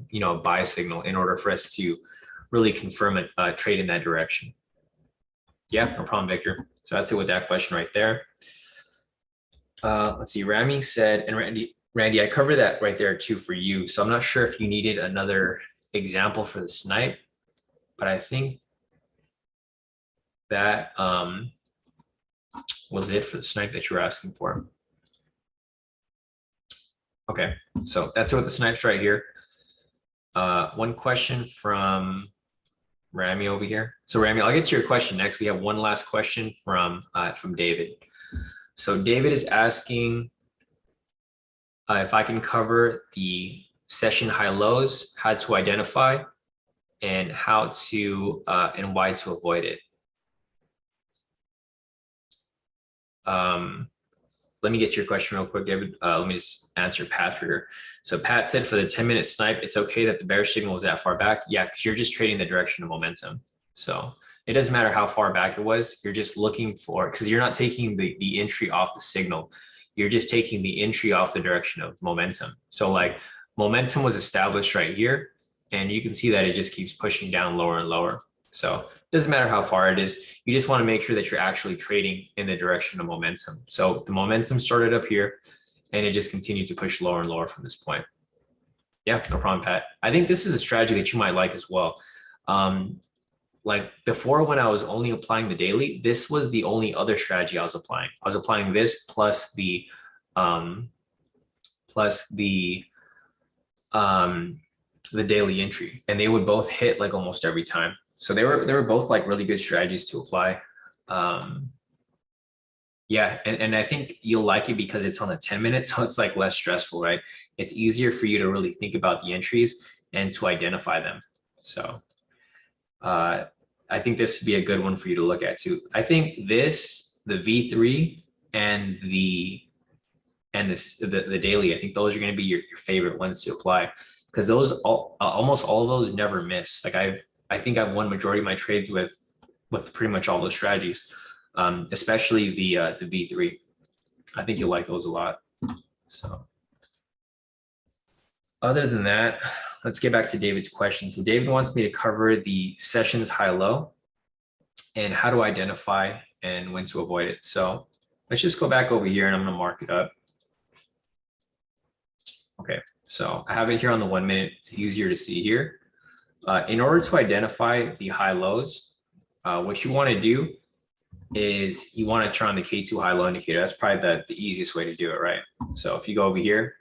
buy signal in order for us to really confirm a trade in that direction. Yeah, no problem, Victor. So that's it with that question right there. Let's see, Rami said, and Randy, I covered that right there too for you. So I'm not sure if you needed another example for the snipe, but I think that was it for the snipe that you were asking for. Okay, so that's it with the snipes right here. One question from Rami over here. So Rami, I'll get to your question next. We have one last question from David. So David is asking if I can cover the session high lows, how to identify, and how to and why to avoid it. Let me get your question real quick, David. Let me just answer Pat here. So Pat said for the 10-minute snipe, it's okay that the bearish signal was that far back. Yeah, because you're just trading the direction of momentum. So it doesn't matter how far back it was. You're just looking for, because you're not taking the entry off the signal. You're just taking the entry off the direction of momentum. So like momentum was established right here, and you can see that it just keeps pushing down lower and lower. So it doesn't matter how far it is. You just want to make sure that you're actually trading in the direction of momentum. So the momentum started up here and it just continued to push lower and lower from this point. Yeah, no problem, Pat. I think this is a strategy that you might like as well. Like before, when I was only applying the daily, this was the only other strategy I was applying. I was applying this plus the daily entry, and they would both hit like almost every time. So they were both like really good strategies to apply. Yeah, and I think you'll like it because it's on the 10 minutes, so it's like less stressful, right? It's easier for you to really think about the entries and to identify them. So I think this would be a good one for you to look at too. I think this, the V3 and the daily, I think those are going to be your favorite ones to apply, because those almost all of those never miss. Like I think I've won majority of my trades with pretty much all those strategies, especially the V3. I think you'll like those a lot. So other than that, let's get back to David's question. So David wants me to cover the sessions high-low and how to identify and when to avoid it. So let's just go back over here and I'm going to mark it up. Okay, so I have it here on the 1 minute. It's easier to see here. In order to identify the high lows, what you want to do is you want to turn on the K2 high low indicator. That's probably the easiest way to do it, right? So if you go over here,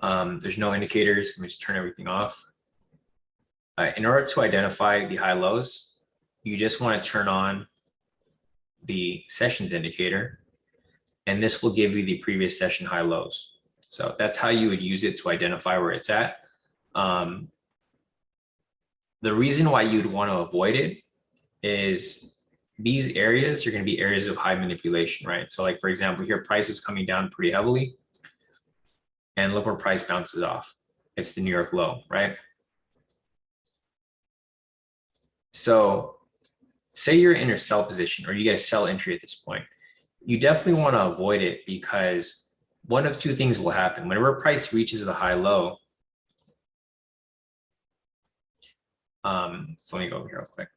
there's no indicators. Let me just turn everything off. In order to identify the high lows, you just want to turn on the sessions indicator, and this will give you the previous session high lows. So that's how you would use it to identify where it's at. The reason why you'd want to avoid it is these areas are going to be areas of high manipulation, right? So like, for example, here price is coming down pretty heavily, and look where price bounces off. It's the New York low, right? So say you're in a sell position or you get a sell entry at this point, you definitely want to avoid it, because one of two things will happen. Whenever price reaches the high low, so let me go over here real quick.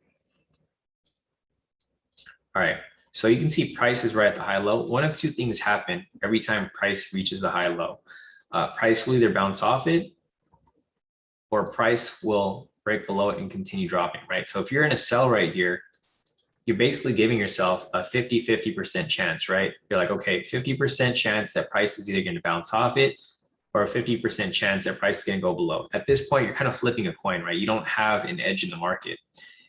All right, so you can see price is right at the high low. One of two things happen every time price reaches the high low. Price will either bounce off it, or price will break below it and continue dropping, right? So if you're in a sell right here, you're basically giving yourself a 50% chance, right? You're like, okay, 50% chance that price is either going to bounce off it, or a 50% chance that price is going to go below. At this point, you're kind of flipping a coin, right? You don't have an edge in the market.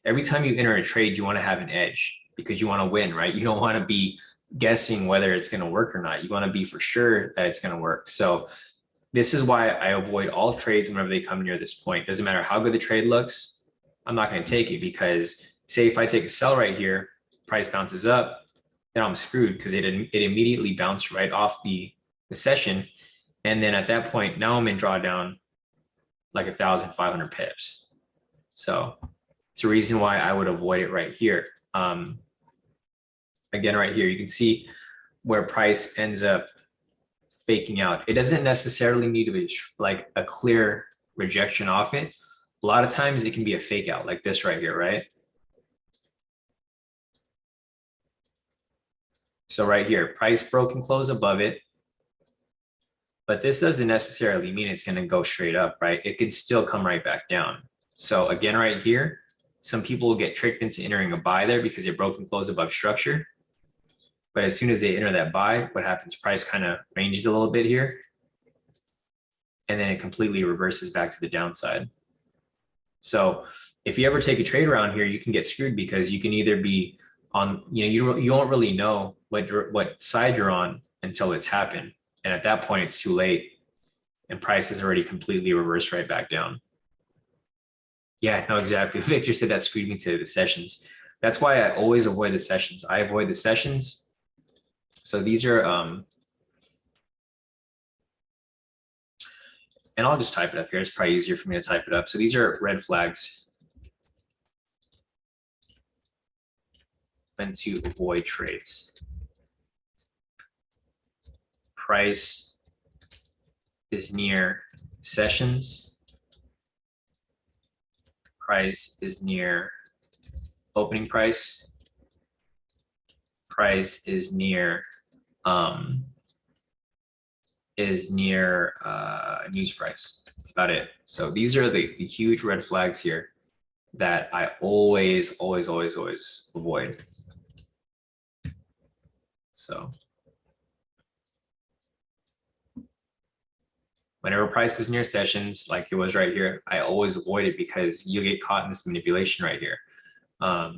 Every time you enter a trade, you want to have an edge because you want to win, right? You don't want to be guessing whether it's going to work or not. You want to be for sure that it's going to work. So this is why I avoid all trades whenever they come near this point. Doesn't matter how good the trade looks, I'm not going to take it, because say if I take a sell right here, price bounces up, then I'm screwed, because it immediately bounced right off the session. And then at that point, now I'm in drawdown like 1,500 pips. So it's a reason why I would avoid it right here. Again, right here, you can see where price ends up faking out. It doesn't necessarily need to be like a clear rejection off it. A lot of times it can be a fake out like this right here, right? So right here, price broke and close above it. But this doesn't necessarily mean it's going to go straight up, right? It can still come right back down. So again, right here, some people will get tricked into entering a buy there because they broke and closed above structure. But as soon as they enter that buy, what happens? Price kind of ranges a little bit here. and then it completely reverses back to the downside. So if you ever take a trade around here, you can get screwed because you can either be on, you won't really know what side you're on until it's happened. And at that point, it's too late and price is already completely reversed right back down. Yeah, no, exactly. Victor said that screwed me to the sessions. That's why I always avoid the sessions. I avoid the sessions. So these are, and I'll just type it up here. It's probably easier for me to type it up. So these are red flags when to avoid trades. Price is near sessions. Price is near opening price. Price is near news price. That's about it. So these are the huge red flags here that I always avoid. So whenever price is near sessions, like it was right here, I always avoid it because you get caught in this manipulation right here. A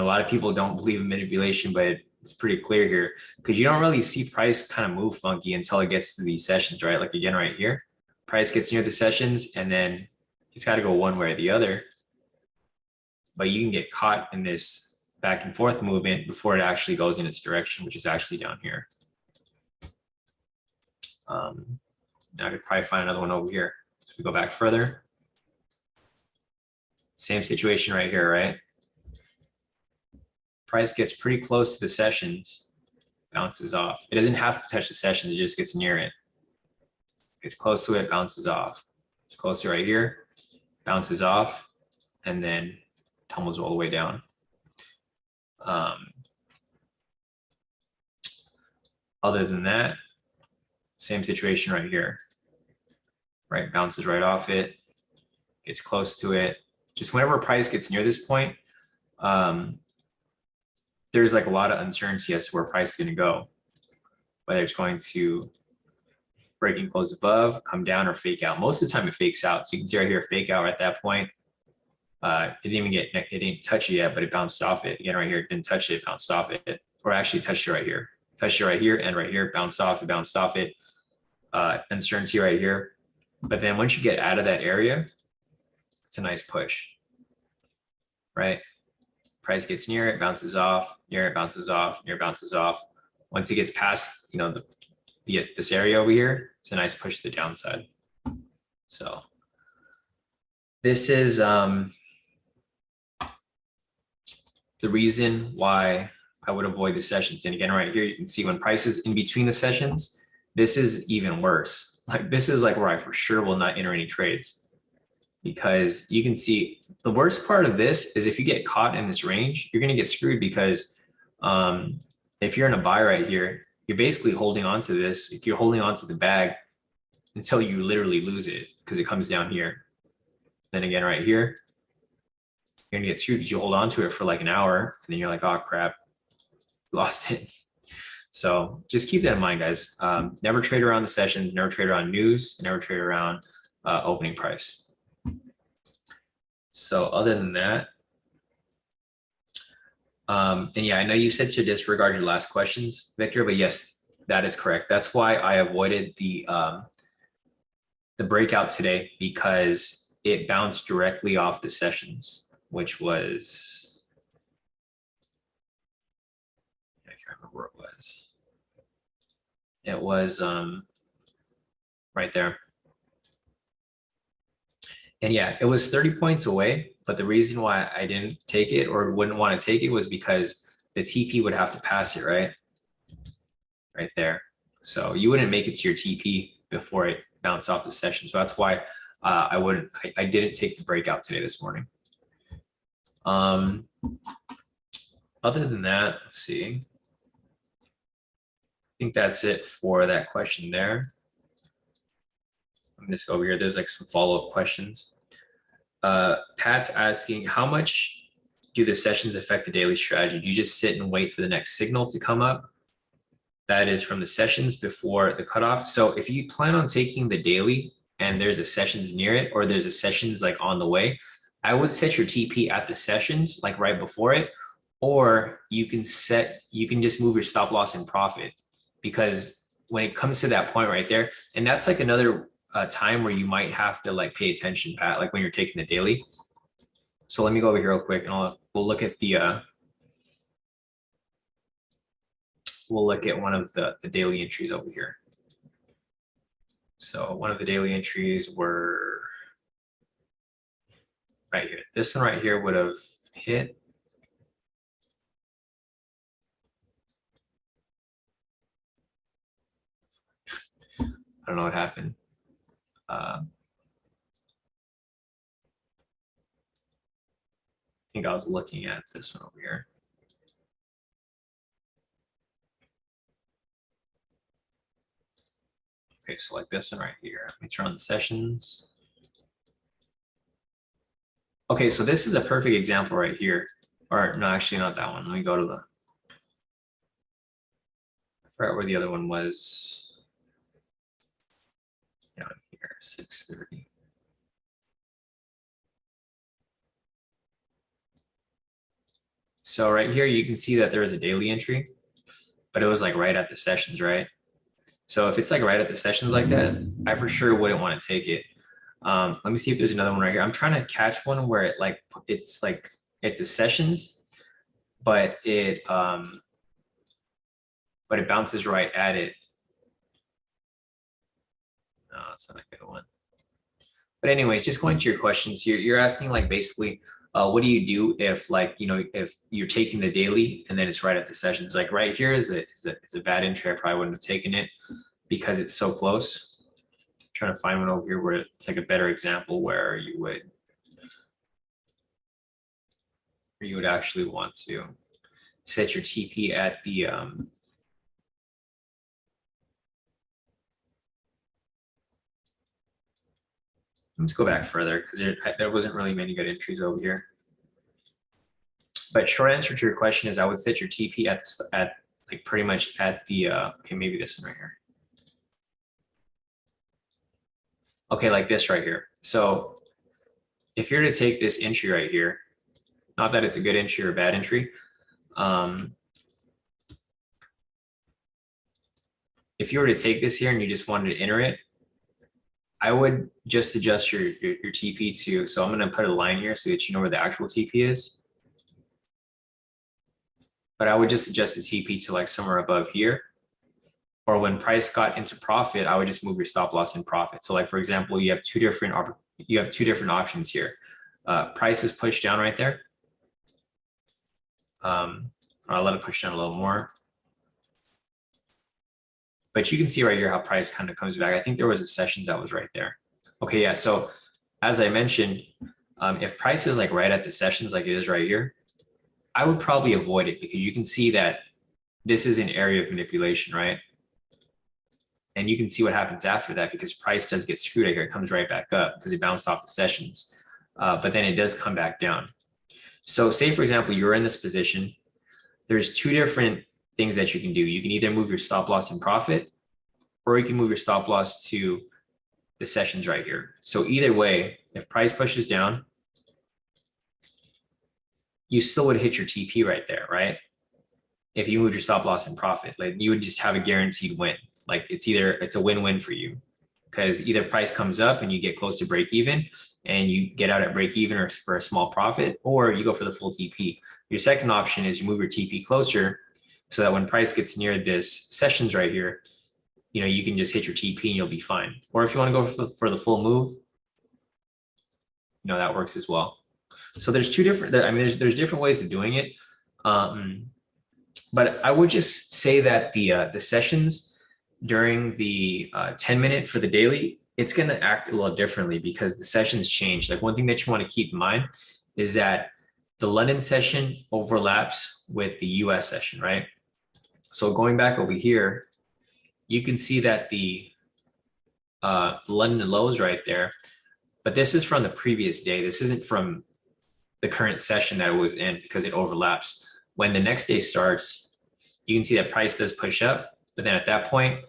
lot of people don't believe in manipulation, but it's pretty clear here because you don't really see price kind of move funky until it gets to these sessions, right? Like again, right here, price gets near the sessions and then it's got to go one way or the other. But you can get caught in this back and forth movement before it actually goes in its direction, which is actually down here. Now I could probably find another one over here. So we go back further. Same situation right here, right? Price gets pretty close to the sessions, bounces off. It doesn't have to touch the sessions, it just gets near it. Gets close to it, bounces off. It's closer right here, bounces off, and then tumbles all the way down. Other than that, same situation right here, right? Bounces right off it, gets close to it. Just whenever price gets near this point, there's like a lot of uncertainty as to where price is going to go, whether it's going to break and close above, come down, or fake out. Most of the time it fakes out. So you can see right here, fake out at that point. It didn't touch it yet, but it bounced off it. Again, right here, it didn't touch it, bounced off it, or actually touched it right here. Touched it right here and right here, bounced off it. Uncertainty right here. But then once you get out of that area, it's a nice push, right? Price gets near it, bounces off, near it, bounces off, near it, bounces off. Once it gets past, this area over here, it's a nice push to the downside. So this is the reason why I would avoid the sessions. And again, right here, you can see when price is in between the sessions, this is even worse. Like this is like where I for sure will not enter any trades. Because you can see the worst part of this is if you get caught in this range, you're going to get screwed because if you're in a buy right here, you're basically holding on to this. You're holding on to the bag until you literally lose it because it comes down here. Then again, right here, you're going to get screwed because you hold on to it for like an hour and then you're like, oh crap, lost it. So just keep that in mind, guys. Never trade around the session, never trade around news, never trade around opening price. So other than that, and yeah, I know you said to disregard your last questions, Victor, but yes, that is correct. That's why I avoided the breakout today because it bounced directly off the sessions, which was, I can't remember where it was. It was right there. And yeah, it was 30 points away, but the reason why I didn't take it or wouldn't want to take it was because the TP would have to pass it, right? Right there. So you wouldn't make it to your TP before it bounced off the session. So that's why I didn't take the breakout today this morning. Other than that, let's see. I think that's it for that question there. I'm just over here. There's like some follow-up questions. Pat's asking, how much do the sessions affect the daily strategy? Do you just sit and wait for the next signal to come up? That is from the sessions before the cutoff. So if you plan on taking the daily and there's a sessions near it, or there's a sessions like on the way, I would set your TP at the sessions, like right before it, or you can just move your stop loss and profit, because when it comes to that point right there, and that's like another time where you might have to like pay attention, Pat, like when you're taking the daily. So let me go over here real quick, and we'll look at one of the daily entries over here. So one of the daily entries were right here. This one right here would have hit. I don't know what happened. I think I was looking at this one over here. Okay, so like this one right here. Let me turn on the sessions. Okay, so this is a perfect example right here. Or no, actually not that one. Let me go to I forgot where the other one was. Down here, 630. So right here, you can see that there is a daily entry, but it was like right at the sessions, right? So if it's like right at the sessions like that, I for sure wouldn't want to take it. Let me see if there's another one right here. I'm trying to catch one where it's a sessions, but it bounces right at it. No, that's not a good one. But anyways, just going to your questions, you're asking like basically, what do you do if like, if you're taking the daily and then it's right at the sessions? Like right here is a bad entry. I probably wouldn't have taken it because it's so close. I'm trying to find one over here where it's like a better example where you would actually want to set your TP at the let's go back further because there wasn't really many good entries over here. But short answer to your question is I would set your TP at like pretty much at the okay, maybe this one right here. Okay, like this right here. So if you're to take this entry right here, not that it's a good entry or a bad entry, if you were to take this here and you just wanted to enter it, I would just adjust your TP to, so I'm going to put a line here so that you know where the actual TP is. But I would just adjust the TP to like somewhere above here. Or when price got into profit, I would just move your stop loss in profit. So like, for example, you have two different options here. Price is pushed down right there. I'll let it push down a little more. But you can see right here how price kind of comes back. I think there was a sessions that was right there. Okay, yeah, so as I mentioned, if price is like right at the sessions like it is right here, I would probably avoid it because you can see that this is an area of manipulation, right? And you can see what happens after that because price does get screwed right here. It comes right back up because it bounced off the sessions, but then it does come back down. So say, for example, you're in this position. There's two different things that you can do. You can either move your stop loss in profit, or you can move your stop loss to the sessions right here. So either way, if price pushes down, you still would hit your TP right there, right? If you move your stop loss in profit, like you would just have a guaranteed win. Like it's a win-win for you because either price comes up and you get close to break even and you get out at break even or for a small profit, or you go for the full TP. Your second option is you move your TP closer so that when price gets near this sessions right here, you can just hit your TP and you'll be fine. Or if you want to go for the full move, that works as well. So there's two different, I mean, there's different ways of doing it. But I would just say that the sessions during the 10-minute for the daily, it's going to act a little differently because the sessions change. Like one thing that you want to keep in mind is that the London session overlaps with the US session, right? So going back over here, you can see that the London lows right there, but this is from the previous day. This isn't from the current session that it was in because it overlaps. When the next day starts, you can see that price does push up, but then at that point,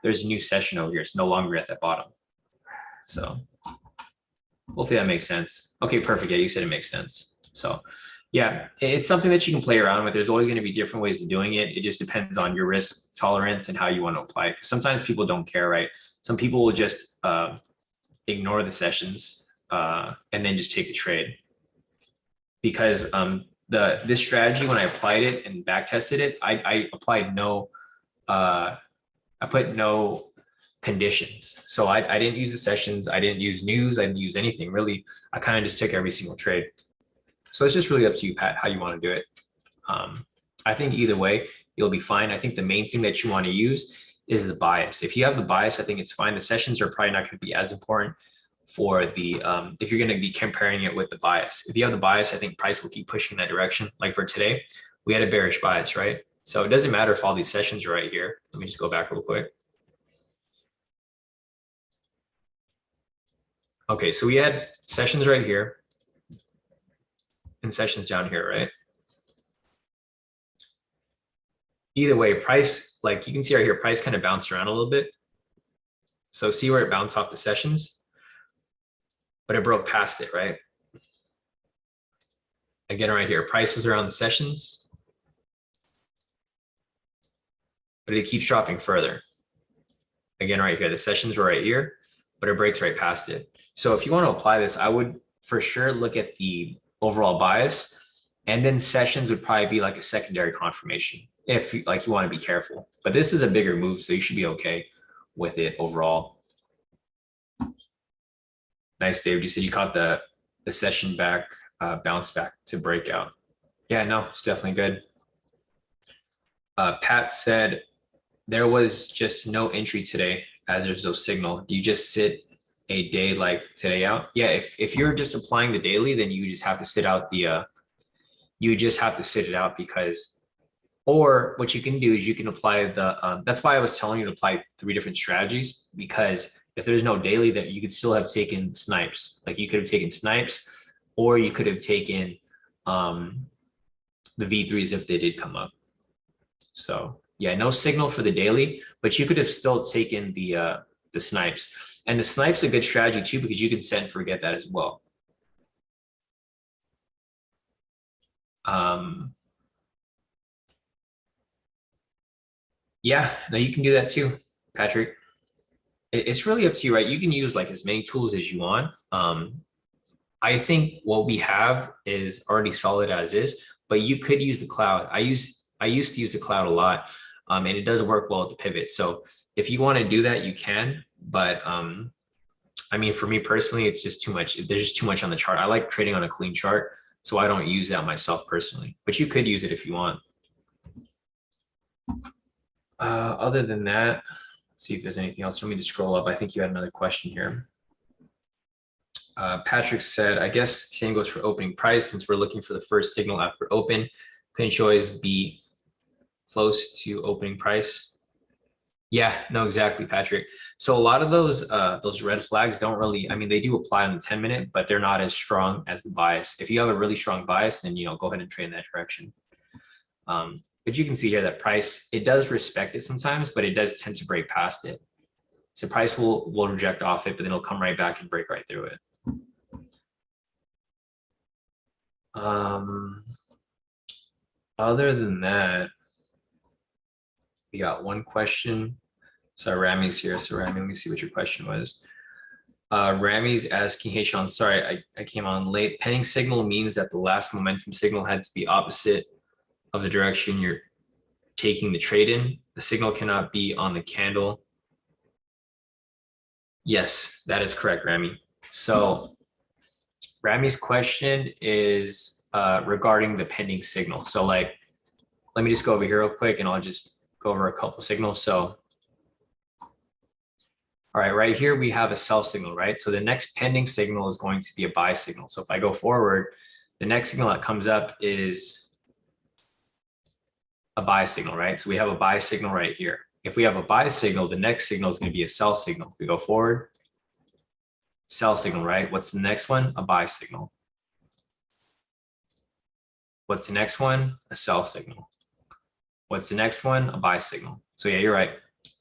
there's a new session over here. It's no longer at the bottom. So hopefully that makes sense. Okay, perfect. Yeah, you said it makes sense. So yeah, it's something that you can play around with. There's always going to be different ways of doing it. It just depends on your risk tolerance and how you want to apply it. Because sometimes people don't care, right? Some people will just ignore the sessions and then just take the trade. Because this strategy, when I applied it and back tested it, I applied no, I put no conditions. So I didn't use the sessions. I didn't use news. I didn't use anything really. I kind of just took every single trade. So it's just really up to you, Pat, how you want to do it. I think either way, you'll be fine. I think the main thing that you want to use is the bias. If you have the bias, I think it's fine. The sessions are probably not going to be as important for the, if you're going to be comparing it with the bias. If you have the bias, I think price will keep pushing in that direction. Like for today, we had a bearish bias, right? So it doesn't matter if all these sessions are right here. Let me just go back real quick. Okay, so we had sessions right here and sessions down here, right? Either way, price, like you can see right here, price kind of bounced around a little bit. So see where it bounced off the sessions, but it broke past it, right? Again, right here, prices are on the sessions, but it keeps dropping further. Again, right here, the sessions were right here, but it breaks right past it. So if you want to apply this, I would for sure look at the overall bias, and then sessions would probably be like a secondary confirmation if you, like, you want to be careful. But this is a bigger move, so you should be okay with it overall. Nice, David. You said you caught the session back, bounce back to breakout. Yeah, no, it's definitely good. Pat said there was just no entry today as there's no signal. Do you just sit a day like today out? Yeah, if you're just applying the daily, then you just have to sit out the you just have to sit it out, because, or what you can do is you can apply the that's why I was telling you to apply 3 different strategies, because if there's no daily, that you could still have taken snipes. Like you could have taken snipes, or you could have taken the V3s if they did come up. So yeah, no signal for the daily, but you could have still taken the snipes. And the snipes a good strategy too, because you can set and forget that as well. Yeah, no, you can do that too, Patrick. It's really up to you, right? You can use like as many tools as you want. I think what we have is already solid as is, but you could use the cloud. I used to use the cloud a lot, and it does work well at the pivot. So if you want to do that, you can. But I mean, for me personally, it's just too much. There's just too much on the chart. I like trading on a clean chart, so I don't use that myself personally. But you could use it if you want. Other than that, let's see if there's anything else. Let me just scroll up. I think you had another question here. Patrick said, I guess same goes for opening price, since we're looking for the first signal after open. Couldn't you always be close to opening price? Yeah, no, exactly, Patrick. So a lot of those red flags don't really, I mean, they do apply on the 10-minute, but they're not as strong as the bias. If you have a really strong bias, then, you know, go ahead and trade in that direction. But you can see here that price, it does respect it sometimes, but it does tend to break past it. So price will reject off it, but then it'll come right back and break right through it. Other than that, we got one question. So Rami's here. So Rami, let me see what your question was. Rami's asking, hey Sean, sorry, I came on late. Pending signal means that the last momentum signal had to be opposite of the direction you're taking the trade in. The signal cannot be on the candle. Yes, that is correct, Rami. So Rami's question is regarding the pending signal. So like, let me just go over here real quick and I'll just go over a couple signals. So, all right, right here we have a sell signal, right? So the next pending signal is going to be a buy signal. So if I go forward, the next signal that comes up is a buy signal, right? So we have a buy signal right here. If we have a buy signal, the next signal is going to be a sell signal. If we go forward, sell signal, right? What's the next one? A buy signal. What's the next one? A sell signal. What's the next one? A buy signal. So yeah, you're right.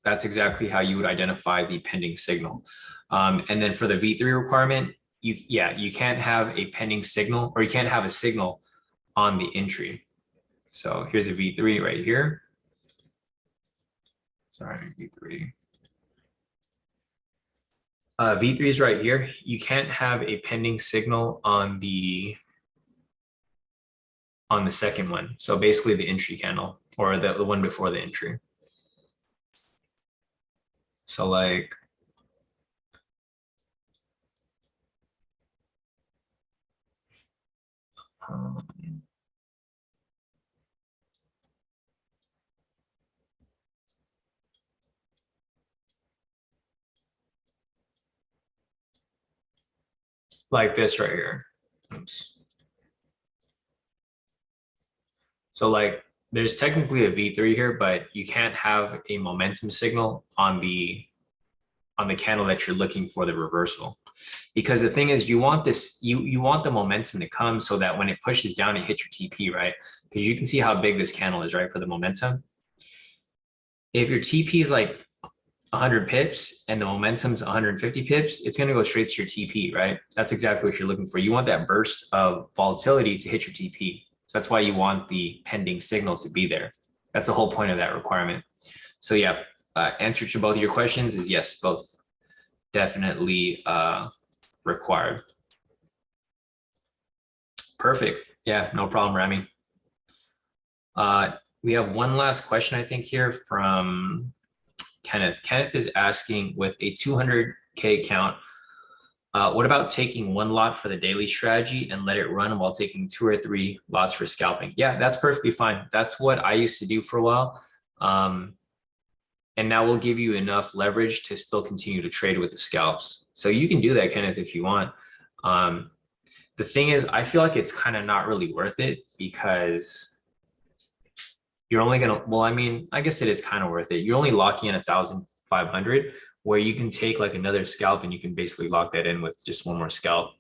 That's exactly how you would identify the pending signal. And then for the V3 requirement, you can't have a pending signal, or you can't have a signal on the entry. So here's a V3 right here. Sorry, V3. V3 is right here. You can't have a pending signal on the second one. So basically the entry candle, or the one before the entry. So like, like this right here. Oops. So like there's technically a V3 here, but you can't have a momentum signal on the candle that you're looking for the reversal. Because the thing is, you want this, you want the momentum to come so that when it pushes down, it hits your TP, right? Because you can see how big this candle is, right, for the momentum. If your TP is like 100 pips and the momentum's 150 pips, it's going to go straight to your TP, right? That's exactly what you're looking for. You want that burst of volatility to hit your TP. So that's why you want the pending signal to be there. That's the whole point of that requirement. So yeah, answer to both of your questions is yes, both definitely required. Perfect. Yeah, no problem, Rami. We have one last question, I think, here from Kenneth. Kenneth is asking, with a 200K count, what about taking one lot for the daily strategy and let it run while taking 2 or 3 lots for scalping? Yeah, that's perfectly fine. That's what I used to do for a while. And that will give you enough leverage to still continue to trade with the scalps. So you can do that, Kenneth, if you want. The thing is, I feel like it's kind of not really worth it, because you're only gonna, well, I mean, I guess it is kind of worth it. You're only locking in 1,500, where you can take like another scalp and you can basically lock that in with just one more scalp.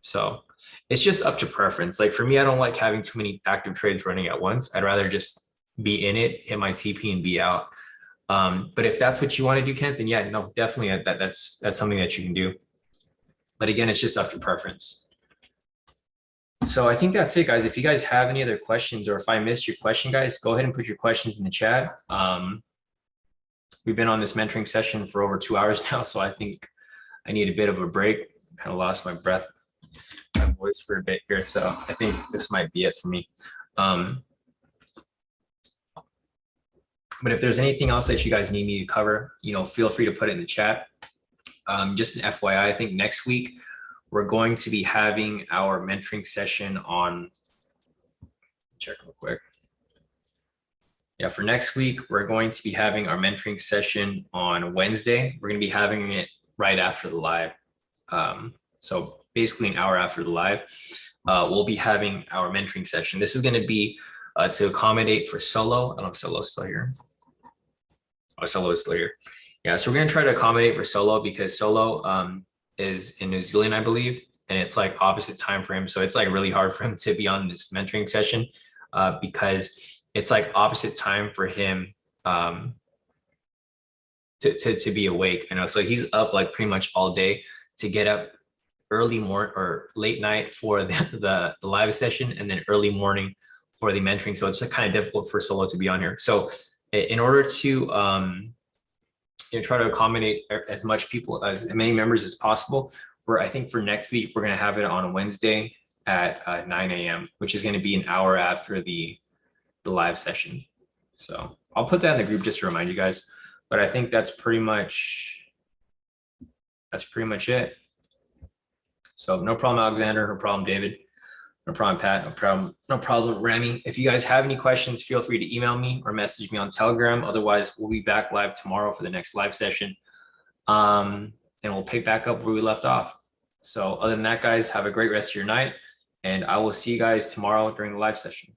So it's just up to preference. Like for me, I don't like having too many active trades running at once. I'd rather just be in it, hit my TP, and be out. But if that's what you want to do, Kent, then yeah, no, definitely that's something that you can do. But again, it's just up to preference. So I think that's it, guys. If you guys have any other questions, or if I missed your question, guys, go ahead and put your questions in the chat. We've been on this mentoring session for over 2 hours now, so I think I need a bit of a break. Kind of lost my breath, my voice for a bit here, so I think this might be it for me. But if there's anything else that you guys need me to cover, feel free to put it in the chat. Just an FYI, I think next week we're going to be having our mentoring session on, check real quick. Yeah, for next week, we're going to be having our mentoring session on Wednesday. We're going to be having it right after the live. So basically an hour after the live, we'll be having our mentoring session. This is going to be to accommodate for Solo. I don't know if Solo's still here. Oh, Solo is still here. Yeah, so we're going to try to accommodate for Solo, because Solo is in New Zealand, I believe, and it's like opposite time for him. So it's like really hard for him to be on this mentoring session because it's like opposite time for him to be awake. So he's up like pretty much all day to get up early morning or late night for the live session, and then early morning for the mentoring. So it's kind of difficult for Solo to be on here. So in order to try to accommodate as many members as possible, I think for next week, we're going to have it on a Wednesday at 9 a.m., which is going to be an hour after the live session. So I'll put that in the group just to remind you guys, but I think that's pretty much it. So no problem, Alexander. No problem, David. No problem, Pat. No problem, Rami. If you guys have any questions, feel free to email me or message me on Telegram. Otherwise, we'll be back live tomorrow for the next live session. And we'll pick back up where we left off. So other than that, guys, have a great rest of your night, and I will see you guys tomorrow during the live session.